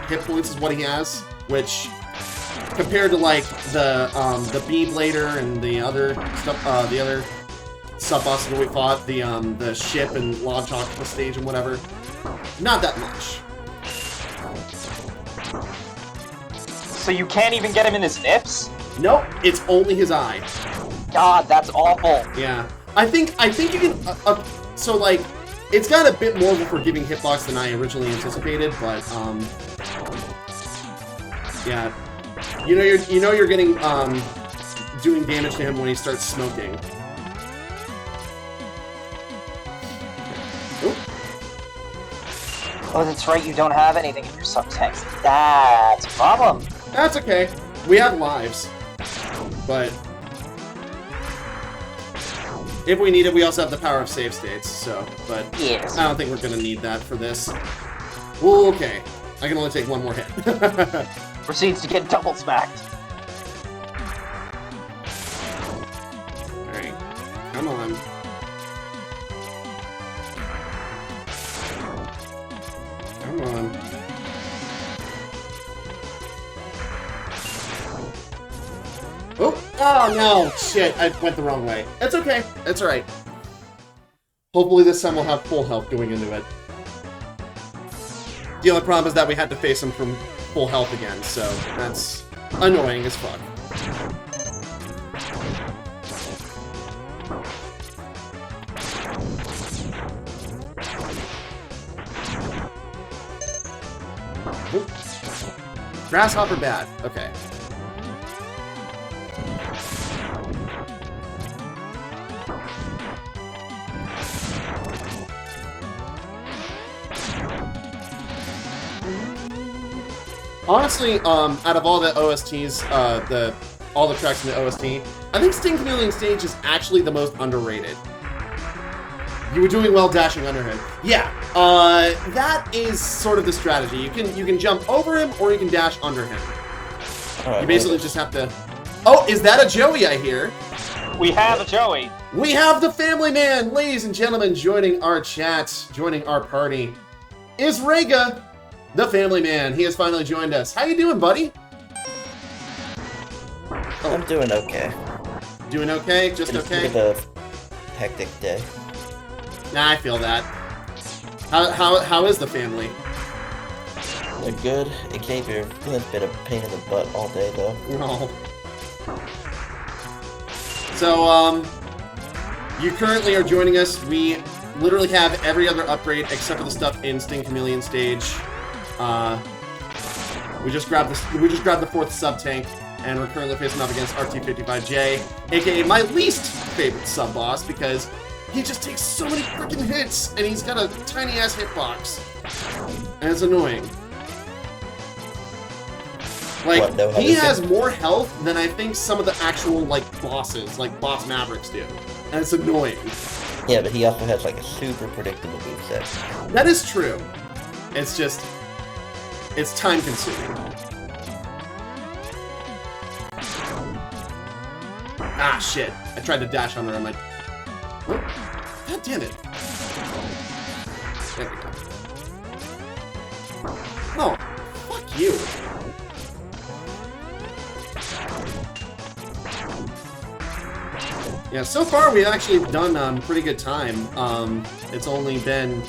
hit points is what he has, which compared to like the Bee-Blader and the other stuff, the other sub-bosses that we fought, the ship and Launch Octopus stage and whatever, not that much. So you can't even get him in his nips? Nope, it's only his eye. God, that's awful. Yeah, I think you can. So like, it's got a bit more of a forgiving hitbox than I originally anticipated, but yeah, you know you're getting doing damage to him when he starts smoking. Oop. Oh, that's right, you don't have anything in your subtext. That's a problem. That's okay. We have lives. But if we need it, we also have the power of save states, so, but yes. I don't think we're gonna need that for this. Well, okay. I can only take one more hit. Proceeds to get double smacked. Alright. Come on. Come on. Oh no! Shit, I went the wrong way. It's okay. It's alright. Hopefully this time we'll have full health going into it. The only problem is that we had to face him from full health again, so that's annoying as fuck. Oop. Grasshopper bad. Okay. Honestly, out of all the OSTs, all the tracks in the OST, I think Sting Chameleon Stage is actually the most underrated. You were doing well dashing under him. Yeah, that is sort of the strategy. You can jump over him or you can dash under him. You basically just have to... Oh, is that a Joey I hear? We have a Joey. We have the Family Man, ladies and gentlemen, joining our chat, joining our party, is Rega, the Family Man. He has finally joined us. How you doing, buddy? Oh. I'm doing okay. Doing okay? Just okay? It's a bit of a hectic day. Nah, I feel that. How is the family? They're good. It gave you a bit of pain in the butt all day, though. No. So, you currently are joining us. We literally have every other upgrade except for the stuff in Sting Chameleon stage. We just grabbed the 4th sub-tank, and we're currently facing off against RT-55J, aka my least favorite sub-boss, because he just takes so many freaking hits, and he's got a tiny-ass hitbox. And it's annoying. Like, he has more health than I think some of the actual, like, bosses, like Boss Mavericks do. And it's annoying. Yeah, but he also has, like, a super predictable moveset. That is true. It's just... it's time-consuming. Ah, shit. I tried to dash on her, I'm like... oh, God damn it. There we go. Oh, fuck you. Yeah, so far we've actually done pretty good time. It's only been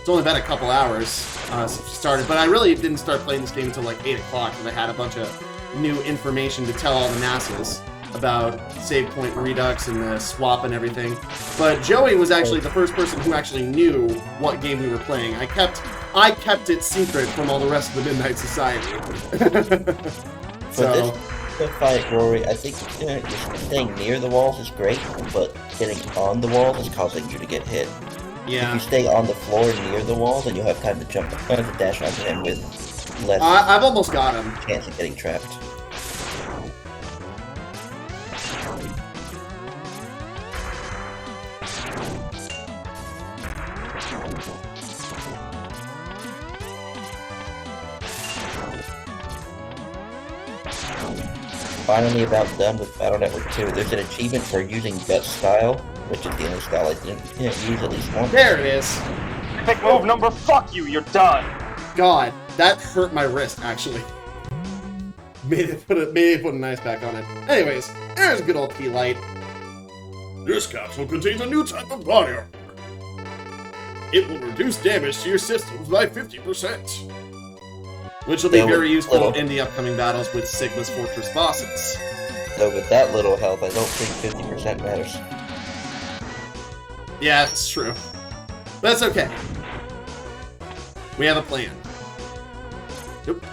a couple hours since we started, but I really didn't start playing this game until like 8 o'clock, and I had a bunch of new information to tell all the masses about save point redux and the swap and everything. But Joey was actually the first person who actually knew what game we were playing. I kept it secret from all the rest of the Midnight Society. So. The fight, Rory, I think just staying near the walls is great, but getting on the walls is causing you to get hit. Yeah. If you stay on the floor near the walls, then you'll have time to jump to dash onto him with less I've almost got him. chance of getting trapped. Finally about done with Battle Network 2. There's an achievement for using Gut Style, which is the only style I didn't use at least once. There it is. Pick move number, fuck you, you're done. God, that hurt my wrist, actually. Made it put an ice pack on it. Anyways, there's good old T-Light. This capsule contains a new type of body armor. It will reduce damage to your systems by 50%. Which will be very useful in the upcoming battles with Sigma's Fortress bosses. Though with that little health, I don't think 50% matters. Yeah, it's true. But that's okay. We have a plan. Nope.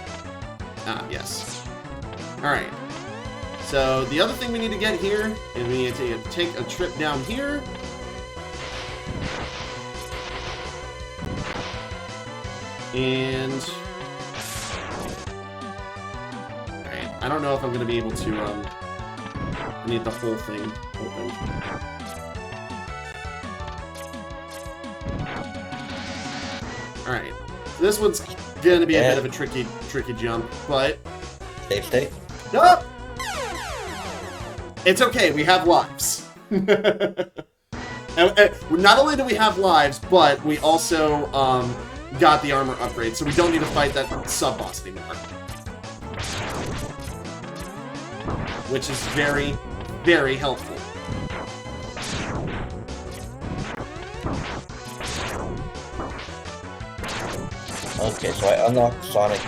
Ah, yes. Alright. So, the other thing we need to get here is we need to take a trip down here. And... I don't know if I'm going to be able to, I need the whole thing open. Alright, so this one's going to be a bit of a tricky jump, but... Save state? Nope! It's okay, we have lives. Not only do we have lives, but we also, got the armor upgrade, so we don't need to fight that sub-boss anymore. Which is very, very helpful. Okay, so I unlocked Sonic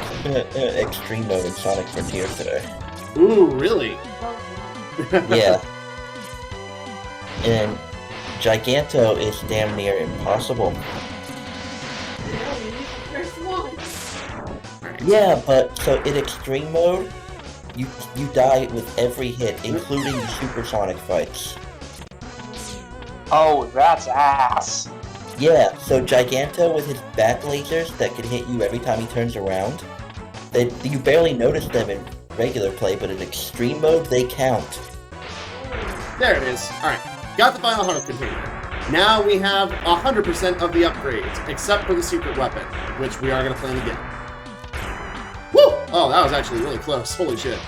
Extreme Mode in Sonic Frontier today. Ooh, really? Yeah. And Giganto is damn near impossible. Yeah, but so in Extreme Mode, you die with every hit, including the supersonic fights. Oh, that's ass. Yeah, so Giganto with his back lasers that can hit you every time he turns around, you barely notice them in regular play, but in Extreme Mode, they count. There it is. Alright, got the final heart container. Now we have 100% of the upgrades, except for the secret weapon, which we are going to plan to get. Woo! Oh, that was actually really close. Holy shit.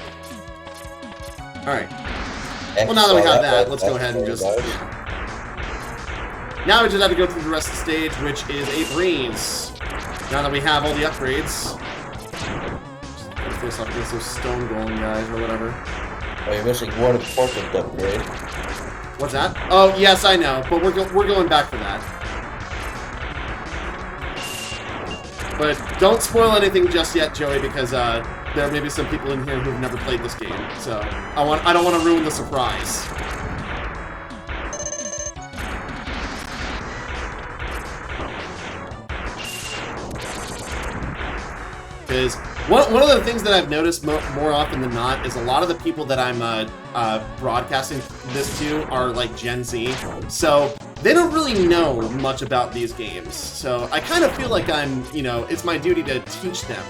Alright. Well, now that we have that, let's go ahead and just... Yeah. Now we just have to go through the rest of the stage, which is a breeze. Now that we have all the upgrades... Just gotta face off against those stone golem guys, or whatever. Oh, you're missing one important upgrade. What's that? Oh, yes, I know, but we're going back for that. But don't spoil anything just yet, Joey, because there may be some people in here who've never played this game, so I don't want to ruin the surprise. Because one of the things that I've noticed more often than not is a lot of the people that I'm broadcasting this to are like Gen Z, so they don't really know much about these games. So I kind of feel like I'm, you know, it's my duty to teach them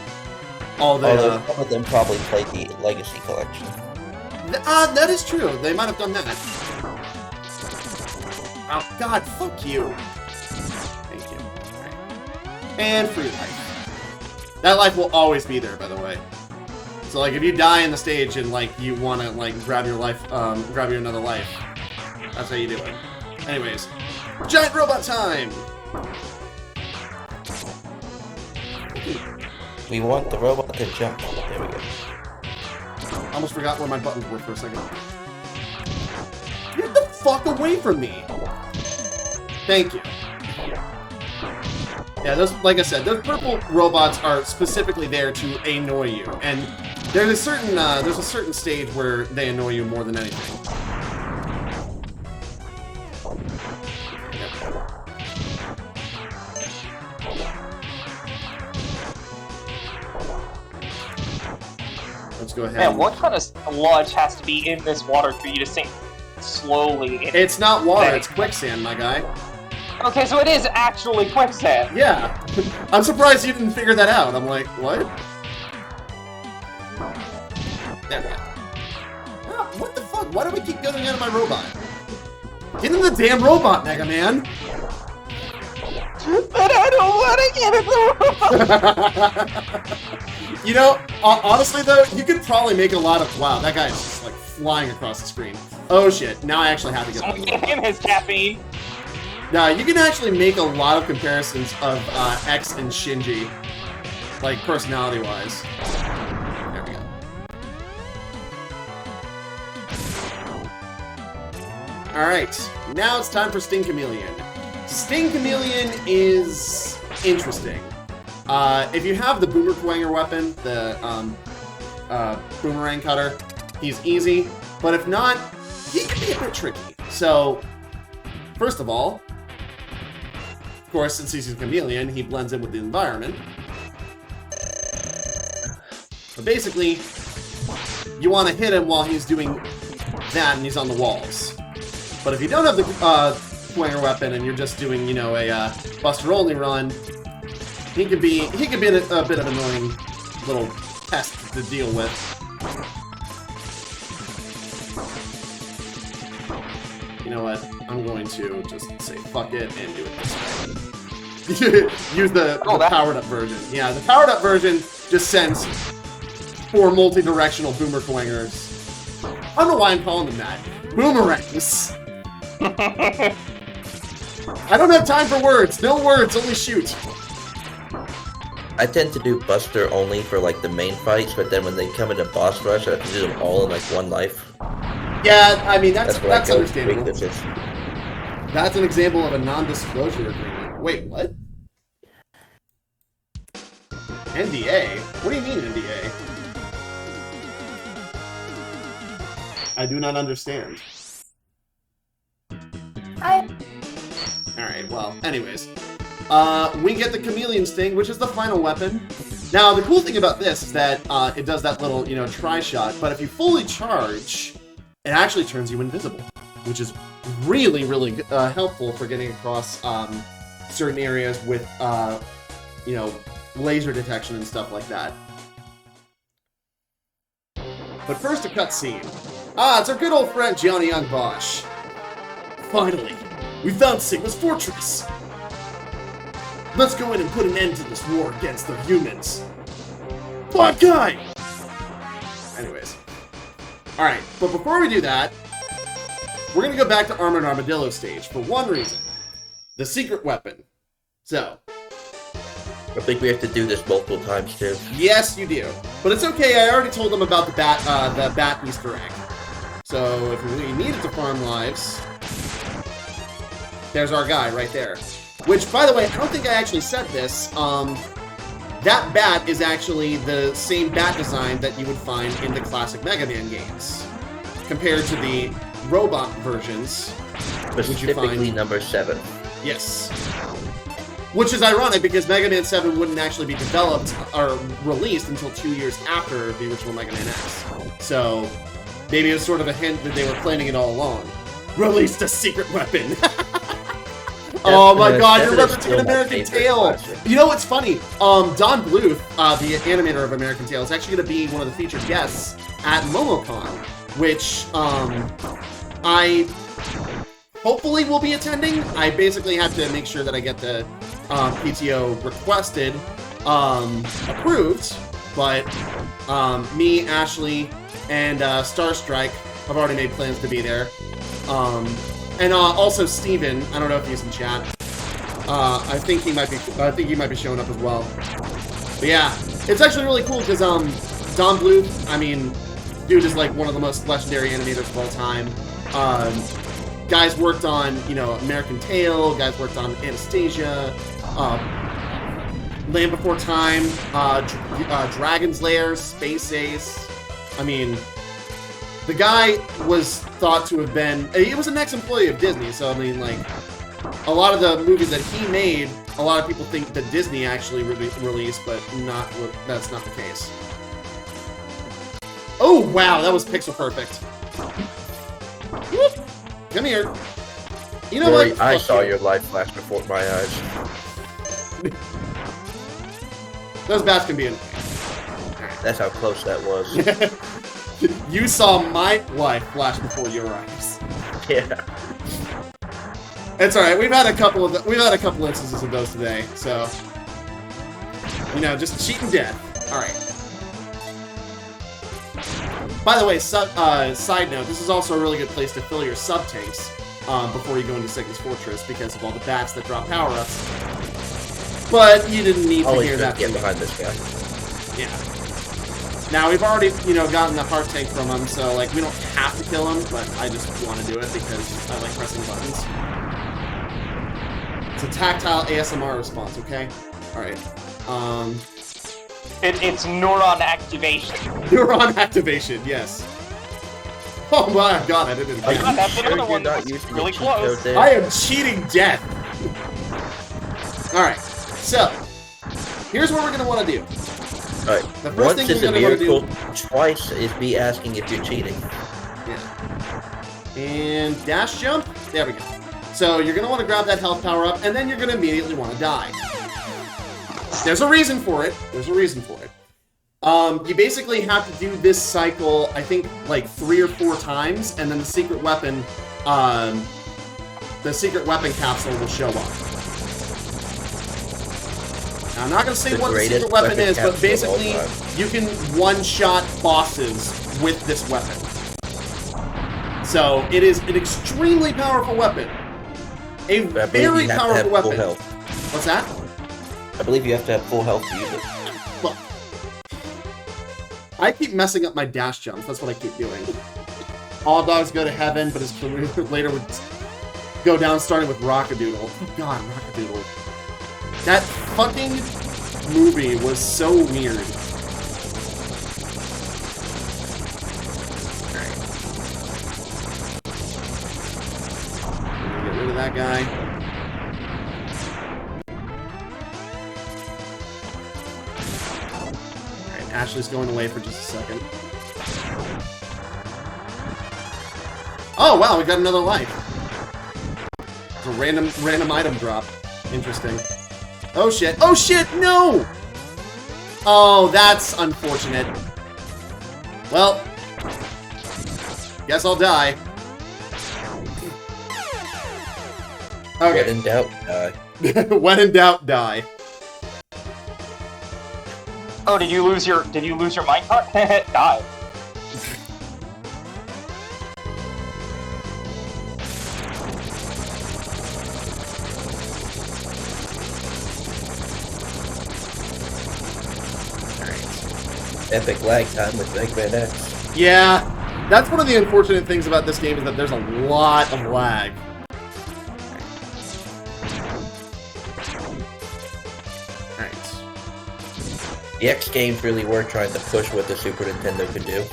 all the... Although some of them probably played the Legacy Collection. That is true. They might have done that. Oh, God, fuck you. Thank you. Right. And free life. That life will always be there, by the way. So, like, if you die in the stage and, like, you want to, like, grab your life, grab your another life, that's how you do it. Anyways, giant robot time! We want the robot to jump. There we go. Almost forgot where my buttons were for a second. Get the fuck away from me! Thank you. Yeah, those, like I said, those purple robots are specifically there to annoy you, and there's a certain stage where they annoy you more than anything. Let's go ahead. Man, what kind of sludge has to be in this water for you to sink slowly? It's not water, it's quicksand, my guy. Okay, so it is actually quicksand. Yeah. I'm surprised you didn't figure that out. I'm like, what? There we go. Ah, what the fuck? Why do we keep going out of my robot? Get in the damn robot, Mega Man! But I don't want to get in the robot! You know, honestly though, you could probably make a lot of... Wow, that guy's just like flying across the screen. Oh shit, now I actually have to get... Someone give him his caffeine. Now, you can actually make a lot of comparisons of X and Shinji, like, personality-wise. There we go. Alright, now it's time for Sting Chameleon. Sting Chameleon is interesting. If you have the Boomer Twanger weapon, the Boomerang Cutter, he's easy. But if not, he can be a bit tricky. So, first of all, of course, since he's a chameleon, he blends in with the environment. But basically, you want to hit him while he's doing that and he's on the walls. But if you don't have the Twanger weapon and you're just doing, you know, a Buster Only run, he can be a bit of an annoying little test to deal with. You know what? I'm going to just say fuck it and do it this way. Use the powered up version. Yeah, the powered up version just sends 4 multi-directional Boomer Twangers. I don't know why I'm calling them that. Boomerangs! I don't have time for words. No words, only shoot. I tend to do Buster only for like the main fights, but then when they come into boss rush, I have to do them all in like one life. Yeah, I mean, that's understandable. Weaknesses. That's an example of a non-disclosure agreement. Wait, what? NDA? What do you mean NDA? I do not understand. Alright, well, anyways. We get the Chameleon Sting, which is the final weapon. Now, the cool thing about this is that it does that little, you know, tri-shot, but if you fully charge, it actually turns you invisible, which is really, really helpful for getting across certain areas with, you know, laser detection and stuff like that. But first, a cutscene. Ah, it's our good old friend Johnny Young Bosch. Finally, we found Sigma's fortress. Let's go in and put an end to this war against the humans. Bad guy! Anyways. Alright, but before we do that, we're gonna go back to Armored Armadillo stage for one reason. The secret weapon. So. I think we have to do this multiple times too. Yes, you do. But it's okay, I already told them about the bat Easter egg. So if we needed to farm lives, there's our guy right there. Which, by the way, I don't think I actually said this. that bat is actually the same bat design that you would find in the classic Mega Man games, compared to the robot versions, which you Specifically find... number 7. Yes. Which is ironic because Mega Man 7 wouldn't actually be developed or released until 2 years after the original Mega Man X. So maybe it was sort of a hint that they were planning it all along. Released a secret weapon! Oh my god, you're referencing an American Tail! You know what's funny? Don Bluth, the animator of American Tail, is actually going to be one of the featured guests at MomoCon, which I hopefully will be attending. I basically have to make sure that I get the PTO requested approved, but me, Ashley, and Starstrike have already made plans to be there. And also Steven, I don't know if he's in chat. I think he might be showing up as well. But yeah, it's actually really cool because Don Bluth, I mean, dude is like one of the most legendary animators of all time. Guys worked on, you know, American Tail, guys worked on Anastasia, Land Before Time, Dragon's Lair, Space Ace. I mean, the guy was thought to have been... He was an ex-employee of Disney, so I mean, like, a lot of the movies that he made, a lot of people think that Disney actually released, but that's not the case. Oh, wow, that was pixel perfect. Whoop. Come here. You know Rory, what? I saw your life flash before my eyes. Those bats can be in. That's how close that was. You saw my life flash before your eyes. Yeah. It's all right. We've had a couple instances of those today, so you know, just cheating death. All right. By the way, side note, this is also a really good place to fill your sub tanks before you go into Satan's Fortress because of all the bats that drop power ups. But you didn't need to hear that. Get behind this guy. Yeah. Now, we've already, you know, gotten the heart tank from him, so, like, we don't have to kill him, but I just want to do it because I like pressing buttons. It's a tactile ASMR response, okay? Alright. It's neuron activation. Neuron activation, yes. Oh my god, I did it again. God, that's Sure another you're one not that was using really the cheat code close. there? I am cheating death. Alright, so, here's what we're going to want to do. Alright, The first once thing is we're a gonna wanna do- miracle, twice is me asking if you're cheating. Yeah. And dash jump. There we go. So you're going to want to grab that health power up, and then you're going to immediately want to die. There's a reason for it. There's a reason for it. You basically have to do this cycle, I think, like 3 or 4 times, and then the secret weapon capsule will show up. Now, I'm not going to say what the secret weapon is, but basically, you can one-shot bosses with this weapon. So, it is an extremely powerful weapon. A very powerful weapon. What's that? I believe you have to have full health to use it. Look. I keep messing up my dash jumps. That's what I keep doing. All dogs go to heaven, but his career later would go down starting with Rockadoodle. Oh god, Rockadoodle. That fucking movie was so weird. Alright. Get rid of that guy. Alright, Ashley's going away for just a second. Oh wow, we got another life. It's a random item drop. Interesting. Oh shit. Oh shit, no! Oh, that's unfortunate. Well, guess I'll die. Okay. When in doubt, die. When in doubt, die. Oh, did you lose your minecart? Die. Epic lag time with Mega Man X. Yeah, that's one of the unfortunate things about this game is that there's a lot of lag. Alright. The X games really were trying to push what the Super Nintendo could do.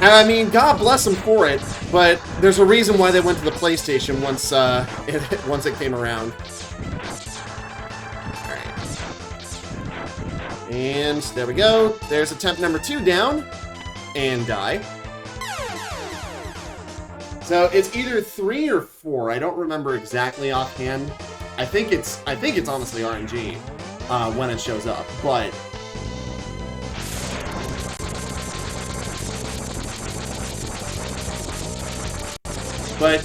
And I mean, God bless them for it, but there's a reason why they went to the PlayStation once once it came around. Alright. And there we go. There's attempt number 2 down. And die. So it's either 3 or 4. I don't remember exactly offhand. I think it's honestly RNG when it shows up, but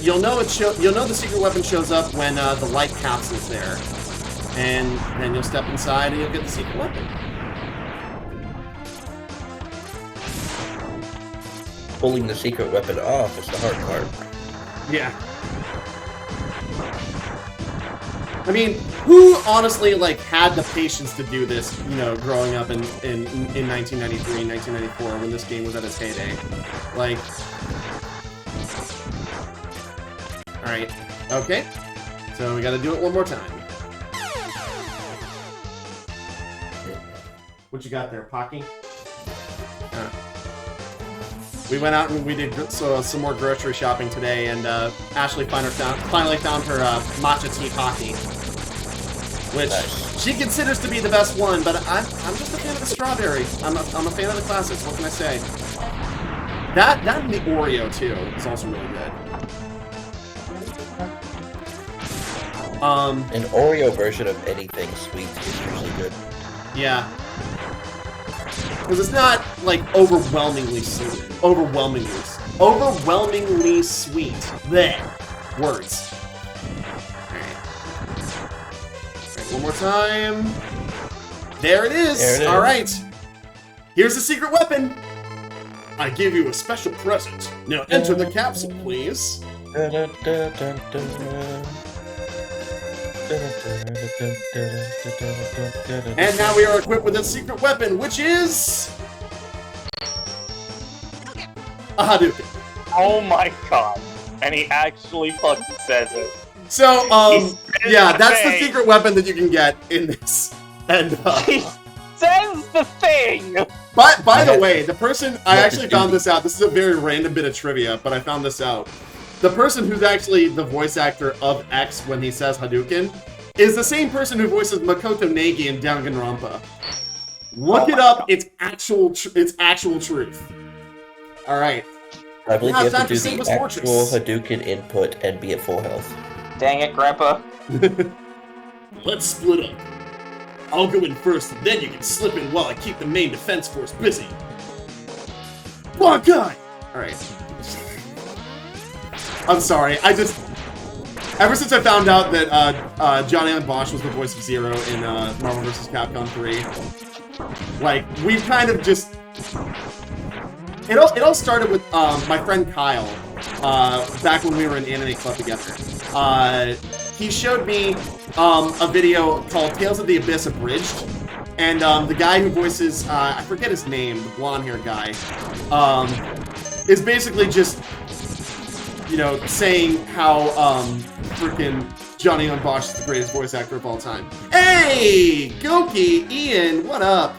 you'll know the secret weapon shows up when the light capsule's there, and then you'll step inside and you'll get the secret weapon. Pulling the secret weapon off is the hard part. Yeah. I mean, who honestly like had the patience to do this, you know, growing up in 1993, 1994 when this game was at its heyday? Like, all right, okay. So we got to do it one more time. What you got there, Pocky? We went out and we did some more grocery shopping today, and Ashley finally found her matcha tea Pocky, which she considers to be the best one, but I'm just a fan of the strawberry. I'm a fan of the classics. What can I say? That and the Oreo too is also really good. An Oreo version of anything sweet is usually good. Yeah. Because it's not, like, overwhelmingly sweet. Overwhelmingly sweet. Blech. Words. Alright. Alright, one more time. There it is! Alright. Here's the secret weapon! I give you a special present. Now enter the capsule, please. Dun, dun, dun, dun, dun. And now we are equipped with a secret weapon, which is a Hadouken. Oh my god. And he actually fucking says it. So, yeah, that's the secret weapon that you can get in this. And, He says the thing! But, by the way, the person, I actually found this out. This is a very random bit of trivia, but I found this out. The person who's actually the voice actor of X when he says Hadouken is the same person who voices Makoto Negi in Danganronpa. Look it up. It's actual truth. All right. I believe you have to do the Sigma's actual Fortress. Hadouken input and be at full health. Dang it, Grandpa. Let's split up. I'll go in first, and then you can slip in while I keep the main defense force busy. One guy! Alright. I'm sorry, ever since I found out that Johnny on Bosch was the voice of Zero in Marvel vs. Capcom 3, like, we've kind of just... It all started with my friend Kyle, back when we were in Anime Club together. He showed me a video called Tales of the Abyss Abridged, and the guy who voices, I forget his name, the blonde-haired guy, is basically just, you know, saying how freaking Johnny on Bosch is the greatest voice actor of all time. Hey! Goki! Ian, what up?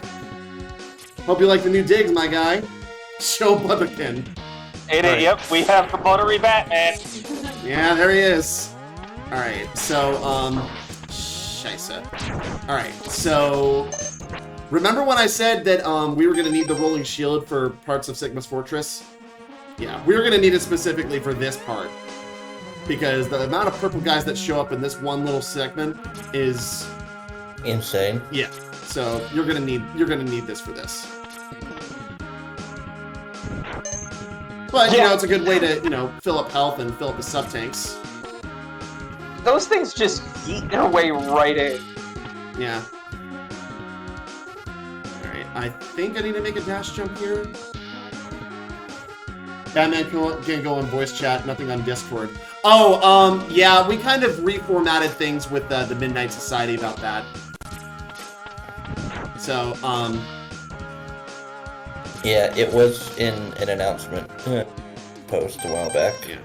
Hope you like the new digs, my guy. Show Butterkin. Right. Yep, we have the buttery Batman. Yeah, there he is. Alright, so, Scheisse. Alright, so... Remember when I said that we were going to need the rolling shield for parts of Sigma's Fortress? Yeah, we were going to need it specifically for this part. Because the amount of purple guys that show up in this one little segment is... insane. Yeah, so you're gonna need this for this. But, you know, it's a good way to, you know, fill up health and fill up the sub-tanks. Those things just eat their way right in. Yeah. Alright, I think I need to make a dash jump here. Batman can go on voice chat, nothing on Discord. Oh, yeah, we kind of reformatted things with the Midnight Society about that. So, yeah, it was in an announcement post a while back. Yeah.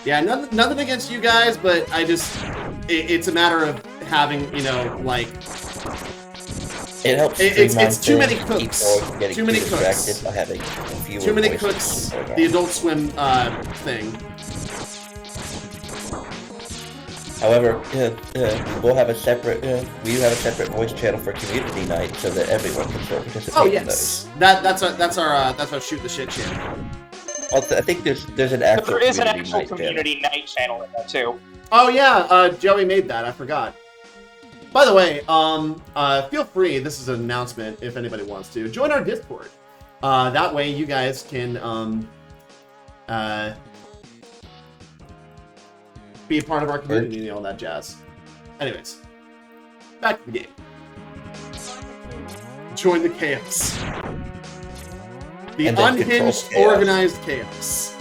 Yeah, nothing against you guys, but I just... It's a matter of having, you know, like... It helps It's too many streamline things, cooks. keep getting Too many distracted cooks. by having fewer Too many voices cooks. going on. The Adult Swim thing. However, we'll have a separate voice channel for community night so that everyone can still participate Oh in those. yes, that's our shoot the shit channel. Also, I think there's an actual There is an community actual night community night channel in there too. Oh yeah, Joey made that. I forgot. By the way, feel free. This is an announcement. If anybody wants to join our Discord, that way you guys can be a part of our community and all that jazz. Anyways, back to the game. Join the chaos. The And then control unhinged, chaos. organized chaos.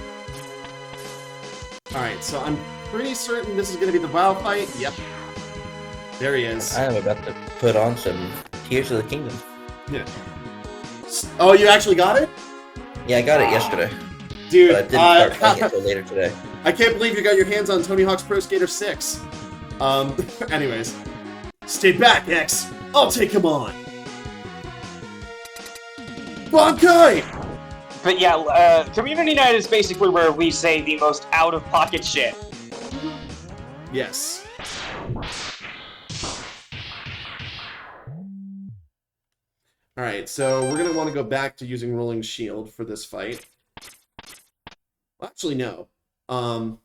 Alright, so I'm pretty certain this is going to be the WoW fight. Yep. There he is. I am about to put on some Tears of the Kingdom. Yeah. Oh, you actually got it? Yeah, I got it yesterday, Dude, but I didn't start playing it until later today. I can't believe you got your hands on Tony Hawk's Pro Skater 6. Anyways. Stay back, X. I'll take him on. Bankai! But yeah, community night is basically where we say the most out-of-pocket shit. Yes. Alright, so we're going to want to go back to using Rolling Shield for this fight. Well, actually, no. Do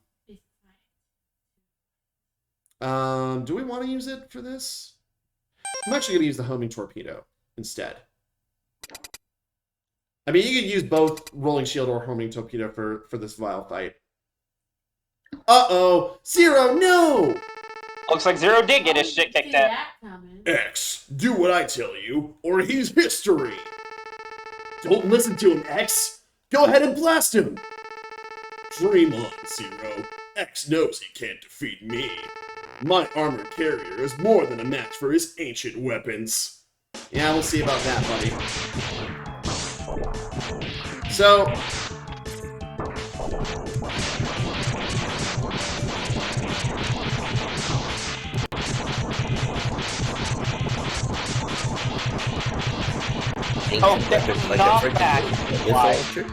we want to use it for this? I'm actually going to use the Homing Torpedo instead. I mean, you could use both Rolling Shield or Homing Torpedo for this vile fight. Uh-oh! Zero, no! Looks like Zero did get his shit kicked in. X, do what I tell you, or he's history. Don't listen to him, X! Go ahead and blast him! Dream on, Zero. X knows he can't defeat me. My armored carrier is more than a match for his ancient weapons. Yeah, we'll see about that, buddy. So... Ancient weapons like a not freaking back. missile launcher.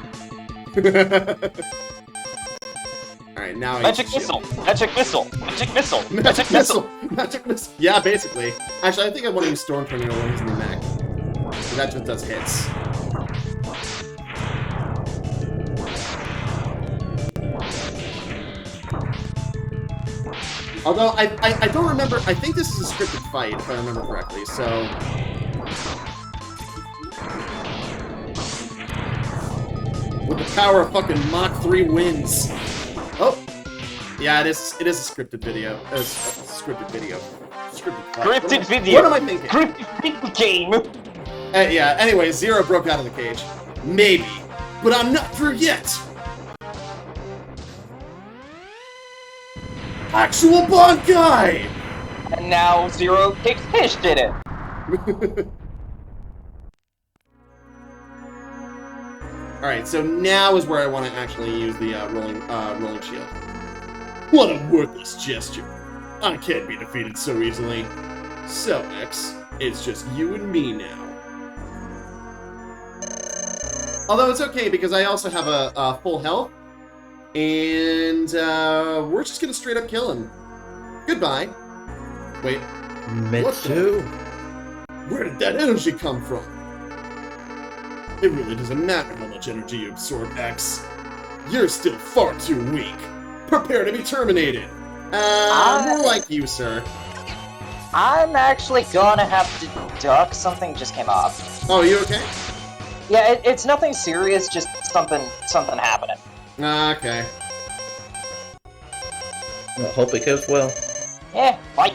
Alright, now Magic missile! Magic missile! Magic missile! Magic missile! Magic missile! Yeah, basically. Actually, I think I want to use Storm Tornado when he's in the mech. So that just does hits. Although, I don't remember... I think this is a scripted fight, if I remember correctly, so... With the power of fucking Mach 3 wins. Oh! Yeah, it is a scripted video. It's a scripted video. Scripted video! What am I thinking? Scripted game! Yeah, anyway, Zero broke out of the cage. Maybe. But I'm not through yet! Actual Bankai! And now Zero kicks his shit in. Alright, so now is where I want to actually use the rolling shield. What a worthless gesture. I can't be defeated so easily. So, X, it's just you and me now. Although it's okay, because I also have a full health. And we're just gonna straight up kill him. Goodbye. Wait. Mitsu. Where did that energy come from? It really doesn't matter how much energy you absorb, X. You're still far too weak. Prepare to be terminated. More like you, sir. I'm actually gonna have to duck. Something just came up. Oh, you okay? Yeah, it's nothing serious, just something happening. Okay. Well, hope it goes well. Yeah, fight.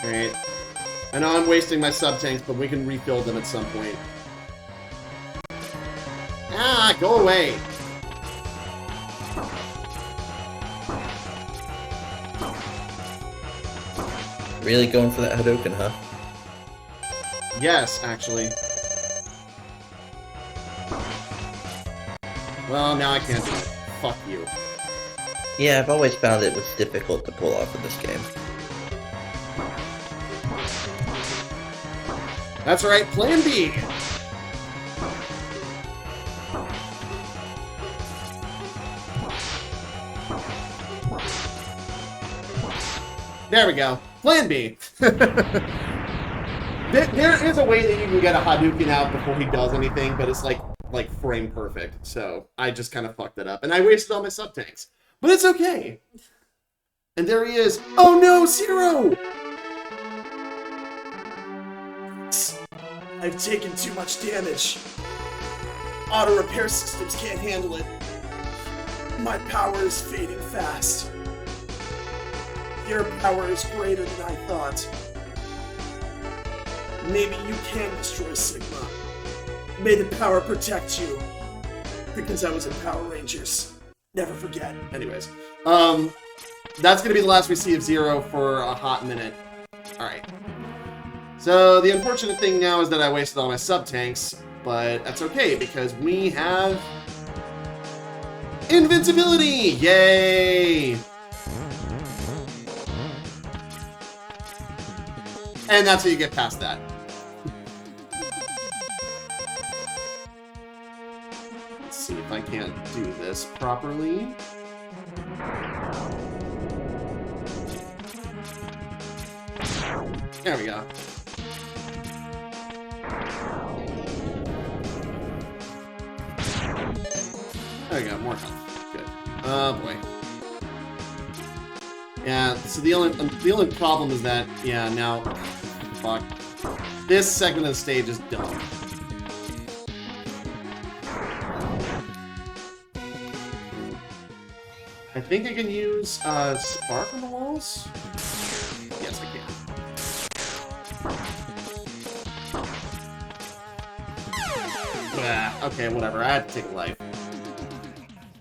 Alright. I know I'm wasting my sub-tanks, but we can refill them at some point. Ah, go away! Really going for that Hadouken, huh? Yes, actually. Well, now I can't do it. Fuck you. Yeah, I've always found it was difficult to pull off in this game. That's right, Plan B. There we go. Plan B. There is a way that you can get a Hadouken out before he does anything, but it's like frame perfect. So I just kind of fucked it up. And I wasted all my sub-tanks. But it's okay. And there he is. Oh no, Zero! I've taken too much damage. Auto repair systems can't handle it. My power is fading fast. Your power is greater than I thought. Maybe you can destroy Sigma. May the power protect you. Because I was in Power Rangers. Never forget. Anyways, that's gonna be the last we see of Zero for a hot minute. Alright. So the unfortunate thing now is that I wasted all my sub-tanks, but that's okay because we have invincibility! Yay! And that's how you get past that. Let's see if I can't do this properly. There we go. There we go, more health. Good. Oh boy. Yeah, so the only problem is that, yeah, now, fuck. This segment of the stage is dumb. I think I can use Spark on the walls? Yes, I can. Okay, whatever. I had to take a life.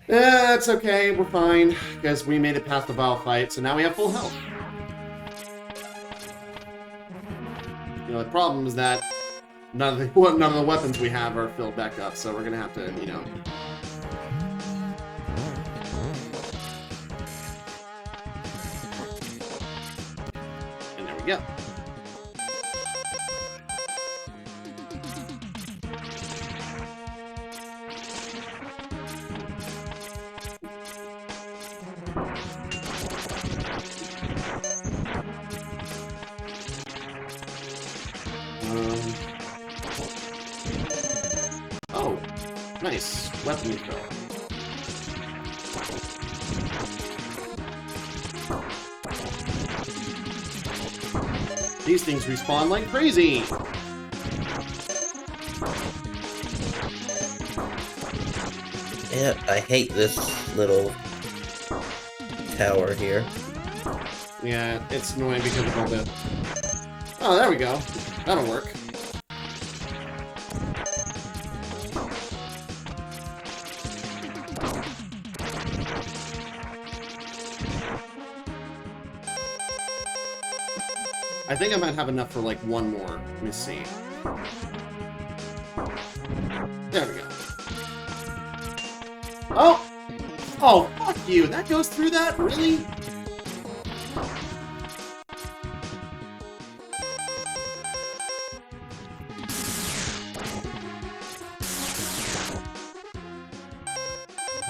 That's okay. We're fine because we made it past the battle fight, so now we have full health. You know, the problem is that none of the weapons we have are filled back up, so we're gonna have to, you know. And there we go. Oh, nice. Weapon refill. These things respawn like crazy! Yeah, I hate this little tower here. Yeah, it's annoying because of all the... Oh, there we go. That'll work. I think I might have enough for, like, one more. Let me see. There we go. Oh! Oh, fuck you! That goes through that? Really?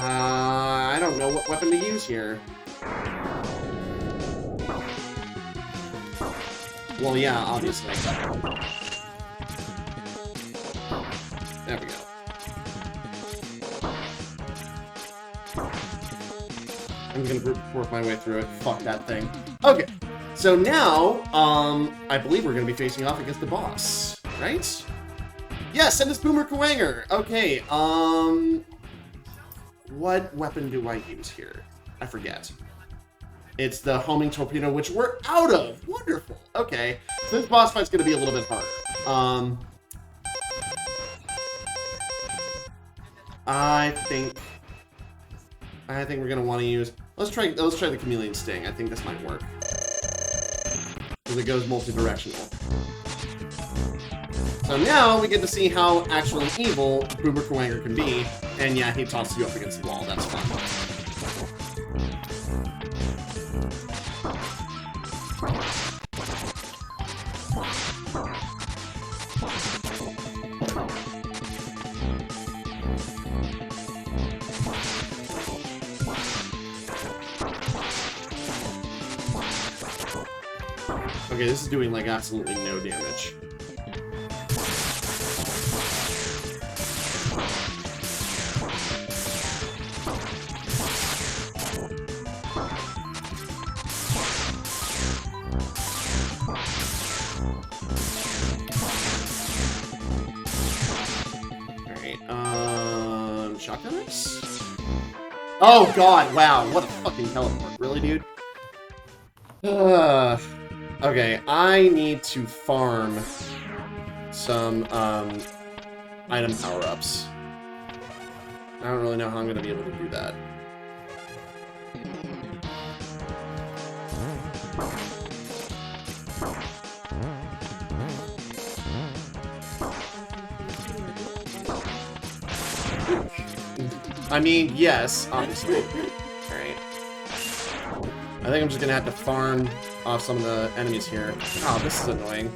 I don't know what weapon to use here. Well, yeah, obviously. There we go. I'm gonna work my way through it. Fuck that thing. Okay, so now, I believe we're gonna be facing off against the boss, right? Yes, and it's Boomer Kawanger. Okay, what weapon do I use here? I forget. It's the homing torpedo, which we're out of. Wonderful. Okay, so this boss fight's gonna be a little bit harder. I think we're gonna want to use. Let's try the Chameleon Sting. I think this might work because it goes multi-directional. So now we get to see how actually evil Boomer Kawanger can be, and yeah, he tosses you up against the wall. That's fun. Okay, this is doing like absolutely no damage. Alright, shotgunners? Oh god, wow, what a fucking teleport. Really, dude? Okay, I need to farm some, item power-ups. I don't really know how I'm gonna be able to do that. I mean, yes, obviously. Alright. I think I'm just gonna have to farm off some of the enemies here. Oh, this is annoying.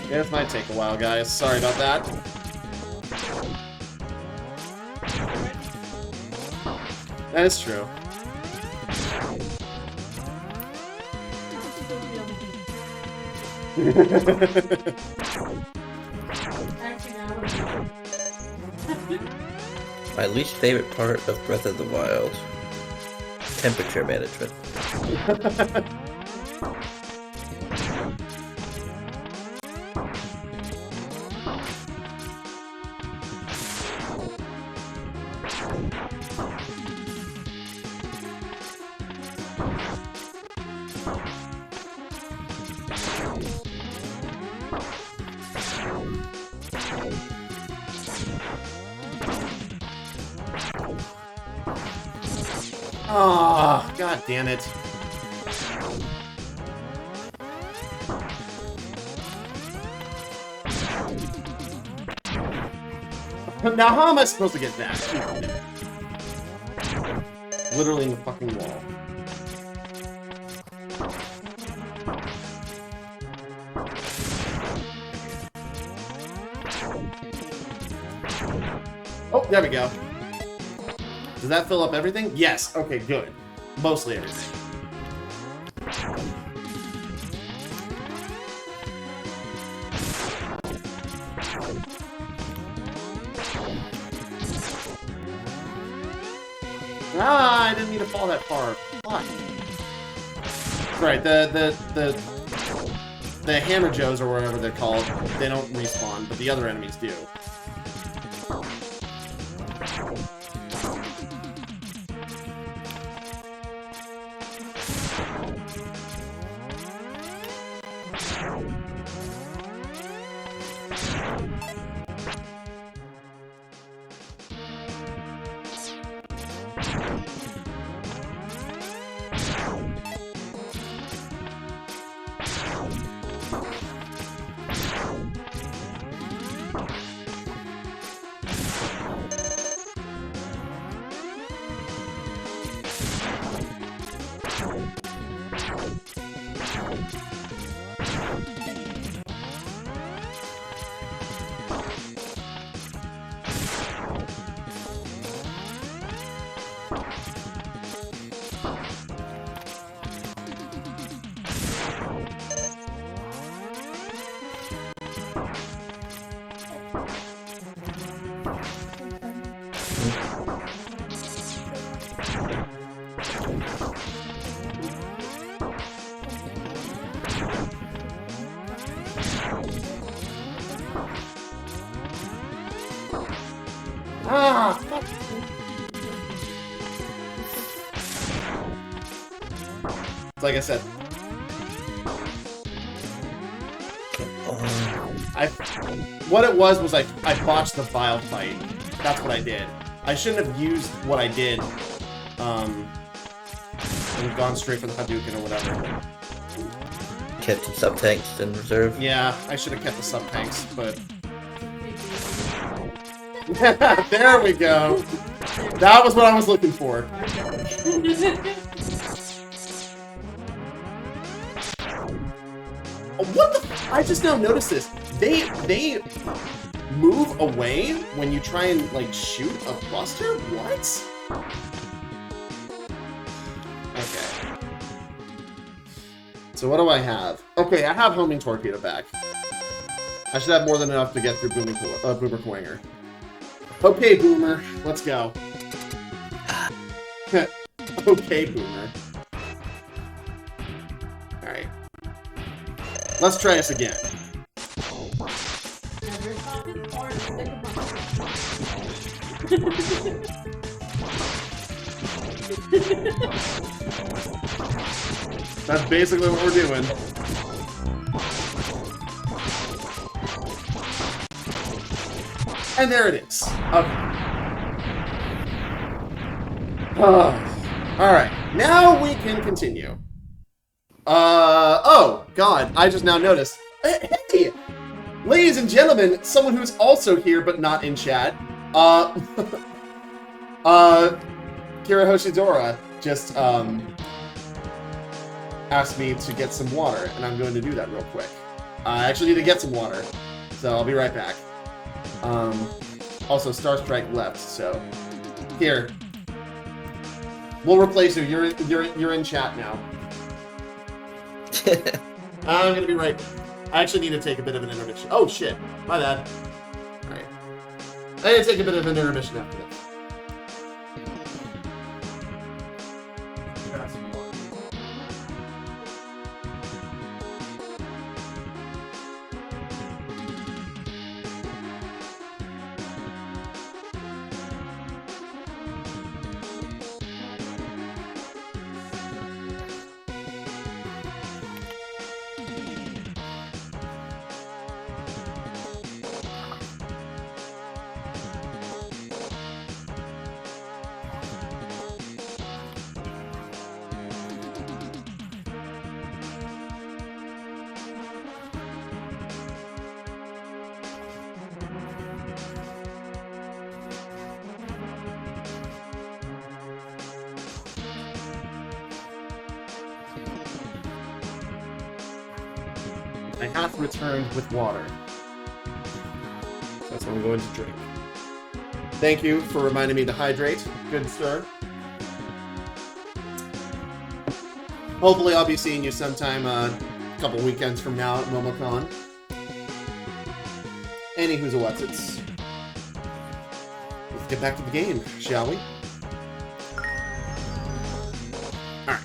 Yeah, this might take a while, guys. Sorry about that. That is true. My least favorite part of Breath of the Wild. Temperature management. Oh, god damn it. Now how am I supposed to get that? Literally in the fucking wall. Oh, there we go. Does that fill up everything? Yes. Okay, good. Mostly everything. Ah, I didn't mean to fall that far. Fuck. Right, the Hammer Joes or whatever they're called, they don't respawn, but the other enemies do. Ah, fuck. Like I said, what it was I botched the Vile fight. That's what I did. I shouldn't have used what I did and gone straight for the Hadouken or whatever. Kept some sub-tanks in reserve. Yeah, I should have kept the sub-tanks, but... There we go! That was what I was looking for. What the... I just now noticed this. They move away when you try and, like, shoot a buster? What? Okay. So what do I have? Okay, I have homing torpedo back. I should have more than enough to get through Boomer Quanger. Okay, Boomer, let's go. Okay, Boomer. Alright. Let's try this again. That's basically what we're doing. And there it is. Okay. Alright, now we can continue. Oh, God, I just now noticed. Hey! Ladies and gentlemen, someone who's also here but not in chat. Kira Hoshidora just, asked me to get some water, and I'm going to do that real quick. I actually need to get some water, so I'll be right back. Also, Starstrike left, so... Here. We'll replace you. You're in chat now. I'm gonna be right... I actually need to take a bit of an intermission. Oh, shit. My bad. Alright. I need to take a bit of an intermission after this. I have returned with water. That's what I'm going to drink. Thank you for reminding me to hydrate, good sir. Hopefully I'll be seeing you sometime a couple weekends from now at MomoCon. Anywho's a what's it's. Let's get back to the game, shall we? Alright.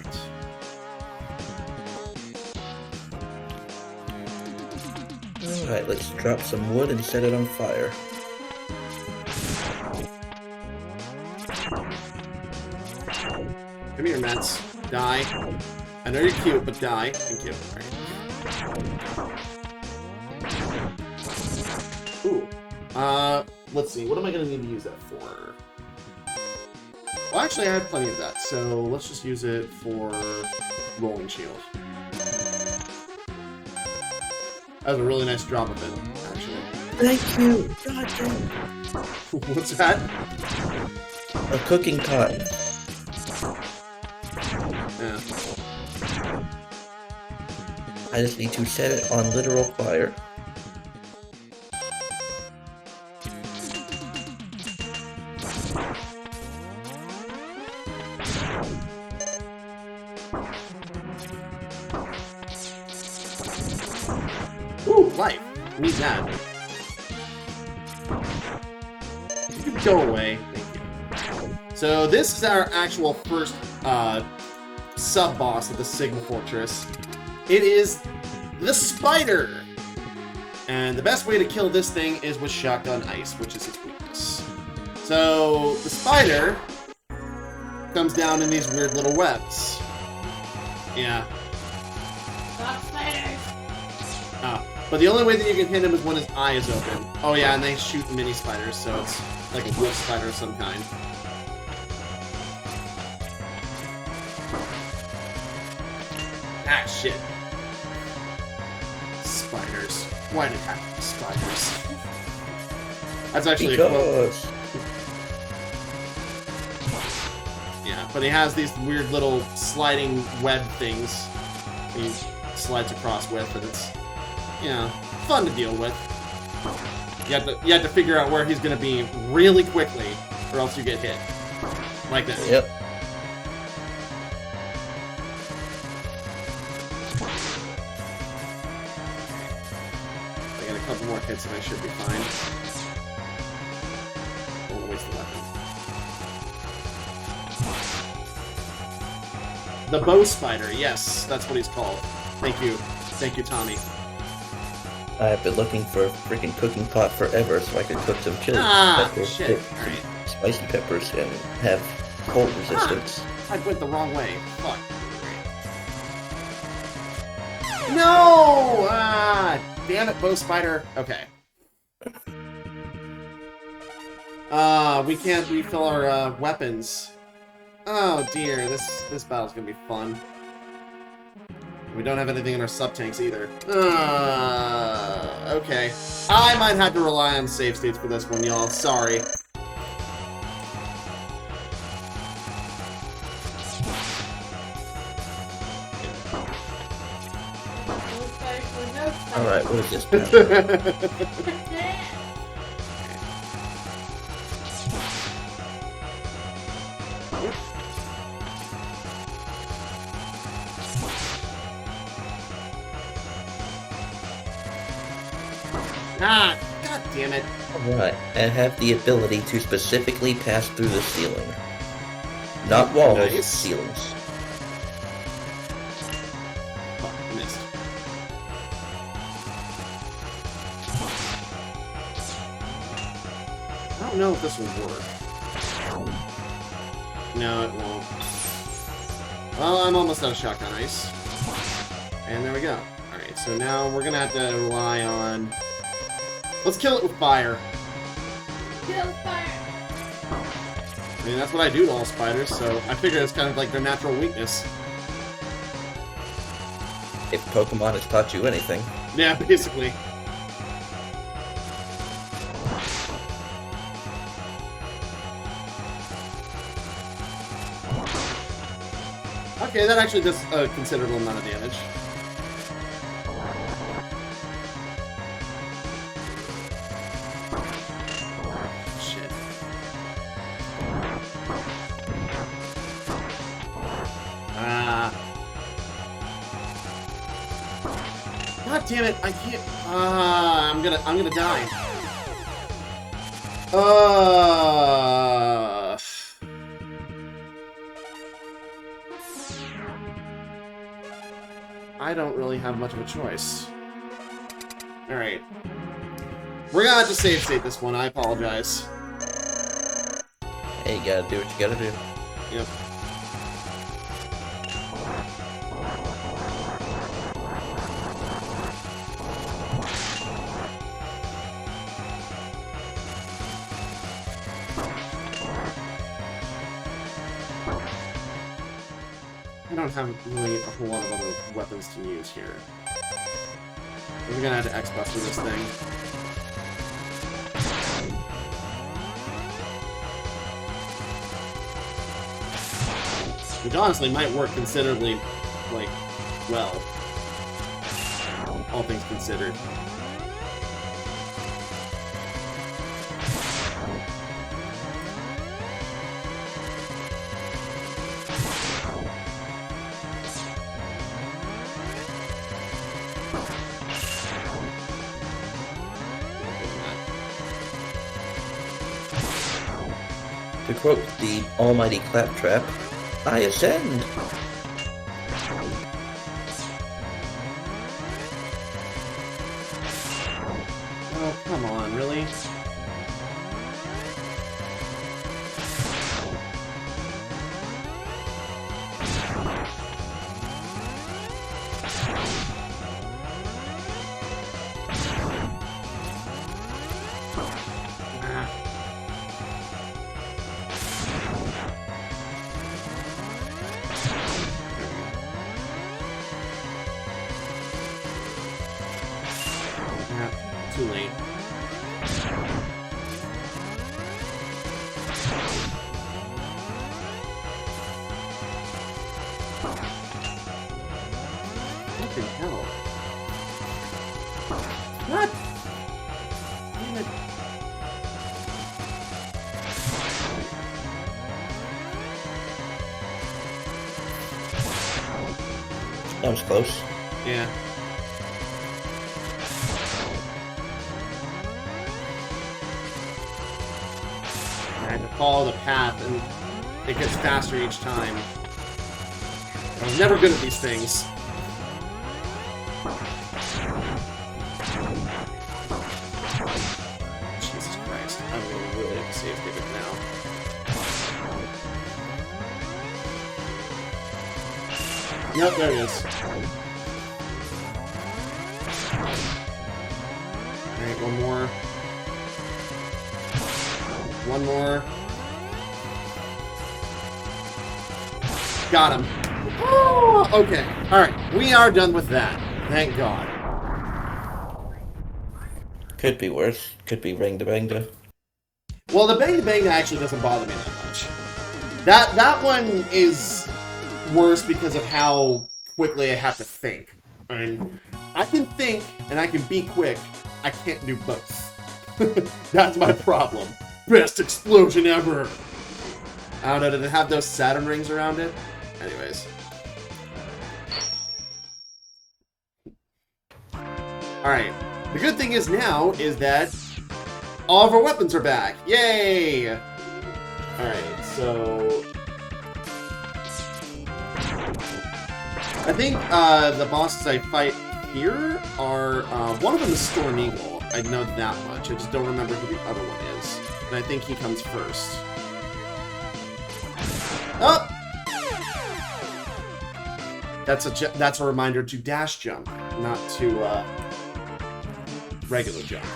Alright, let's drop some wood and set it on fire. Give me your meds. Die. I know you're cute, but die. Thank you. Alright. Ooh. Let's see. What am I going to need to use that for? Well, actually, I have plenty of that, so let's just use it for rolling shield. That was a really nice drop of it, actually. Thank you! God damn. What's that? A cooking pot. Yeah. I just need to set it on literal fire. Ooh, life. Need that. You can go away. Thank you. So this is our actual first sub-boss of the Sigma Fortress. It is the Spider! And the best way to kill this thing is with Shotgun Ice, which is its weakness. So the Spider comes down in these weird little webs. Yeah. Stop spiders! Ah. But the only way that you can hit him is when his eye is open. Oh yeah, and they shoot mini spiders, so it's like a wolf spider of some kind. Ah, shit. Spiders. Why did it have to be spiders? That's actually a quote. Because Yeah, but he has these weird little sliding web things he slides across with, and it's, you know, fun to deal with. You have to figure out where he's going to be really quickly, or else you get hit. Like that. Yep. I got a couple more hits and I should be fine. Don't waste the weapon. The bow spider, yes, that's what he's called. Thank you. Thank you, Tommy. I've been looking for a freaking cooking pot forever so I could cook some chili peppers, Shit. Alright. spicy peppers, and have cold resistance. I went the wrong way. Fuck. No! Damn it, bow spider. Okay. We can't refill our weapons. Oh dear, this battle's gonna be fun. We don't have anything in our sub-tanks either. Okay. I might have to rely on save states for this one, y'all. Sorry. Alright, what is this? God damn it. Alright, and have the ability to specifically pass through the ceiling. Not walls, Nice. ceilings. Fuck, missed. I don't know if this will work. No, it won't. Well, I'm almost out of shotgun ice. And there we go. Alright, so now we're gonna have to rely on... Let's kill it with fire. Kill fire! I mean, that's what I do to all spiders, so I figure it's kind of like their natural weakness. If Pokemon has taught you anything. Yeah, basically. Okay, that actually does a considerable amount of damage. Shit. God damn it, I can't. I'm gonna die. I don't really have much of a choice. Alright. We're gonna have to save state this one, I apologize. Hey, you gotta do what you gotta do. Yep. I don't have really a whole lot of other weapons to use here. We're gonna have to X-Buster this thing. Which honestly might work considerably, like, well. All things considered. To quote the almighty Claptrap, I ascend! Oh, come on, really? too late. What the hell? What? Damn it. That was close. Yeah. I had to follow the path, and it gets faster each time. I was never good at these things. Jesus Christ. I'm gonna really have to save it now. Yep, there it is. Alright, one more. One more. Got him. Oh, okay. Alright, we are done with that. Thank God. Could be worse. Could be ring-da-bang-da. Well, the bang actually doesn't bother me that much. That one is worse because of how quickly I have to think. I mean, I can think and I can be quick. I can't do both. That's my problem. Best explosion ever. I don't know, did it have those Saturn rings around it? Anyways. Alright. The good thing is now is that all of our weapons are back. Yay! Alright, so I think the bosses I fight here are one of them is Storm Eagle. I know that much. I just don't remember who the other one is. And I think he comes first. Oh! That's a reminder to dash jump, not to regular jump.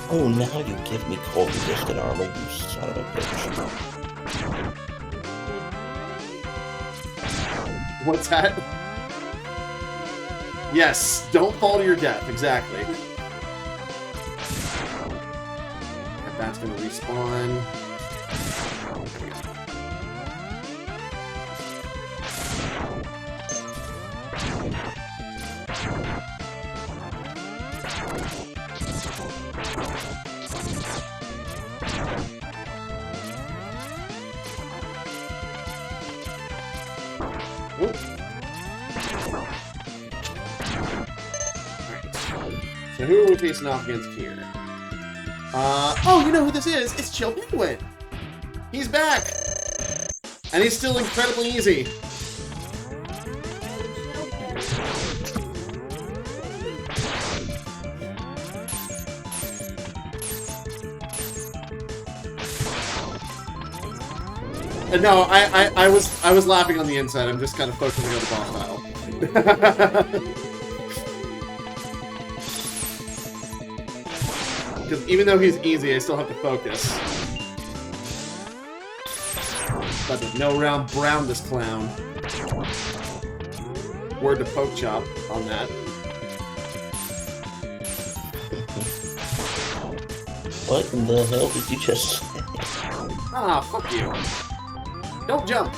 Oh, now you give me cold resistant armor, you son of a bitch. What's that? Yes, don't fall to your death, exactly. That's gonna respawn. Whoop. So who are we facing off against here? Oh, you know who this is? It's Chill Penguin! He's back! And he's still incredibly easy. And no, I was laughing on the inside. I'm just kind of focusing on the boss battle. Because even though he's easy, I still have to focus. But there's no round brown this clown. Word to Poke Chop on that. What in the hell did you just say? Ah, fuck you. Don't jump!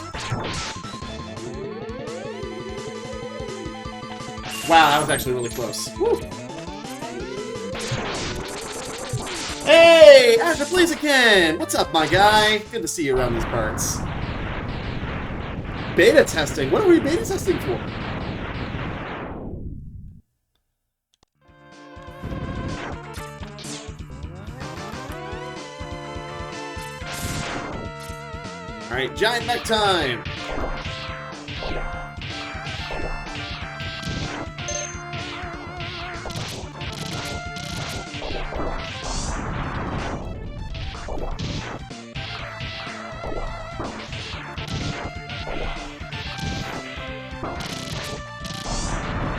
Wow, that was actually really close. Woo. Hey! Azure Blaziken! What's up, my guy? Good to see you around these parts. Beta testing? What are we beta testing for? Alright, giant mech time!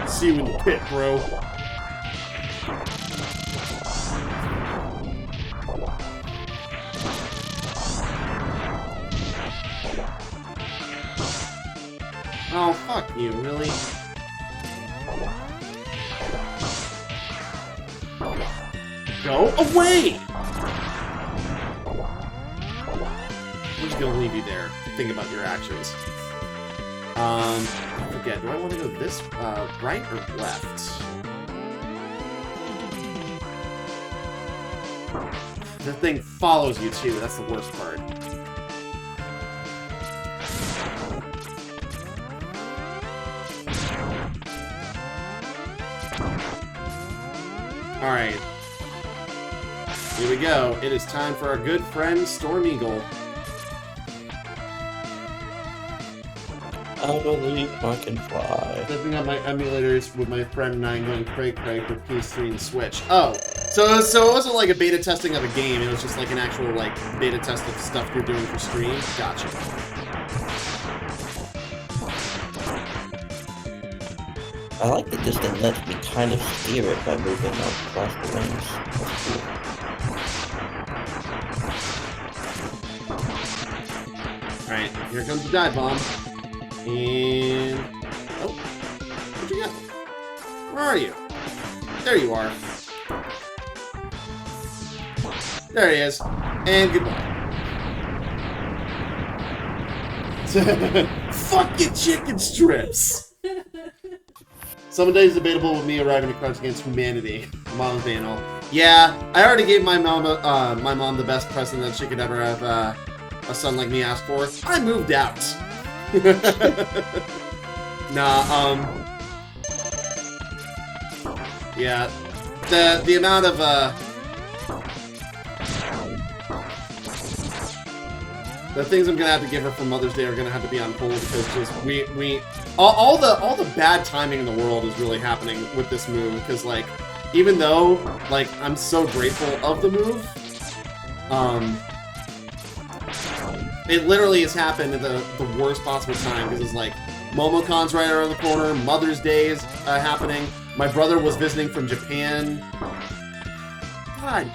See you in the pit, bro. Oh, fuck you, really? Go away! I'm just gonna leave you there. Think about your actions. I forget. Do I want to go this right or left? The thing follows you too. That's the worst part. All right. Here we go. It is time for our good friend Storm Eagle. I believe I can fly. Flipping up my emulators with my friend and I going cray for PS3 and Switch. Oh, so it wasn't like a beta testing of a game. It was just like an actual like beta test of stuff you're doing for stream. Gotcha. I like that this thing lets me kind of steer it by moving across the wings. That's cool. Alright, here comes the dive bomb. And... oh, where'd you go? Where are you? There you are. There he is. And goodbye. Fuck you, chicken strips! Some days debatable with me arriving at Crimes Against Humanity. Mom's panel. Yeah, I already gave my mom the best present that she could ever have a son like me ask for. I moved out. Nah, yeah, the amount of the things I'm gonna have to give her for Mother's Day are gonna have to be on hold because just all the bad timing in the world is really happening with this move because like even though like I'm so grateful of the move, it literally has happened at the worst possible time because it's like MomoCon's right around the corner, Mother's Day is happening. My brother was visiting from Japan. God.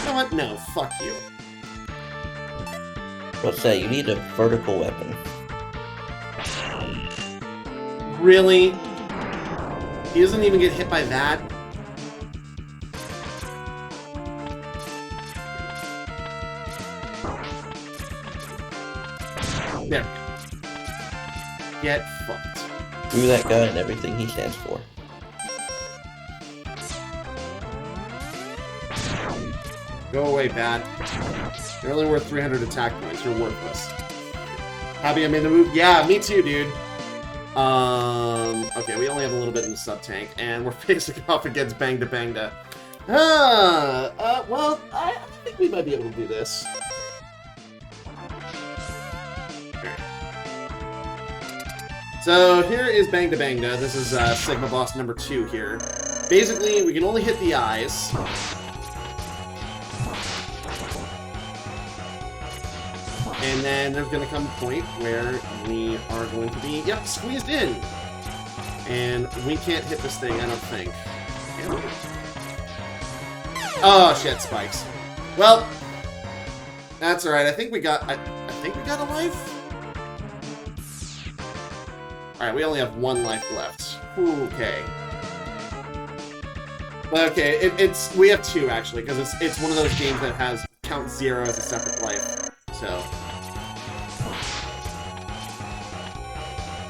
You know what? No, fuck you. What's that? You need a vertical weapon. Really? He doesn't even get hit by that? There. Get fucked. Screw that guy and everything he stands for. Go away, bad. You're only worth 300 attack points. You're worthless. Happy I made the move? Yeah, me too, dude. Okay, we only have a little bit in the sub-tank, and we're facing off against Bangda Bangda. Well, I think we might be able to do this. So here is Bangda Bangda. This is Sigma Boss number 2 here. Basically, we can only hit the eyes. And then there's going to come a point where we are going to be, yep, squeezed in. And we can't hit this thing, I don't think. Can we? Oh, shit, spikes. Well, that's alright. I think we got, I think we got a life? Alright, we only have 1 life left. Okay. Okay, we have 2, actually, because it's one of those games that has count 0 as a separate life. So...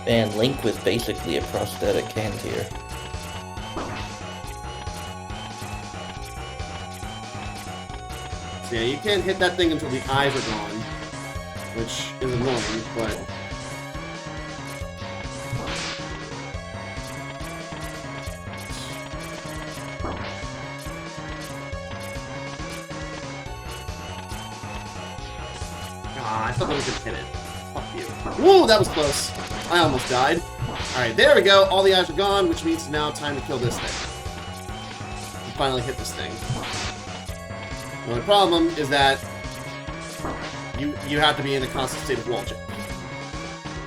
And Link was basically a prosthetic hand here. So yeah, you can't hit that thing until the eyes are gone, which is annoying, but... Ah, I thought that was gonna hit it. Fuck you. Whoa, that was close. I almost died. Alright, there we go. All the eyes are gone, which means now time to kill this thing. And finally hit this thing. The only problem is that you have to be in a constant state of wall jump,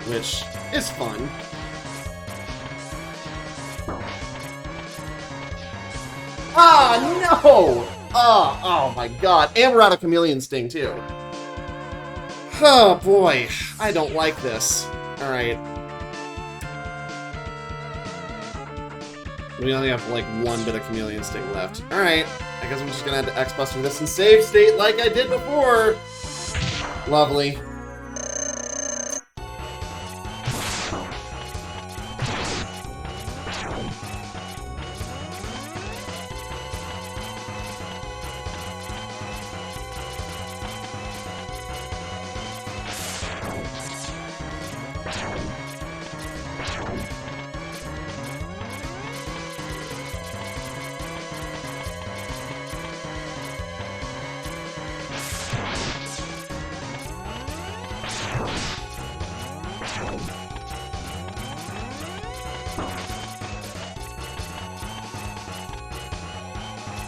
which is fun. Ah, no! Oh my god. And we're out of Chameleon Sting, too. Oh boy, I don't like this. Alright. We only have like one bit of chameleon sting left. Alright, I guess I'm just gonna have to X-Buster this in save state like I did before. Lovely.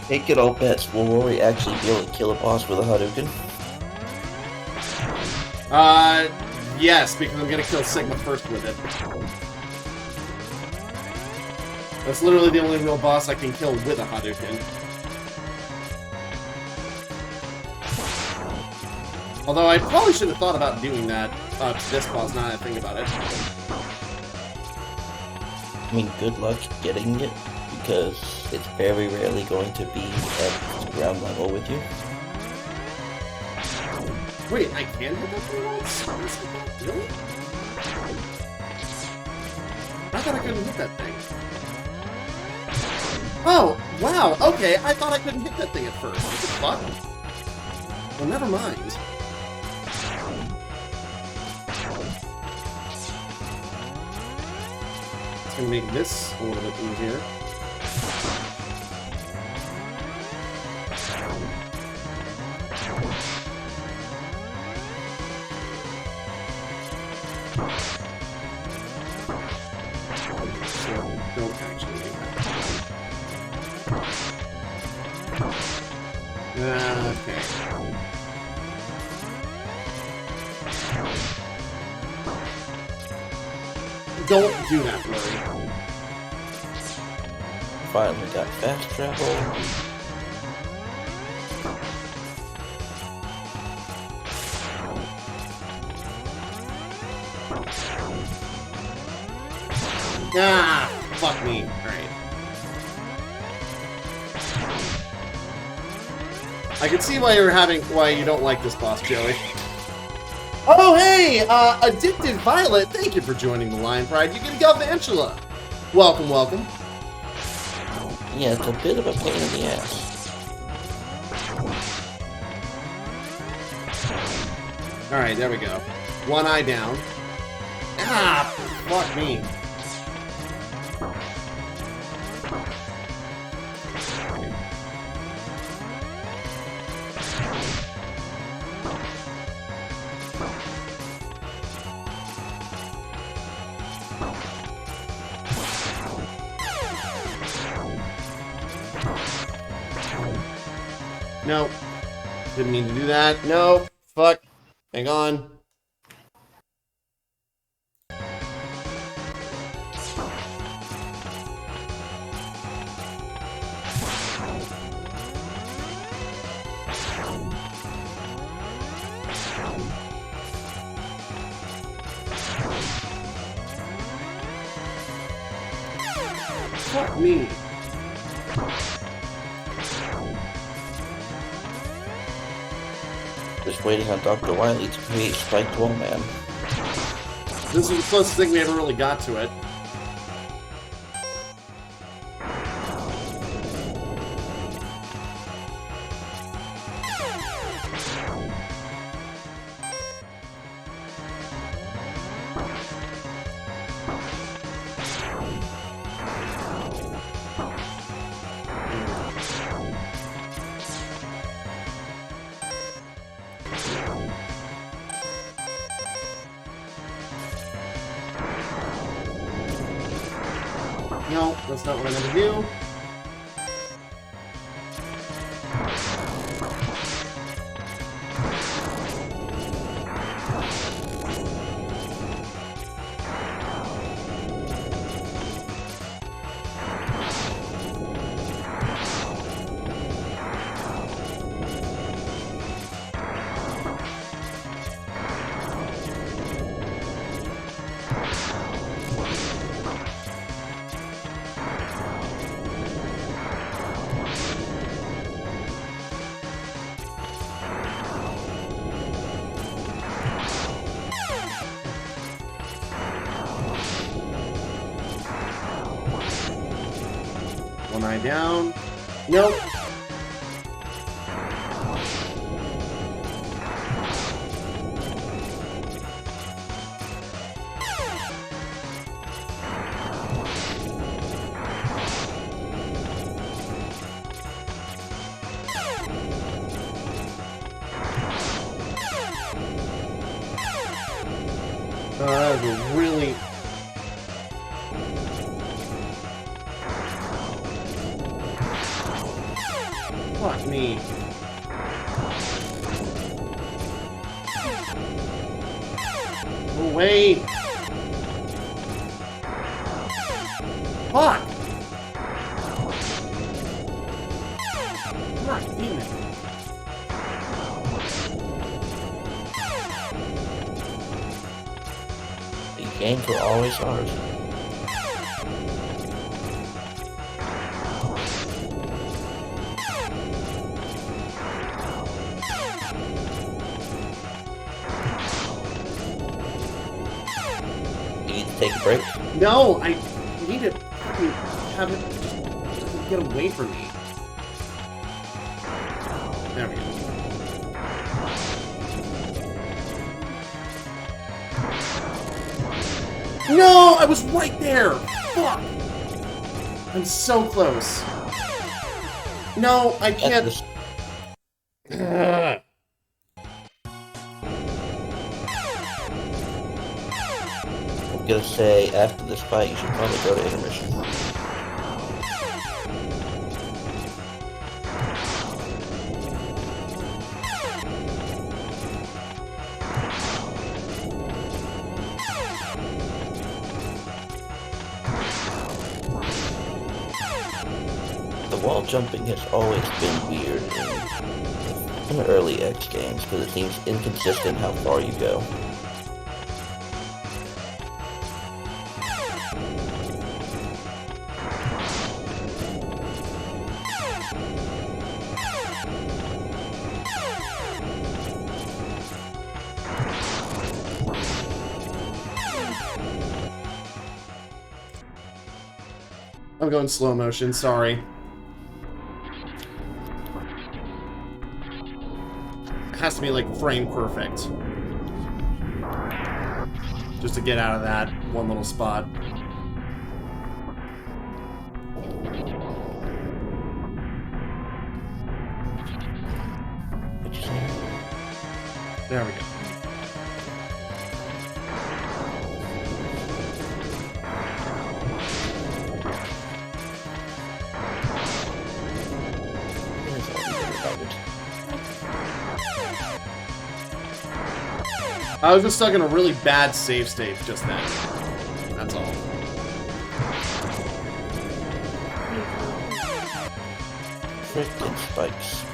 Take it all bets. Will Rory actually be able to kill a boss with a Hadouken? Yes, because I'm gonna kill Sigma first with it. That's literally the only real boss I can kill with a Hadouken. Although I probably should have thought about doing that to this boss, now that I think about it. I mean, good luck getting it, because it's very rarely going to be at ground level with you. Wait, I can hit that thing once? Really? I thought I couldn't hit that thing. Oh, wow, okay, I thought I couldn't hit that thing at first. What the fuck? Well, never mind. It's gonna make this a little bit easier. Don't actually do that. Okay. Don't do that, Rory. Finally got fast travel. Ah, fuck me. Alright. I can see why you don't like this boss, Joey. Oh, hey! Addicted Violet, thank you for joining the Lion Pride. You get a Galvantula. Welcome, welcome. Yeah, it's a bit of a pain in the ass. Alright, there we go. One eye down. Ah, fuck me. Nope. Didn't mean to do that. Nope. Fuck. Hang on. Fuck me. Just waiting on Dr. Wily to create Spiked Wall Man. This is the closest thing we ever really got to it. No, that's not what I'm gonna do. One eye down. Nope. That was a really... Fuck me. Go away. Fuck. God damn it. The games were always ours. You need to take a break. No, I need to fucking have it just get away from me. There we go. No, I was right there. Fuck. I'm so close. No, I can't. Ugh. I'm gonna say after this fight, you should probably go to intermission. The wall jumping has always been weird in the early X games because it seems inconsistent how far you go. I'm going slow motion, sorry. It has to be like frame perfect. Just to get out of that one little spot. There we go. I was just stuck in a really bad save state just then. That's all. Frickin' spikes.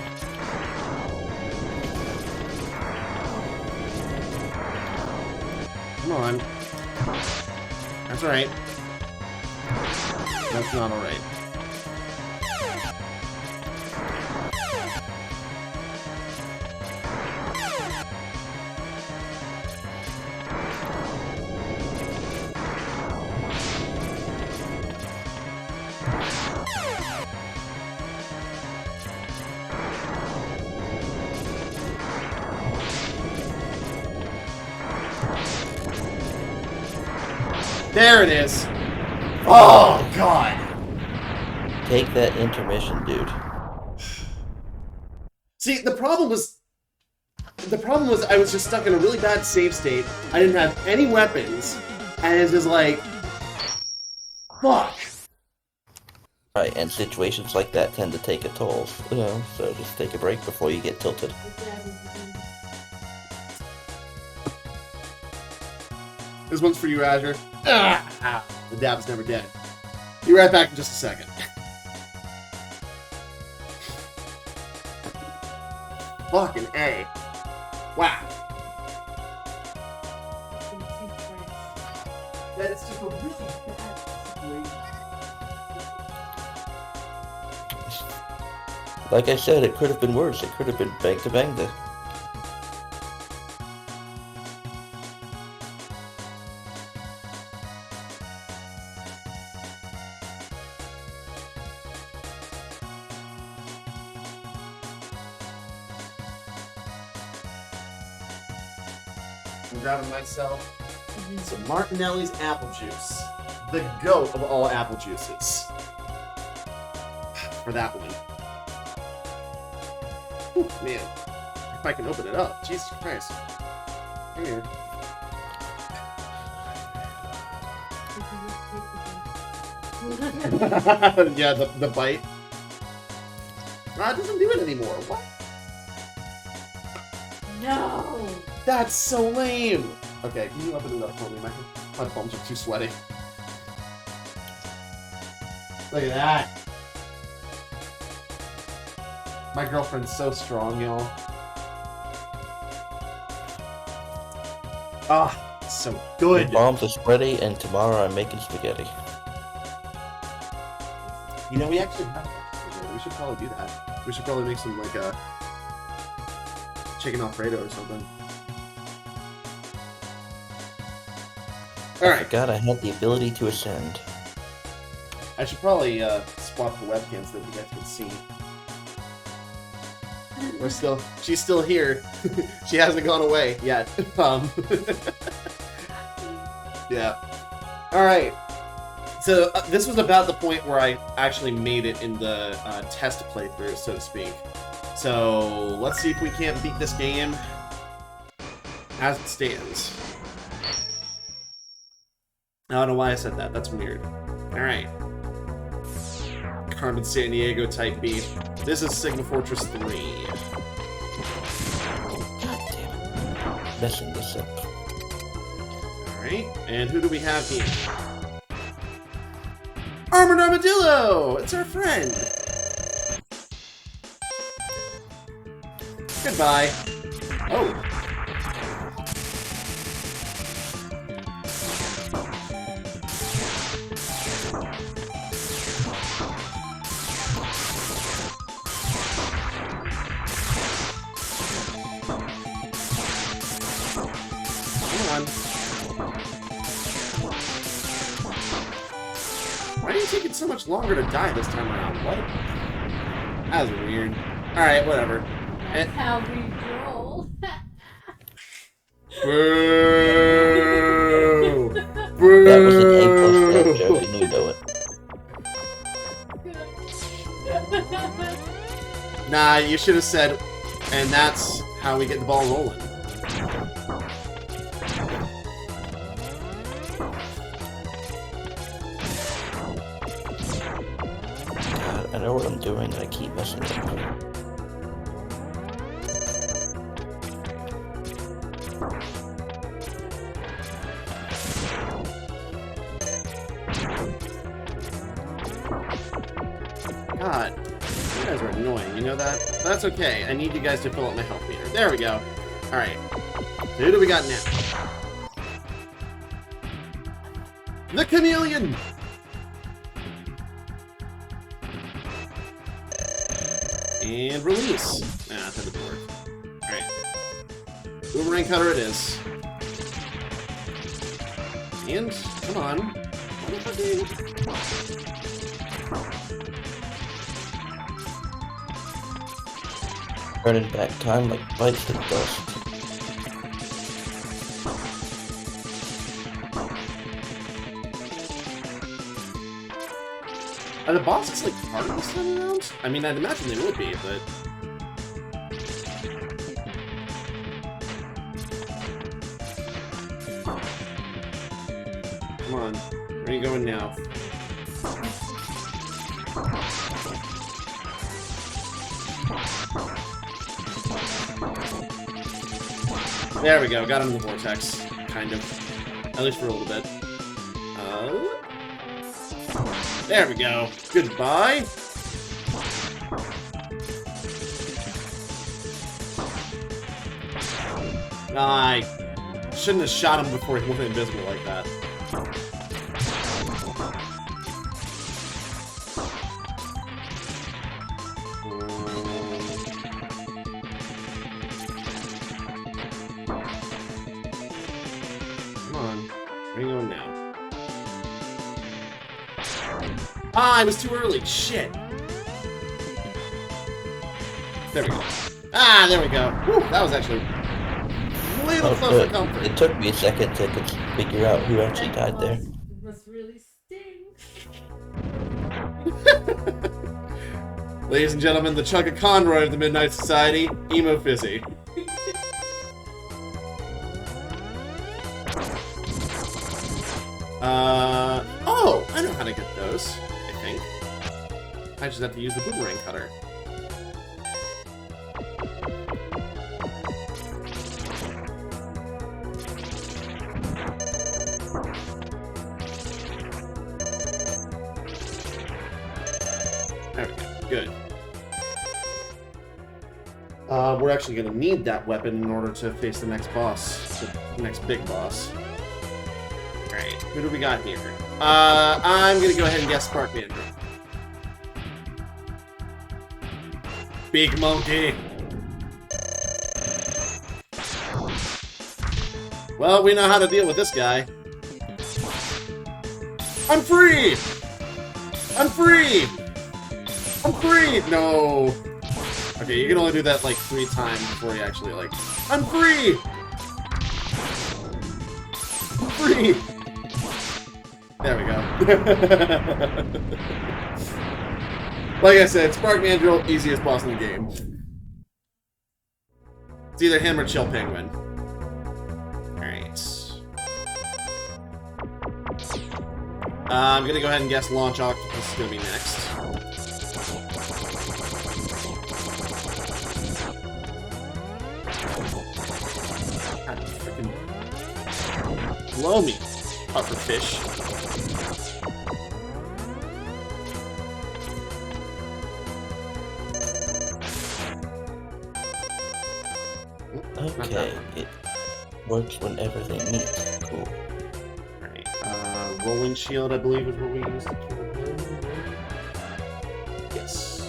Come on. That's alright. That's not alright. There it is. Oh, God. Take that intermission, dude. See, the problem was I was just stuck in a really bad save state. I didn't have any weapons, and it's just like, fuck. Right, and situations like that tend to take a toll, you know, so just take a break before you get tilted. This one's for you, Azure. Ah, the dab is never dead. Be right back in just a second. Fucking A. Wow. That's just a really bad situation. Like I said, it could have been worse. It could have been bang to bang the I'm grabbing myself some Martinelli's apple juice. The goat of all apple juices. For that one. Whew, man. If I can open it up. Jesus Christ. Here. Yeah, the bite. Ah, it doesn't do it anymore. What? No. That's so lame. Okay, can you open it up for me? My palms are too sweaty. Look at that. My girlfriend's so strong, y'all. Ah, it's so good. My palms are sweaty, and tomorrow I'm making spaghetti. You know, we actually have that. We should probably do that. We should probably make some, like, chicken Alfredo or something. Alright. I forgot I had the ability to ascend. I should probably swap the webcam so that you guys can see. She's still here. She hasn't gone away yet. Yeah. Alright. So this was about the point where I actually made it in the test playthrough, so to speak. So let's see if we can't beat this game as it stands. I don't know why I said that. That's weird. Alright. Carmen San Diego type beat. This is Sigma Fortress 3. God damn it. Messing this up. Alright. And who do we have here? Armored Armadillo! It's our friend! Goodbye. Oh. Come on. Why are you taking so much longer to die this time around? What? That was weird. Alright, whatever. That's how we roll. Boo! Boo! That was an A+ joke, and you know it. Nah, you should have said, and that's how we get the ball rolling. God, I know what I'm doing, and I keep messing up. God, you guys are annoying, you know that? But that's okay, I need you guys to fill up my health meter. There we go. Alright. So who do we got now? The Chameleon! And release. Nah, that didn't work. Alright. Boomerang cutter it is. And, come on. Turning back time like bites to the dust. Are the bosses, like, harder this time around? I mean, I'd imagine they would be, but... Come on. Where are you going now? There we go, got him in the vortex. Kind of. At least for a little bit. There we go. Goodbye. I shouldn't have shot him before he went invisible like that. Come on. Where are you going now? Ah, I was too early. Shit. There we go. Ah, there we go. Whew, that was actually little Oh, close good. for comfort. It took me a second to figure out who actually died there. It must really sting. Ladies and gentlemen, the Chugga Conroy of the Midnight Society, Emo Fizzy. Oh, I know how to get those, I think. I just have to use the boomerang cutter. There we go. Good. We're actually going to need that weapon in order to face the next boss. The next big boss. Alright, who do we got here? I'm going to go ahead and guess Spark Manager. Big Monkey! Well, we know how to deal with this guy. I'm free! I'm free! I'm free! No. Okay, you can only do that like 3 times before you actually like... I'm free! I'm free! There we go. Like I said, Spark Mandrill, easiest boss in the game. It's either him or Chill Penguin. Alright. I'm gonna go ahead and guess Launch Octopus is gonna be next. God, freaking blow me, pufferfish. Okay, it works whenever they meet. Cool. Alright, Rolling Shield, I believe, is what we use to kill him. Yes.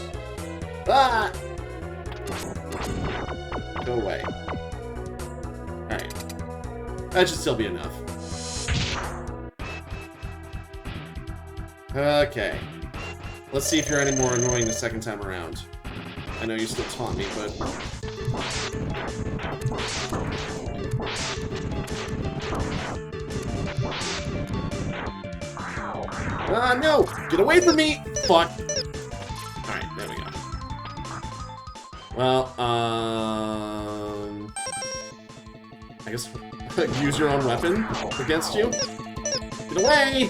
Ah! Go away. Alright. That should still be enough. Okay. Let's see if you're any more annoying the second time around. I know you still taunt me, but... no! Get away from me! Fuck! Alright, there we go. Well, I guess use your own weapon against you? Get away!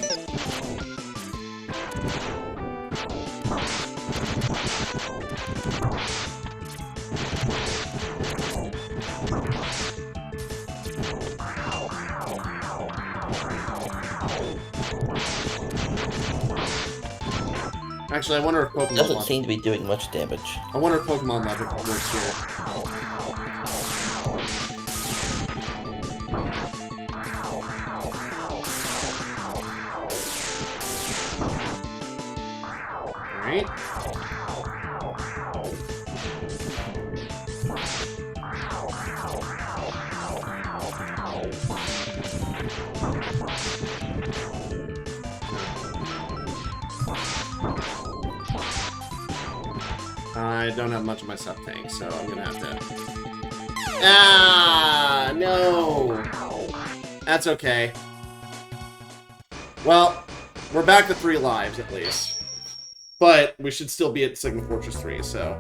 Actually, I wonder if Pokemon Doesn't seem to be doing much damage. I wonder if Pokemon Logic works here. Alright. I don't have much of my sub tank, so I'm gonna have to... Ah, no! That's okay. Well, we're back to 3 lives, at least. But we should still be at Sigma Fortress 3, so...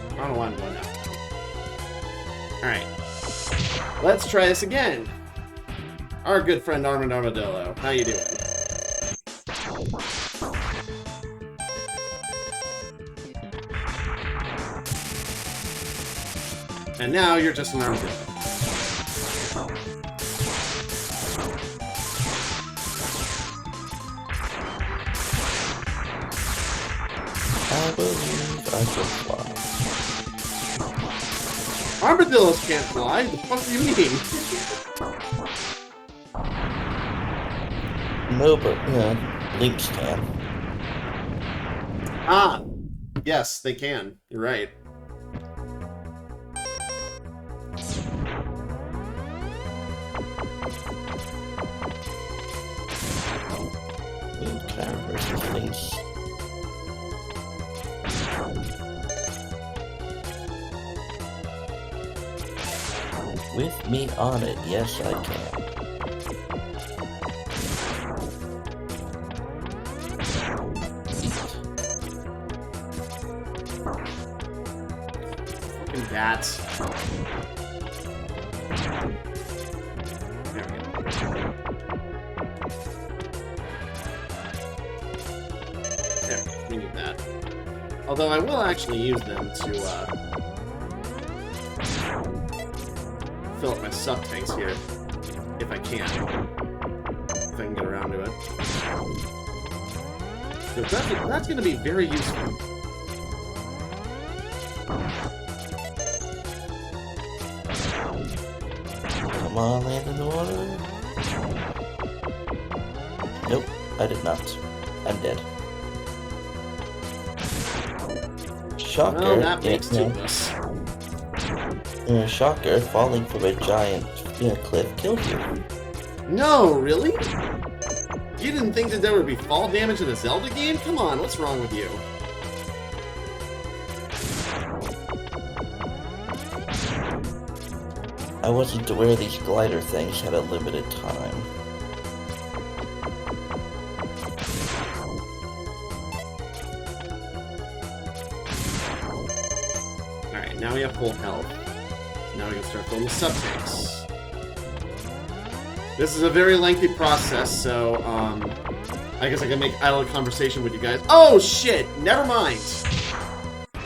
I don't know why I'm going now. Alright. Let's try this again. Our good friend Armand Armadillo. How you doing? And now you're just an armadillo. I believe I can fly. Armadillos can't fly? The fuck do you mean? No, but, Lynx can. Ah! Yes, they can. You're right. Can I reverse these things? With me on it, yes I can. Fucking bats. There we go. There, we need that. Although I will actually use them to, fill up my sub-tanks here, if I can. If I can get around to it. So that's going to be very useful. Come on, land in the water. Nope, I did not. I'm dead. Shocker. Well, that makes two of us. Shocker, falling from a giant cliff killed you. No, really? You didn't think that there would be fall damage in a Zelda game? Come on, what's wrong with you? I wasn't aware these glider things had a limited time. Alright, now we have full health. Now we can start filling the sub-tanks. This is a very lengthy process, so, I guess I can make idle conversation with you guys. Oh, shit! Never mind!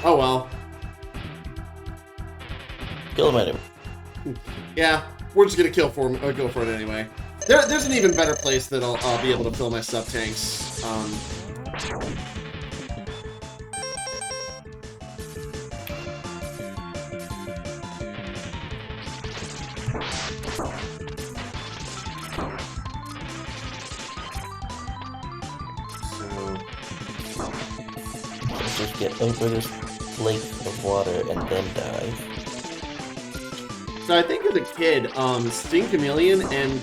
Oh, well. Kill him anyway. Yeah, we're just gonna go for it anyway. There's an even better place that I'll be able to fill my sub-tanks. Let's just get over this lake of water and then dive. So I think as a kid, Sting Chameleon and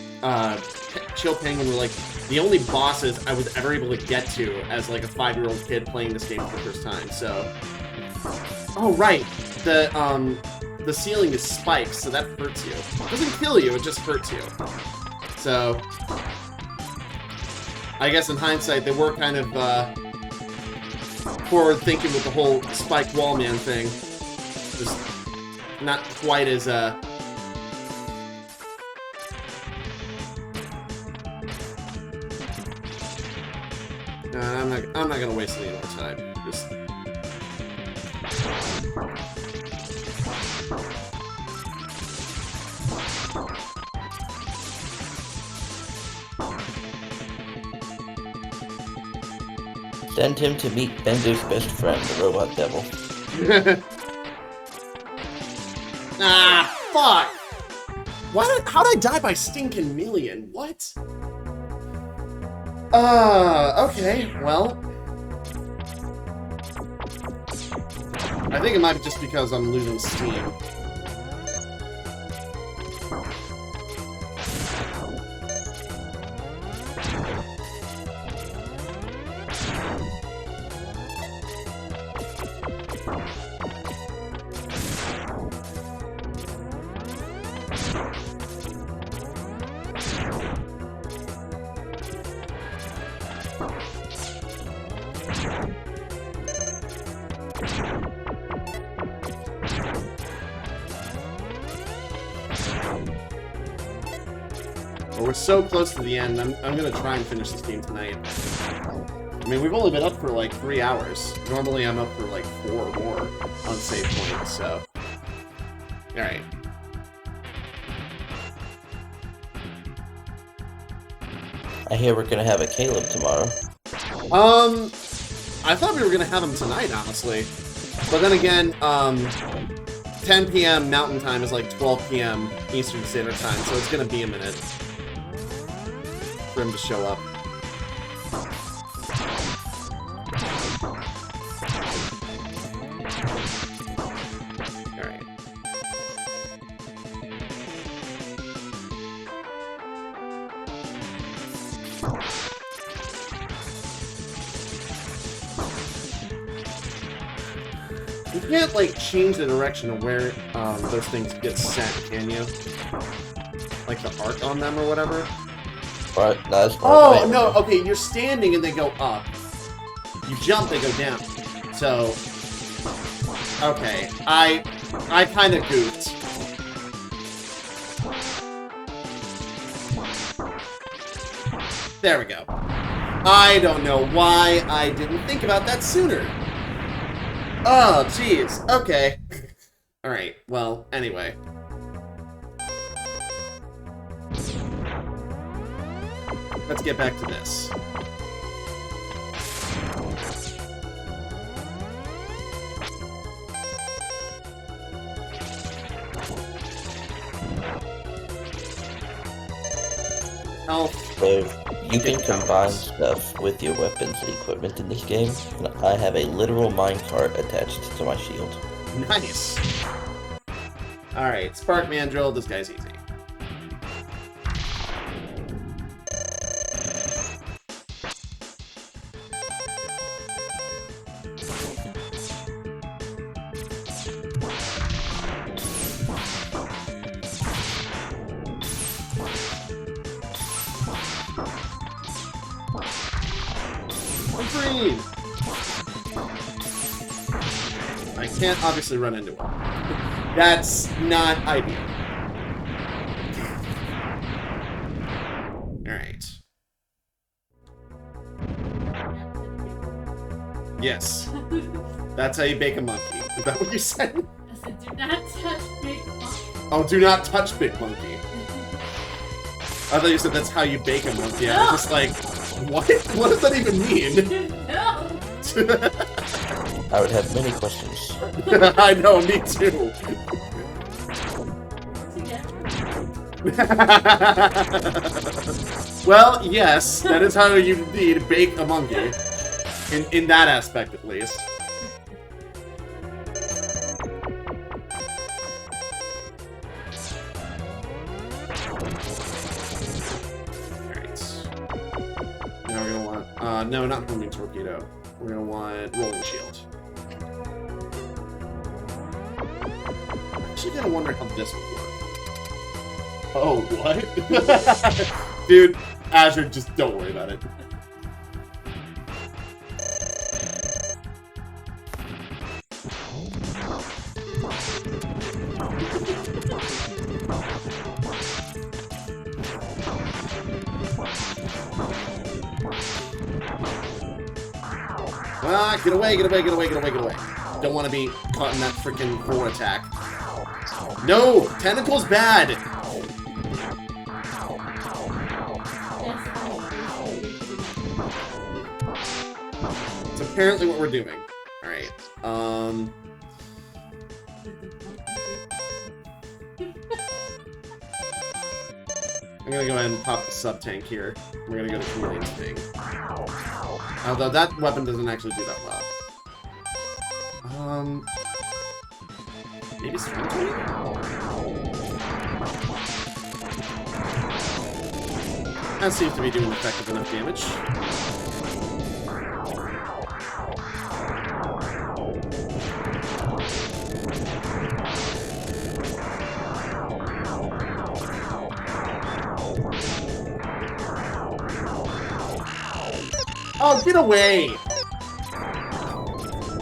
Chill Penguin were like the only bosses I was ever able to get to as like a 5-year-old kid playing this game for the first time. So, oh right, the ceiling is spikes, so that hurts you. It doesn't kill you, it just hurts you. So, I guess in hindsight, they were kind of forward thinking with the whole spiked wall man thing. Just not quite as I'm not gonna waste any more time. Just Send him to meet Bender's best friend, the robot devil. Ah, fuck! How'd I die by Stinkin' Million? What? Okay, well. I think it might be just because I'm losing steam. But we're so close to the end, I'm gonna try and finish this game tonight. I mean, we've only been up for like 3 hours. Normally I'm up for like 4 or more on save point, so. Alright. I hear we're gonna have a Caleb tomorrow. I thought we were gonna have him tonight, honestly. But then again, 10 p.m. Mountain Time is like 12 p.m. Eastern Standard Time, so it's gonna be a minute for him to show up. Alright. You can't, like, change the direction of where those things get set, can you? Like the arc on them or whatever? Right, that's Oh, no, okay, you're standing and they go up. You jump, they go down. So, okay, I kind of goofed. There we go. I don't know why I didn't think about that sooner. Oh, jeez. Okay. Alright, well, anyway. Let's get back to this. Health. So you can combine stuff with your weapons and equipment in this game. And I have a literal minecart attached to my shield. Nice. Alright, Spark Mandrill, this guy's easy. Green. I can't obviously run into him. That's not ideal. Alright. Yes. That's how you bake a monkey. Is that what you said? I said, do not touch Big Monkey. Oh, do not touch Big Monkey. I thought you said that's how you bake a monkey. I was just like, what? What does that even mean? No. I would have many questions. I know, me too. Well, yes, that is how you indeed bake a monkey. In that aspect, at least. Now we're gonna want, no, not homing torpedo. We're gonna want rolling shield. I'm actually gonna wonder how this would work. Oh, what? Dude, Azure, just don't worry about it. Ah, get away, get away, get away, get away, get away. Don't want to be caught in that freaking core attack. No! Tentacle's bad! It's apparently what we're doing. Alright, I'm gonna go ahead and pop the sub-tank here. We're gonna go to Chameleon's thing. Although that weapon doesn't actually do that well. Maybe Storm Tornado? That seems to be doing effective enough damage. Oh, get away!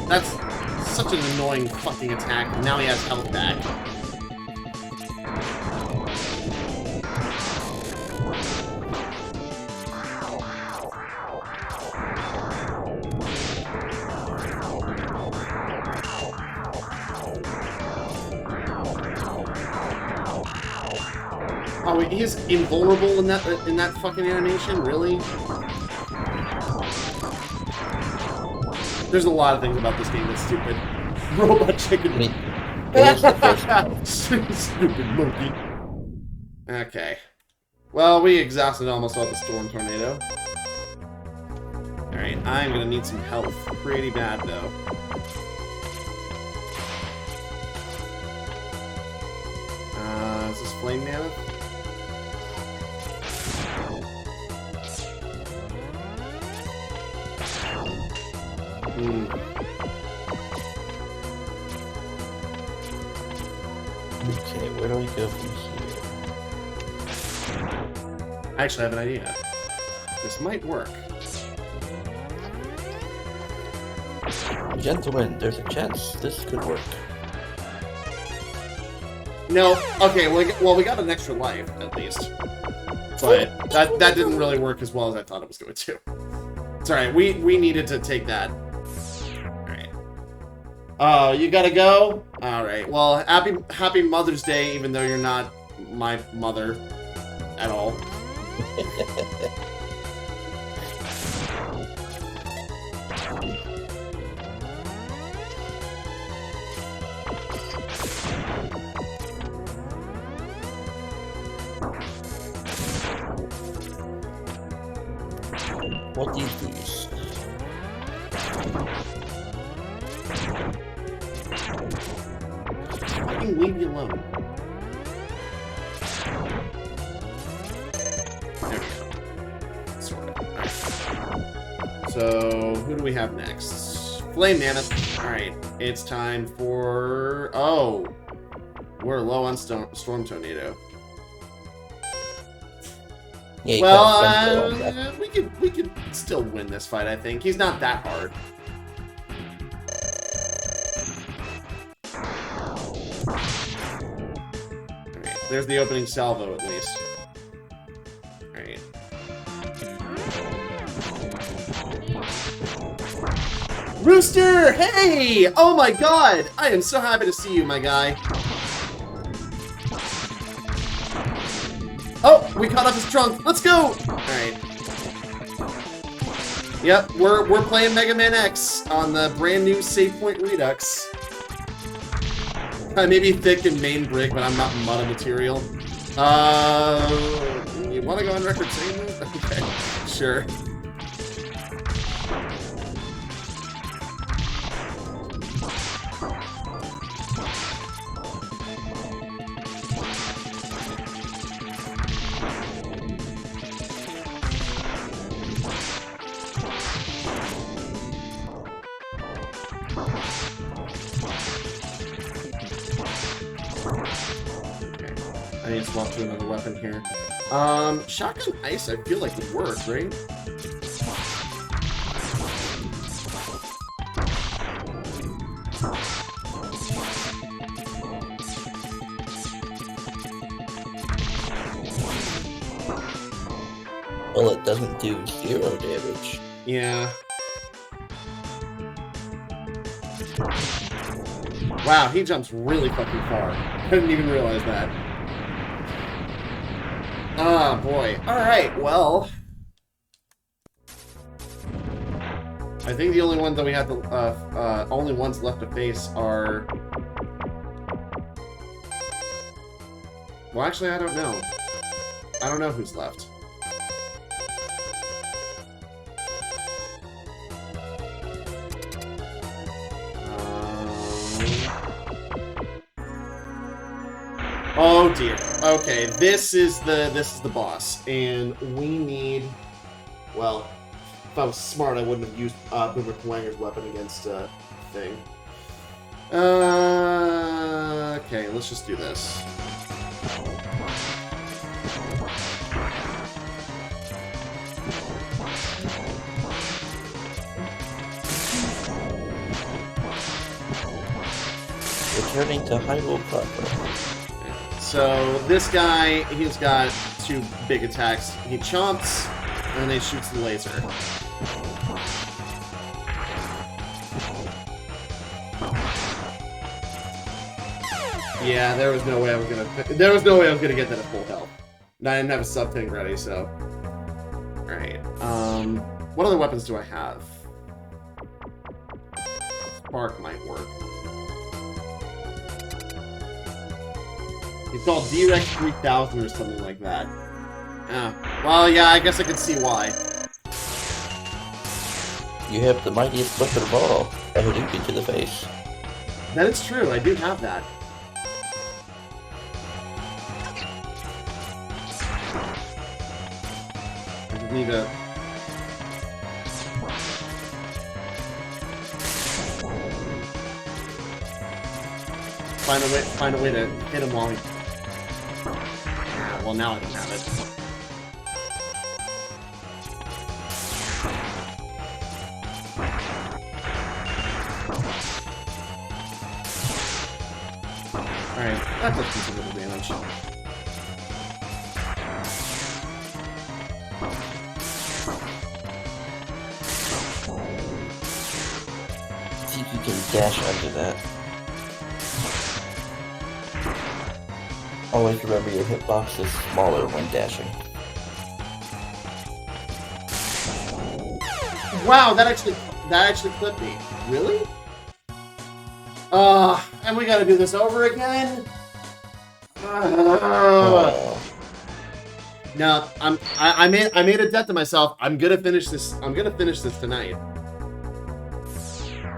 That's such an annoying fucking attack. Now he has health back. Oh, he is invulnerable in that fucking animation? Really? There's a lot of things about this game that's stupid. Robot chicken. I mean, it is the first time. Stupid monkey. Okay. Well, we exhausted almost all the Storm Tornado. Alright, I'm gonna need some help. Pretty bad, though. Is this Flame Mammoth? where do we go from here? I actually have an idea. This might work. Gentlemen, there's a chance this could work. No, okay, well, we got an extra life, at least. But that didn't really work as well as I thought it was going to. It's alright, we needed to take that. Alright. Oh, you gotta go? Alright, well, happy Mother's Day, even though you're not my mother at all. What do you these? Fucking leave me alone. There we go. Sort of. Alright. So, who do we have next? Flame Mammoth. Alright, it's time for... Oh! We're low on Storm Tornado. Yeah, well, we could still win this fight, I think. He's not that hard. Alright, there's the opening salvo, at least. Alright. Rooster! Hey! Oh my god! I am so happy to see you, my guy. Oh, we caught up his trunk. Let's go! Alright. Yep, we're playing Mega Man X on the brand new Save Point Redux. I may be thick in main brick, but I'm not Mudda material. You wanna go on record saying that? Okay, sure. I need to swap to another weapon here. Shotgun Ice I feel like would work, right? Well, it doesn't do 0 damage. Yeah. Wow, he jumps really fucking far. I didn't even realize that. Ah, boy. Alright, well... I think the only ones that we have to, only ones left to face are... Well, actually, I don't know. I don't know who's left. Oh dear. Okay, this is the boss, and we need. Well, if I was smart, I wouldn't have used Boomer Kawanger's weapon against thing. Okay, let's just do this. Returning to Hyrule proper. So this guy, he's got 2 big attacks. He chomps, and then he shoots the laser. Yeah, there was no way I was gonna get that at full health. And I didn't have a sub thing ready, so. Alright. What other weapons do I have? Spark might work. It's called D-Rex 3000 or something like that. Well, yeah, I guess I can see why. You have the mightiest weapon of all, a Hadouken to the face. That is true, I do have that. I just need to... Find a way to hit him while he well, now I don't have it. Alright, that does considerable damage. I think you can dash under that. Always remember your hitbox is smaller when dashing. Wow, that actually clipped me. Really? And we gotta do this over again? No, I made a debt to myself. I'm gonna finish this tonight.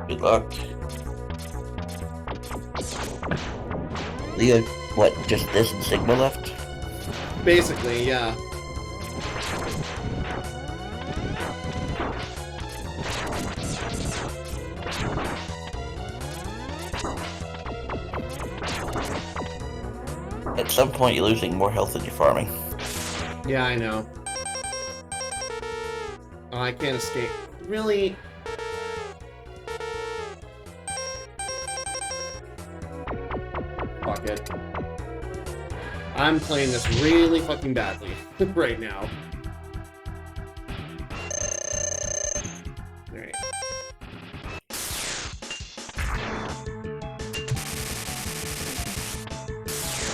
Good luck. Leo, what, just this and Sigma left? Basically, yeah. At some point you're losing more health than you're farming. Yeah, I know. Oh, I can't escape. Really? Fuck it. I'm playing this really fucking badly right now. Alright.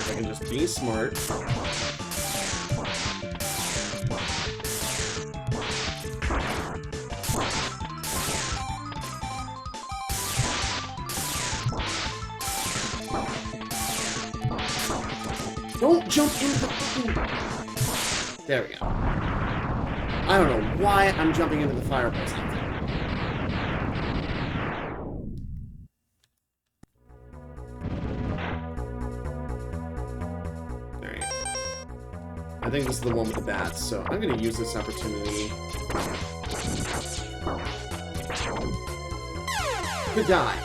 I can just be smart. Don't jump into the fucking... There we go. I don't know why I'm jumping into the fireballs. Alright. I think this is the one with the bats, so I'm gonna use this opportunity to die.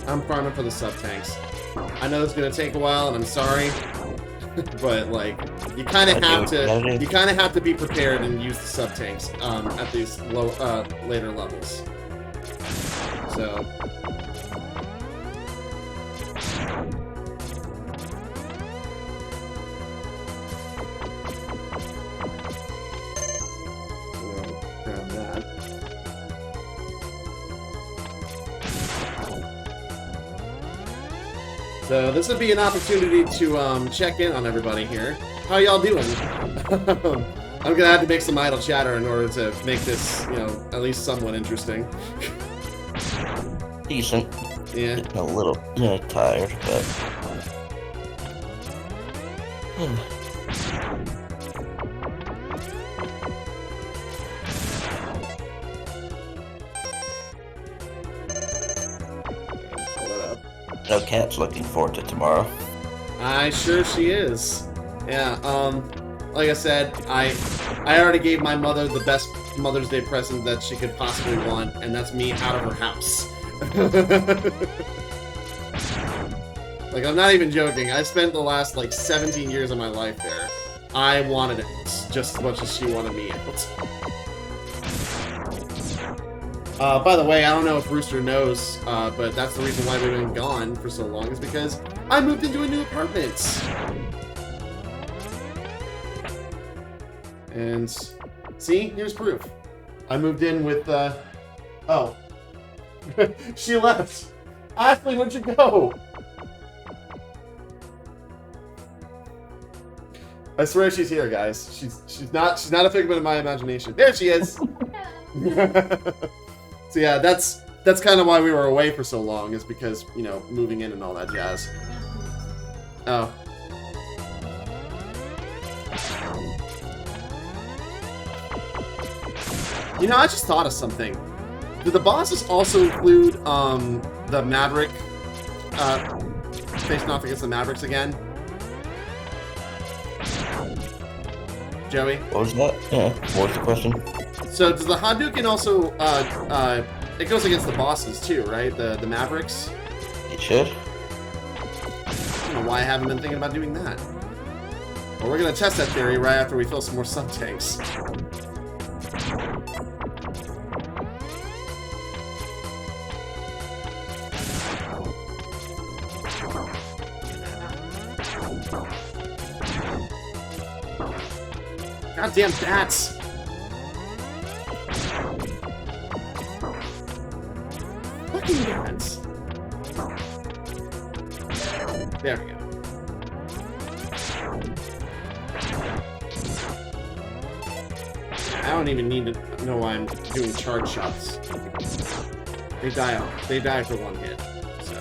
I'm farming for the sub-tanks. I know it's gonna take a while, and I'm sorry, but like, you kind of have to be prepared and use the sub-tanks at these later levels. So. Grab that. So this would be an opportunity to check in on everybody here. How y'all doing? I'm gonna have to make some idle chatter in order to make this, you know, at least somewhat interesting. Decent. Yeah. Getting a little tired, but... No, Cat's looking forward to tomorrow. Sure she is. Yeah, like I said, I already gave my mother the best Mother's Day present that she could possibly want, and that's me out of her house. Like, I'm not even joking. I spent the last, like, 17 years of my life there. I wanted it just as much as she wanted me out. By the way, I don't know if Rooster knows, but that's the reason why we've been gone for so long, is because I moved into a new apartment. And, see? Here's proof. I moved in with, oh. She left. Ashley, where'd you go? I swear she's here, guys. She's not a figment of my imagination. There she is. So yeah, that's kind of why we were away for so long, is because, you know, moving in and all that jazz. Oh. You know, I just thought of something. Do the bosses also include, the Maverick, facing off against the Mavericks again? Joey? What was that? Yeah, what was the question? So does the Hadouken also, it goes against the bosses too, right? The Mavericks? It should. I don't know why I haven't been thinking about doing that. Well, we're gonna test that theory right after we fill some more sub-tanks. Goddamn bats! Fucking bats! There we go. I don't even need to know why I'm doing charge shots. They die for one hit, so.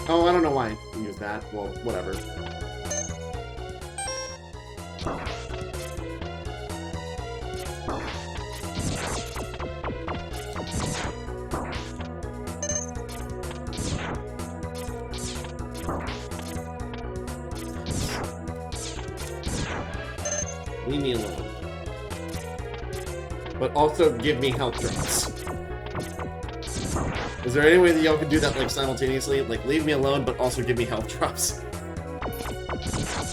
Oh, I don't know why I used that. Well, whatever. Leave me alone. But also give me health drops. Is there any way that y'all can do that, like, simultaneously? Like, leave me alone, but also give me health drops?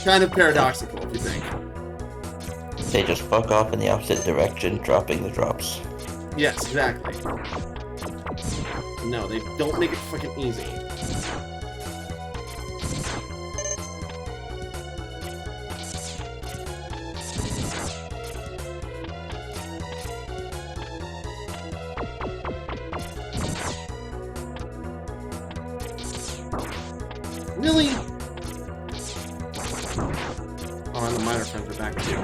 Kind of paradoxical, if you think. They just fuck off in the opposite direction, dropping the drops. Yes, exactly. No, they don't make it fucking easy. Really? Oh, and the minor friends are back too.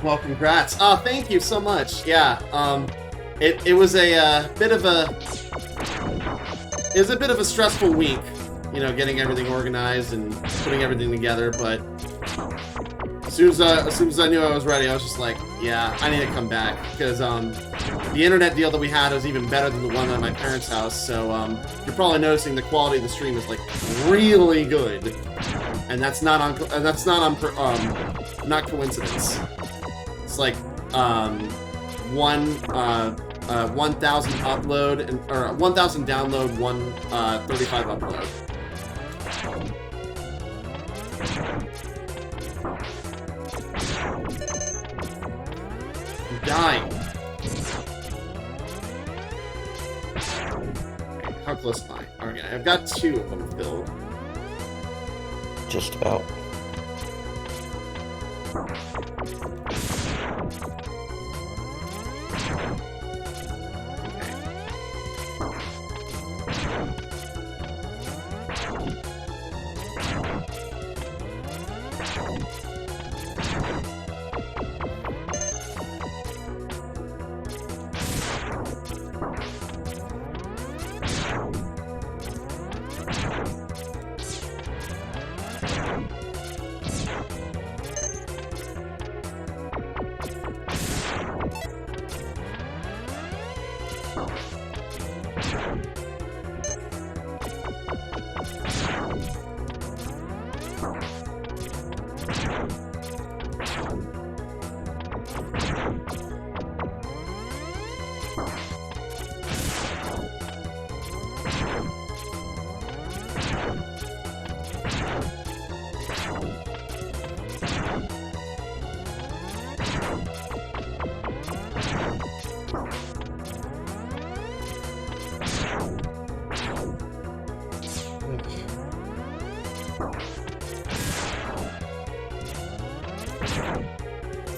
Well, congrats. Oh, thank you so much. Yeah, it was a bit of a stressful week, you know, getting everything organized and putting everything together, but as soon as I knew I was ready, I was just like, yeah, I need to come back, because the internet deal that we had was even better than the one at my parents' house, so you're probably noticing the quality of the stream is like really good, and that's not coincidence. It's like 1,000 upload or 1,000 download, 135 upload. Dying. How close am I? Okay, I've got 2 of them filled. Just about.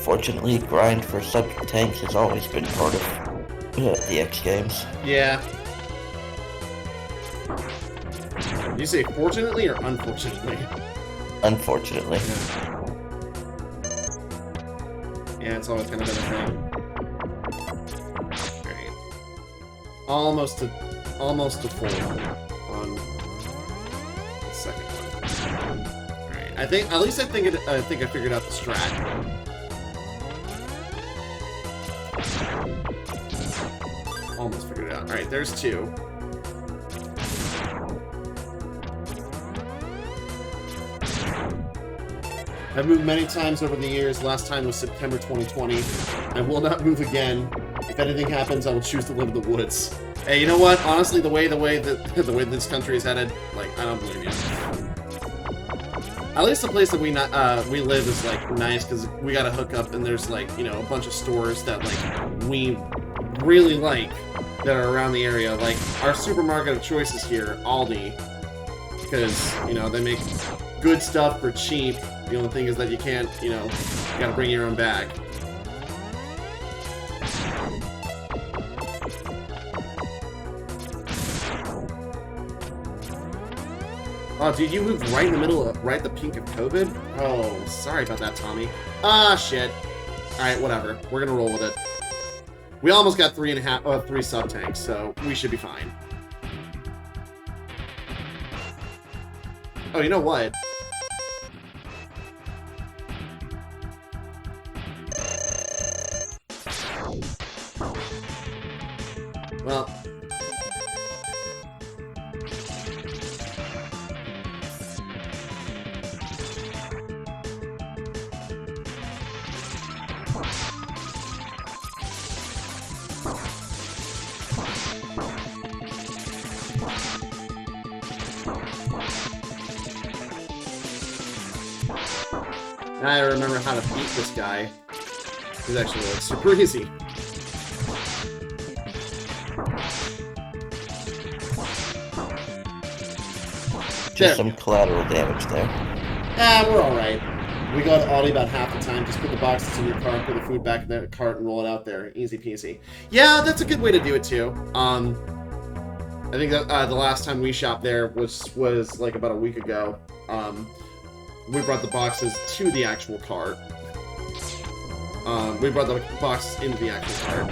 Fortunately, grind for sub tanks has always been part of The X Games. Yeah. Did you say fortunately or unfortunately? Unfortunately. Yeah, it's always kind of been a thing. Alright. Almost to full on the second one. Alright. I think I figured out the strat. Almost figured it out. Alright, there's 2. I've moved many times over the years. Last time was September 2020. I will not move again. If anything happens, I will choose to live in the woods. Hey, you know what? Honestly, the way this country is headed, like, I don't blame you. At least the place that we live is like nice because we got a hookup and there's like, you know, a bunch of stores that like we really like that are around the area. Like our supermarket of choice is here, Aldi, because you know they make good stuff for cheap. The only thing is that you can't, you know, you gotta bring your own bag. Oh, dude, you moved right in the middle of, right at the peak of COVID? Oh, sorry about that, Tommy. Ah, shit. Alright, whatever. We're gonna roll with it. We almost got 3 sub-tanks, so we should be fine. Oh, you know what? Well... Now I remember how to beat this guy. He's actually like super easy. Just some collateral damage there. Ah, we're alright. We go to Aldi about half the time, just put the boxes in your cart, put the food back in the cart, and roll it out there. Easy peasy. Yeah, that's a good way to do it too. I think that the last time we shopped there was like about a week ago. We brought the boxes to the actual cart. We brought the boxes into the actual cart.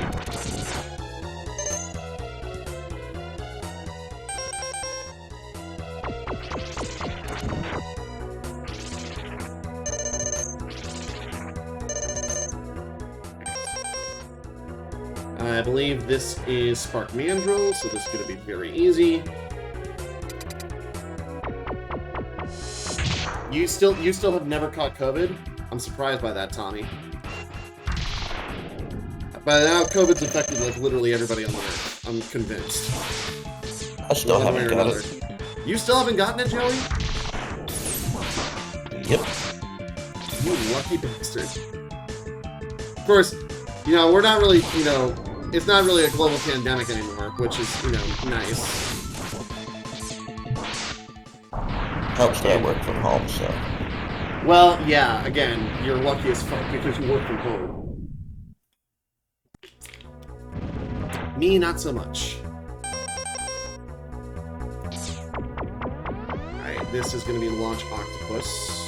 I believe this is Spark Mandrill, so this is going to be very easy. You still have never caught COVID? I'm surprised by that, Tommy. By now, COVID's affected like literally everybody on the earth. I'm convinced. I still haven't got it. You still haven't gotten it, Joey? Yep. You lucky bastard. Of course, you know, we're not really, you know, it's not really a global pandemic anymore, which is, you know, nice. Helps that I work from home, so. Well, yeah, again, you're lucky as fuck because you work from home. Me, not so much. Alright, this is going to be Launch Octopus.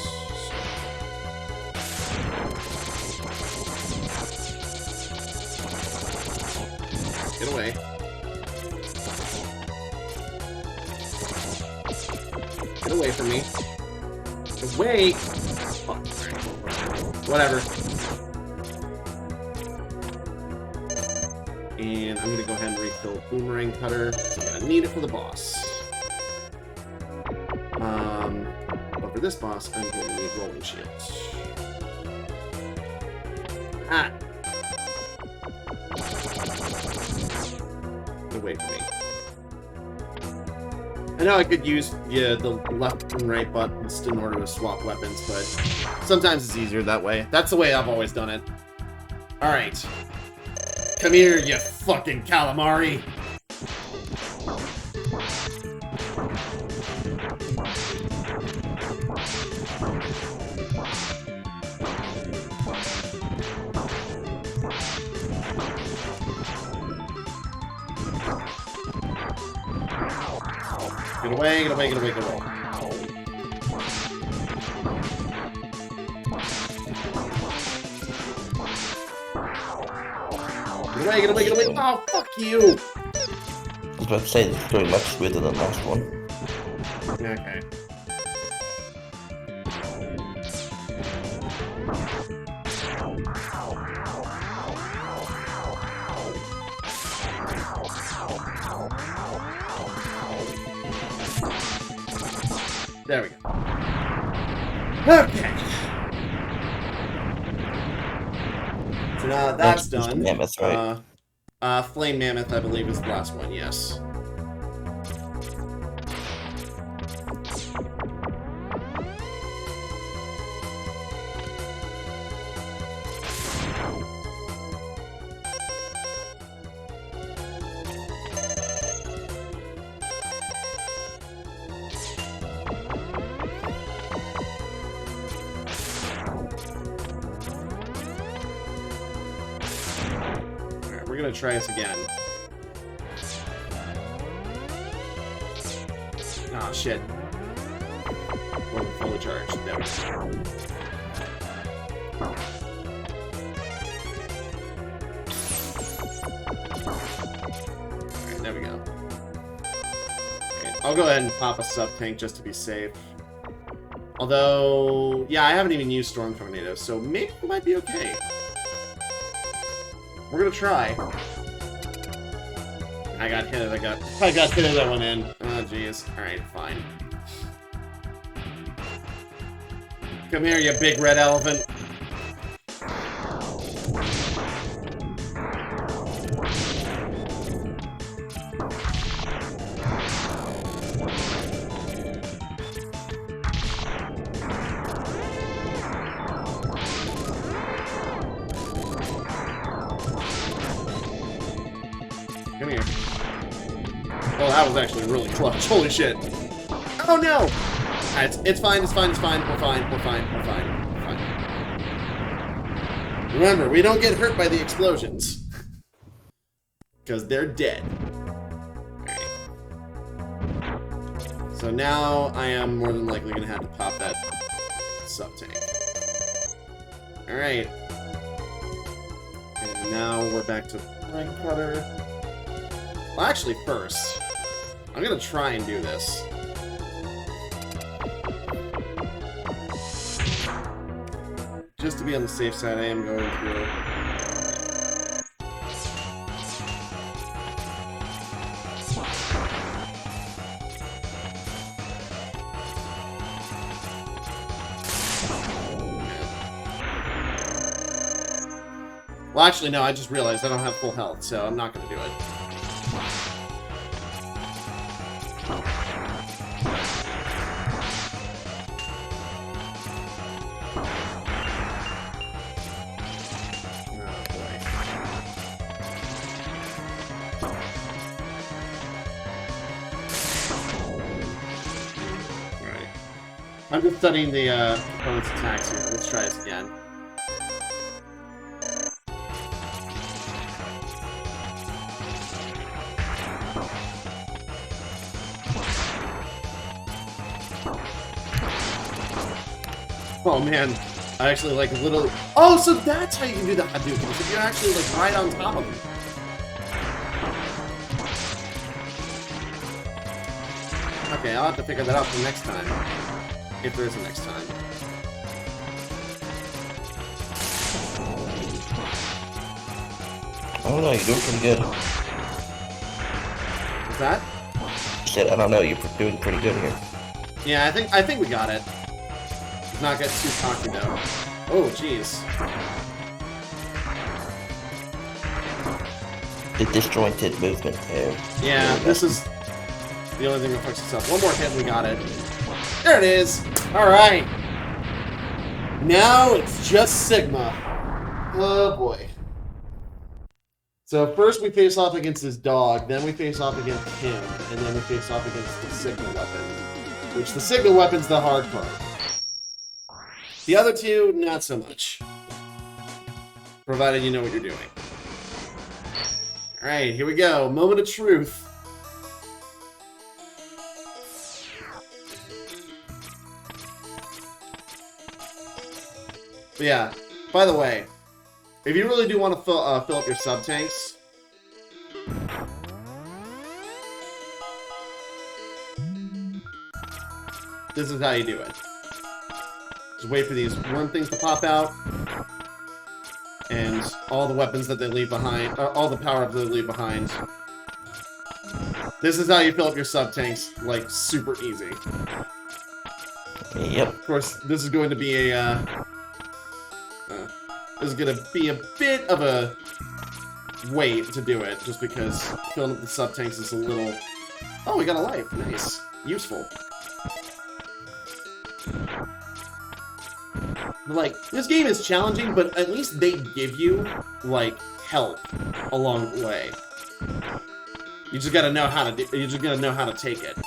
Get away. Get away from me. Get away! Oh, whatever. And I'm gonna go ahead and refill Boomerang Cutter, because I'm gonna need it for the boss. But for this boss, I'm going to need Rolling Shields. Ah! Get away from me. I know I could use the left and right buttons in order to swap weapons, but sometimes it's easier that way. That's the way I've always done it. Alright. Come here, you fucking calamari! Get away, get away, get away, get away. Get away, get away, get away. Oh, fuck you. I was about to say, this is going much smoother than the last one. Okay. There we go. Okay. So now that's Next is done. Mammoth, right? Flame Mammoth, I believe, is the last one, yes. We're gonna try this again. Ah, shit. Wasn't fully charged. There we go. Alright, there we go. Okay, I'll go ahead and pop a sub-tank just to be safe. Although, yeah, I haven't even used Storm Tornado, so maybe it might be okay. We're gonna try. I got hit. I got hit of that one in. Oh jeez. All right, fine. Come here, you big red elephant. Come here. Oh, that was actually really clutch. Holy shit. Oh no! Alright, it's fine, it's fine, it's fine. We're fine, we're fine, we're fine, we're fine. Remember, we don't get hurt by the explosions. Because they're dead. Alright. So now I am more than likely gonna have to pop that sub-tank. Alright. And now we're back to rank cutter. Well, actually, first, I'm gonna try and do this. Just to be on the safe side, I am going through. Well, actually, no, I just realized I don't have full health, so I'm not gonna do it. I'm just studying the opponent's attacks here. Let's try this again. Oh man, I actually like literally. Oh, so that's how you can do the Hadouken. If you're actually like right on top of them. Okay, I'll have to figure that out for next time. If there is a next time. I don't know, you're doing pretty good. What's that? I said, I don't know, you're doing pretty good here. Yeah, I think we got it. Let's not get too cocky though. Oh, jeez. The disjointed movement there. Yeah, this is the only thing that fucks us up. One more hit and we got it. There it is! Alright! Now it's just Sigma. Oh boy. So first we face off against his dog, then we face off against him, and then we face off against the Sigma weapon. Which the Sigma weapon's the hard part. The other two, not so much. Provided you know what you're doing. Alright, here we go. Moment of truth. Yeah. By the way, if you really do want to fill up your sub-tanks... This is how you do it. Just wait for these worm things to pop out. And all the weapons that they leave behind... all the power-ups that they leave behind. This is how you fill up your sub-tanks, like, super easy. Yep. Of course, this is going to be a, this is going to be a bit of a wait to do it, just because filling up the sub-tanks is a little... Oh, we got a life. Nice. Useful. But, like, this game is challenging, but at least they give you, like, help along the way. You just gotta know how to you just gotta know how to take it.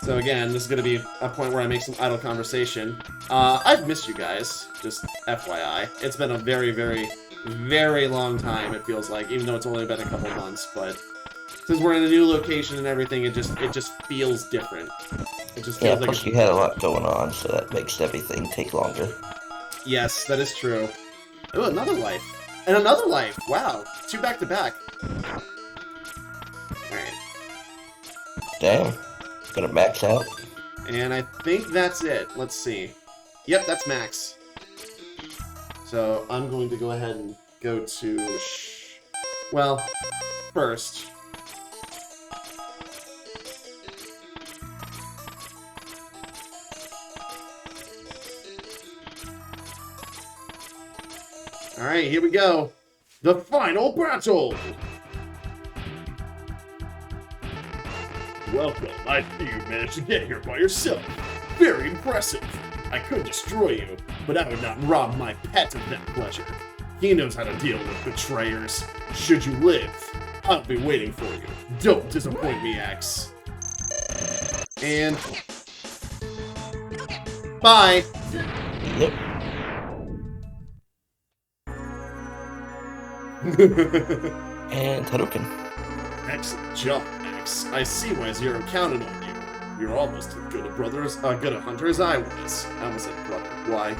So again, this is gonna be a point where I make some idle conversation. I've missed you guys, just FYI. It's been a very, very, very long time, it feels like, even though it's only been a couple months, but since we're in a new location and everything, it just feels different. It just feels like plus you had a lot going on, so that makes everything take longer. Yes, that is true. Oh, another life. And another life! Wow. 2 back-to-back. Alright. Damn. Gonna max out. And I think that's it. Let's see. Yep, that's max. So, I'm going to go ahead and go to... Well, first... Alright, here we go. The final battle! Welcome. I see you managed to get here by yourself. Very impressive. I could destroy you, but I would not rob my pet of that pleasure. He knows how to deal with betrayers. Should you live, I'll be waiting for you. Don't disappoint me, X. And... Bye! Yep. And Hadouken. Excellent job, X. I see why Zero counted on you. You're almost as good a good a hunter as I was. I almost said brother. Why?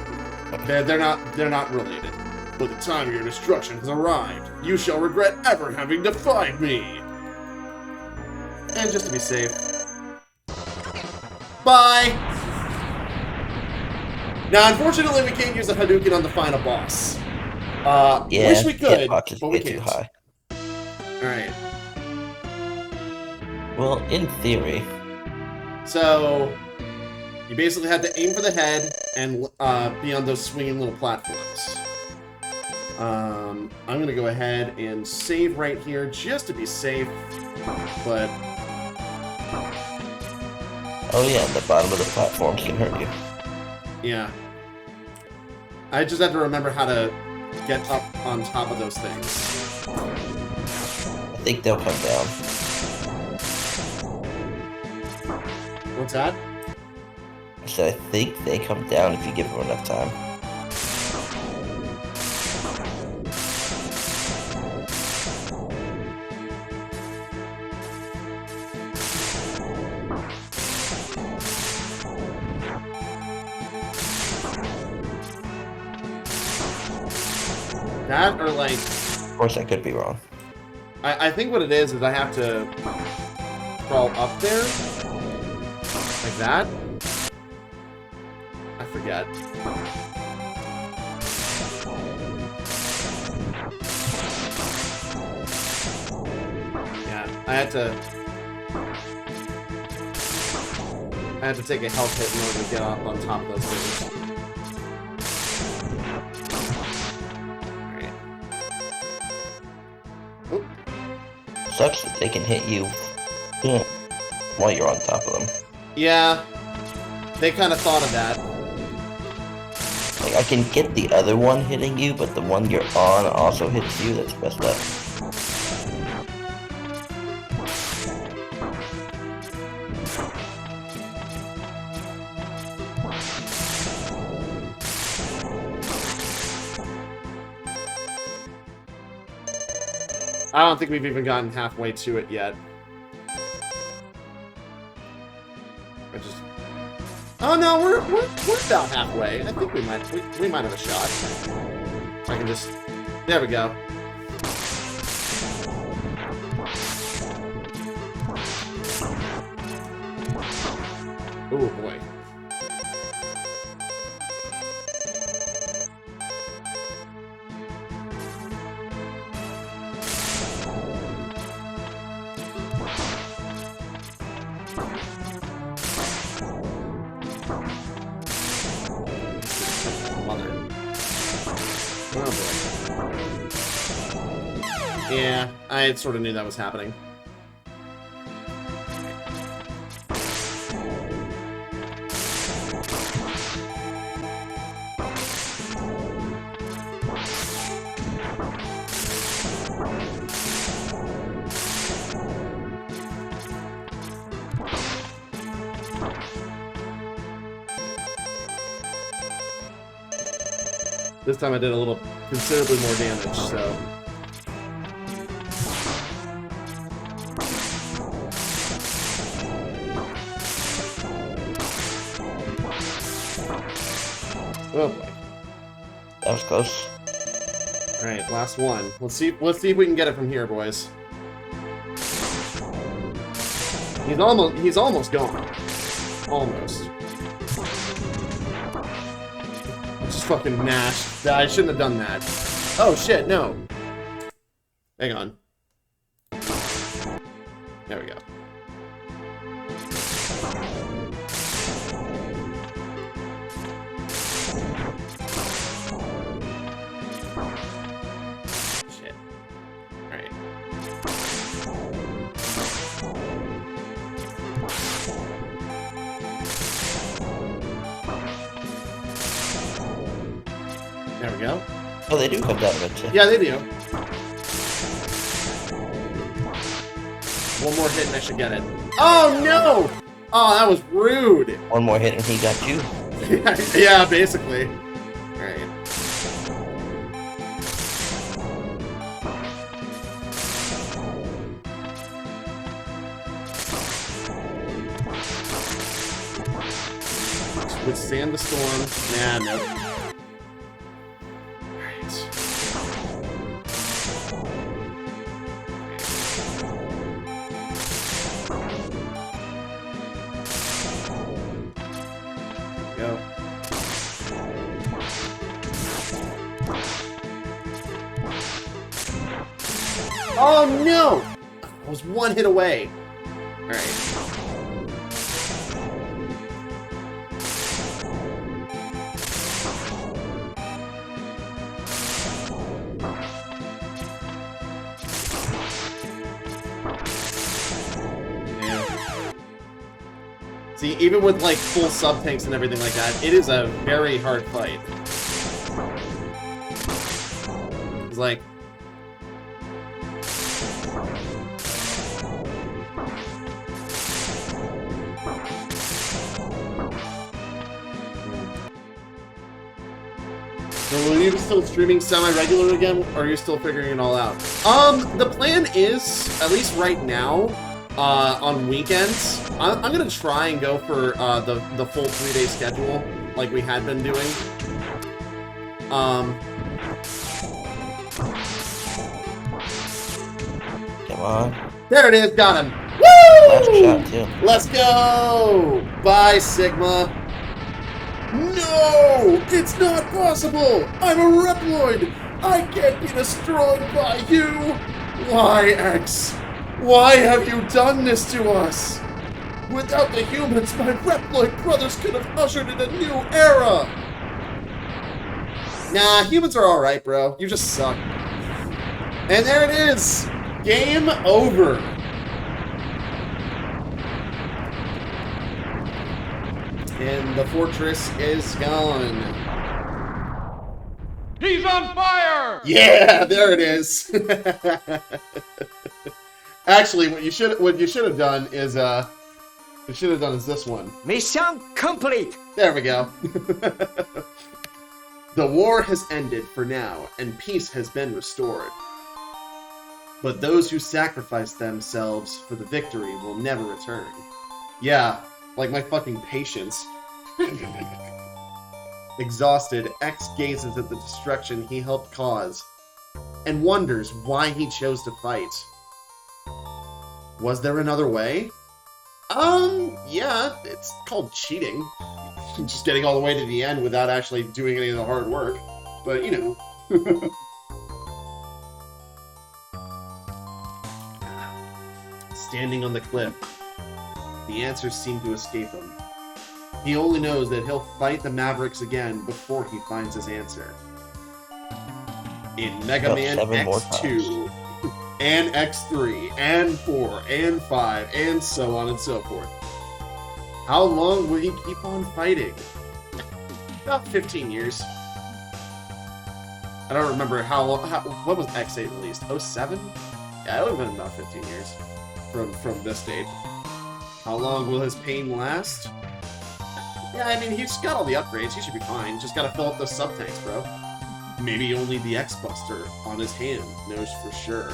They're not related. But the time of your destruction has arrived. You shall regret ever having defied me. And just to be safe. Bye! Now, unfortunately, we can't use a Hadouken on the final boss. Yeah, wish we could, hitboxes but we get too can't. high. Alright. Well, in theory. So, you basically have to aim for the head and be on those swinging little platforms. I'm gonna go ahead and save right here just to be safe, but... Oh yeah, the bottom of the platforms can hurt you. Yeah. I just have to remember how to get up on top of those things. I think they'll come down. What's that? I said I think they come down if you give them enough time. That or like... Of course, I could be wrong. I think what it is I have to crawl up there. Like that. I forget. Yeah, I had to take a health hit in order to get up on top of those things. Sucks that they can hit you while you're on top of them. Yeah, they kind of thought of that. Like, I can get the other one hitting you, but the one you're on also hits you. That's messed up. I don't think we've even gotten halfway to it yet. Oh no, we're about halfway. I think we might have a shot. I can just. There we go. Oh boy. Yeah, I sort of knew that was happening. This time I did a little considerably more damage, so. Oh boy. That was close. Alright, last one. Let's see if we can get it from here, boys. He's almost gone. Almost. Just fucking mashed. I shouldn't have done that. Oh shit, no. Hang on. There we go. Shit. Alright. There we go. Oh, they do come down eventually. Yeah, they do. One more hit and I should get it. Oh no! Oh, that was rude. One more hit and he got you. Yeah, basically. Alright. Withstand the storm. Nah, nope. Alright. Go. Oh no! I was one hit away. Alright. See, even with like full sub tanks and everything like that, it is a very hard fight. It's like so are you still streaming semi-regular again, or are you still figuring it all out? The plan is, at least right now, on weekends, I'm gonna try and go for the full 3-day schedule like we had been doing. Come on. There it is, got him. Woo! Last shot too. Let's go! Bye, Sigma. No! It's not possible! I'm a Reploid! I can't be destroyed by you! Why, X? Why have you done this to us? Without the humans, my Reploid brothers could have ushered in a new era! Nah, humans are alright, bro. You just suck. And there it is! Game over! And the fortress is gone. He's on fire! Yeah, there it is. Actually, what you should have done is this one. Mission complete. There we go. The war has ended for now, and peace has been restored. but those who sacrifice themselves for the victory will never return. Yeah, like my fucking patience. Exhausted, X gazes at the destruction he helped cause and wonders why he chose to fight. Was there another way? Yeah, it's called cheating. Just getting all the way to the end without actually doing any of the hard work. But, you know. Standing on the cliff, the answers seem to escape him. He only knows that he'll fight the Mavericks again before he finds his answer. In Mega Man X2, and X3, and 4, and 5, and so on and so forth. How long will he keep on fighting? About 15 years. I don't remember how long. What was X8 released? 07? Yeah, it would have been about 15 years from this date. How long will his pain last? Yeah, I mean, he's got all the upgrades. He should be fine. Just gotta fill up those sub-tanks, bro. Maybe only the X-Buster on his hand knows for sure.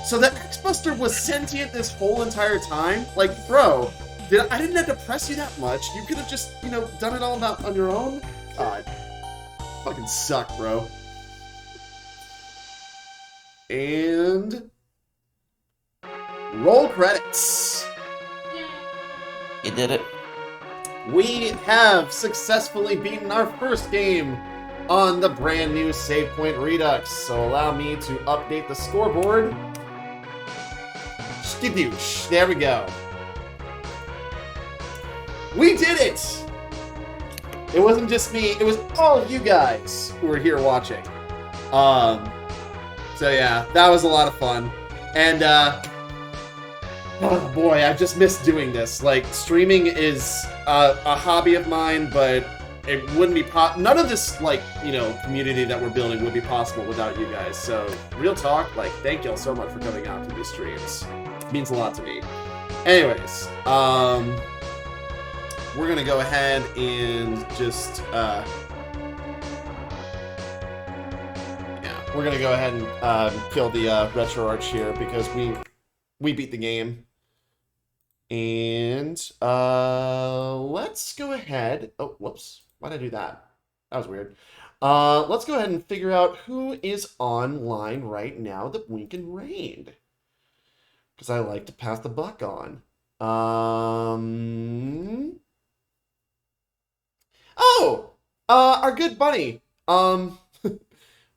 So that X-Buster was sentient this whole entire time? Like, bro, I didn't have to press you that much. You could have just, you know, done it all on your own? God. Fucking suck, bro. And... roll credits. You did it. We have successfully beaten our first game on the brand new Save Point Redux. So allow me to update the scoreboard. Skidoosh. There we go. We did it! It wasn't just me, it was all you guys who were here watching. So yeah, that was a lot of fun. And, oh boy, I just missed doing this. Like, streaming is a hobby of mine, but it wouldn't be none of this, like, you know, community that we're building would be possible without you guys. So, real talk, like, thank y'all so much for coming out to these streams. It means a lot to me. Anyways, we're gonna go ahead and just, we're gonna go ahead and kill the retro arch here because we beat the game. And let's go ahead. Oh, whoops! Why did I do that? That was weird. Let's go ahead and figure out who is online right now that we can raid. Because I like to pass the buck on. Oh, our good bunny.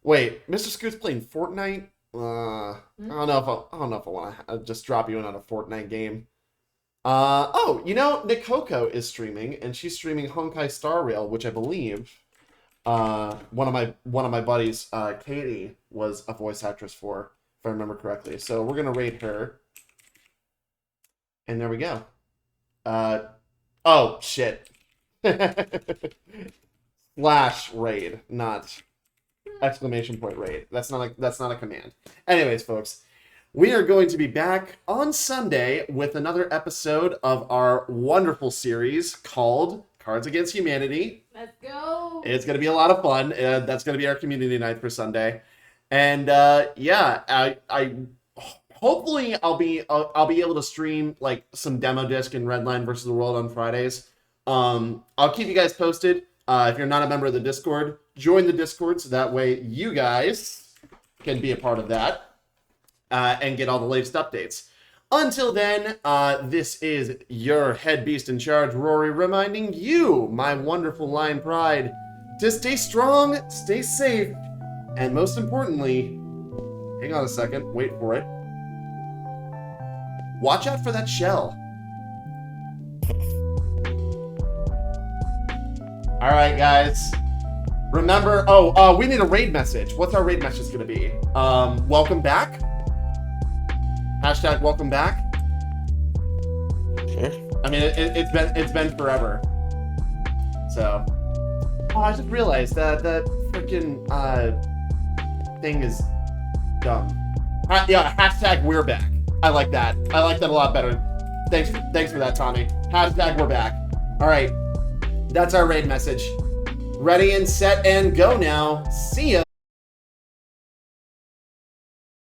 Wait, Mr. Scoot's playing Fortnite. I don't know if I want to just drop you in on a Fortnite game. Oh, you know, Nikoko is streaming, and she's streaming Honkai Star Rail, which I believe one of my buddies, Katie, was a voice actress for, if I remember correctly. So we're gonna raid her, and there we go. Oh shit. Slash raid, not exclamation point raid. That's not a command. Anyways, folks. We are going to be back on Sunday with another episode of our wonderful series called Cards Against Humanity. Let's go! It's going to be a lot of fun. That's going to be our community night for Sunday. And yeah, I hopefully I'll be able to stream like some demo disc in Redline versus the World on Fridays. I'll keep you guys posted. If you're not a member of the Discord, join the Discord so that way you guys can be a part of that. And get all the latest updates. Until then, this is your head beast in charge, Rory, reminding you, my wonderful Lion Pride, to stay strong, stay safe, and most importantly, hang on a second, wait for it. Watch out for that shell. Alright, guys. Remember, we need a raid message. What's our raid message gonna be? Welcome back? Hashtag welcome back. Sure. I mean, it's been forever. So, I just realized that freaking thing is dumb. Yeah, hashtag we're back. I like that. I like that a lot better. Thanks for that, Tommy. Hashtag we're back. All right, that's our raid message. Ready and set and go now. See ya.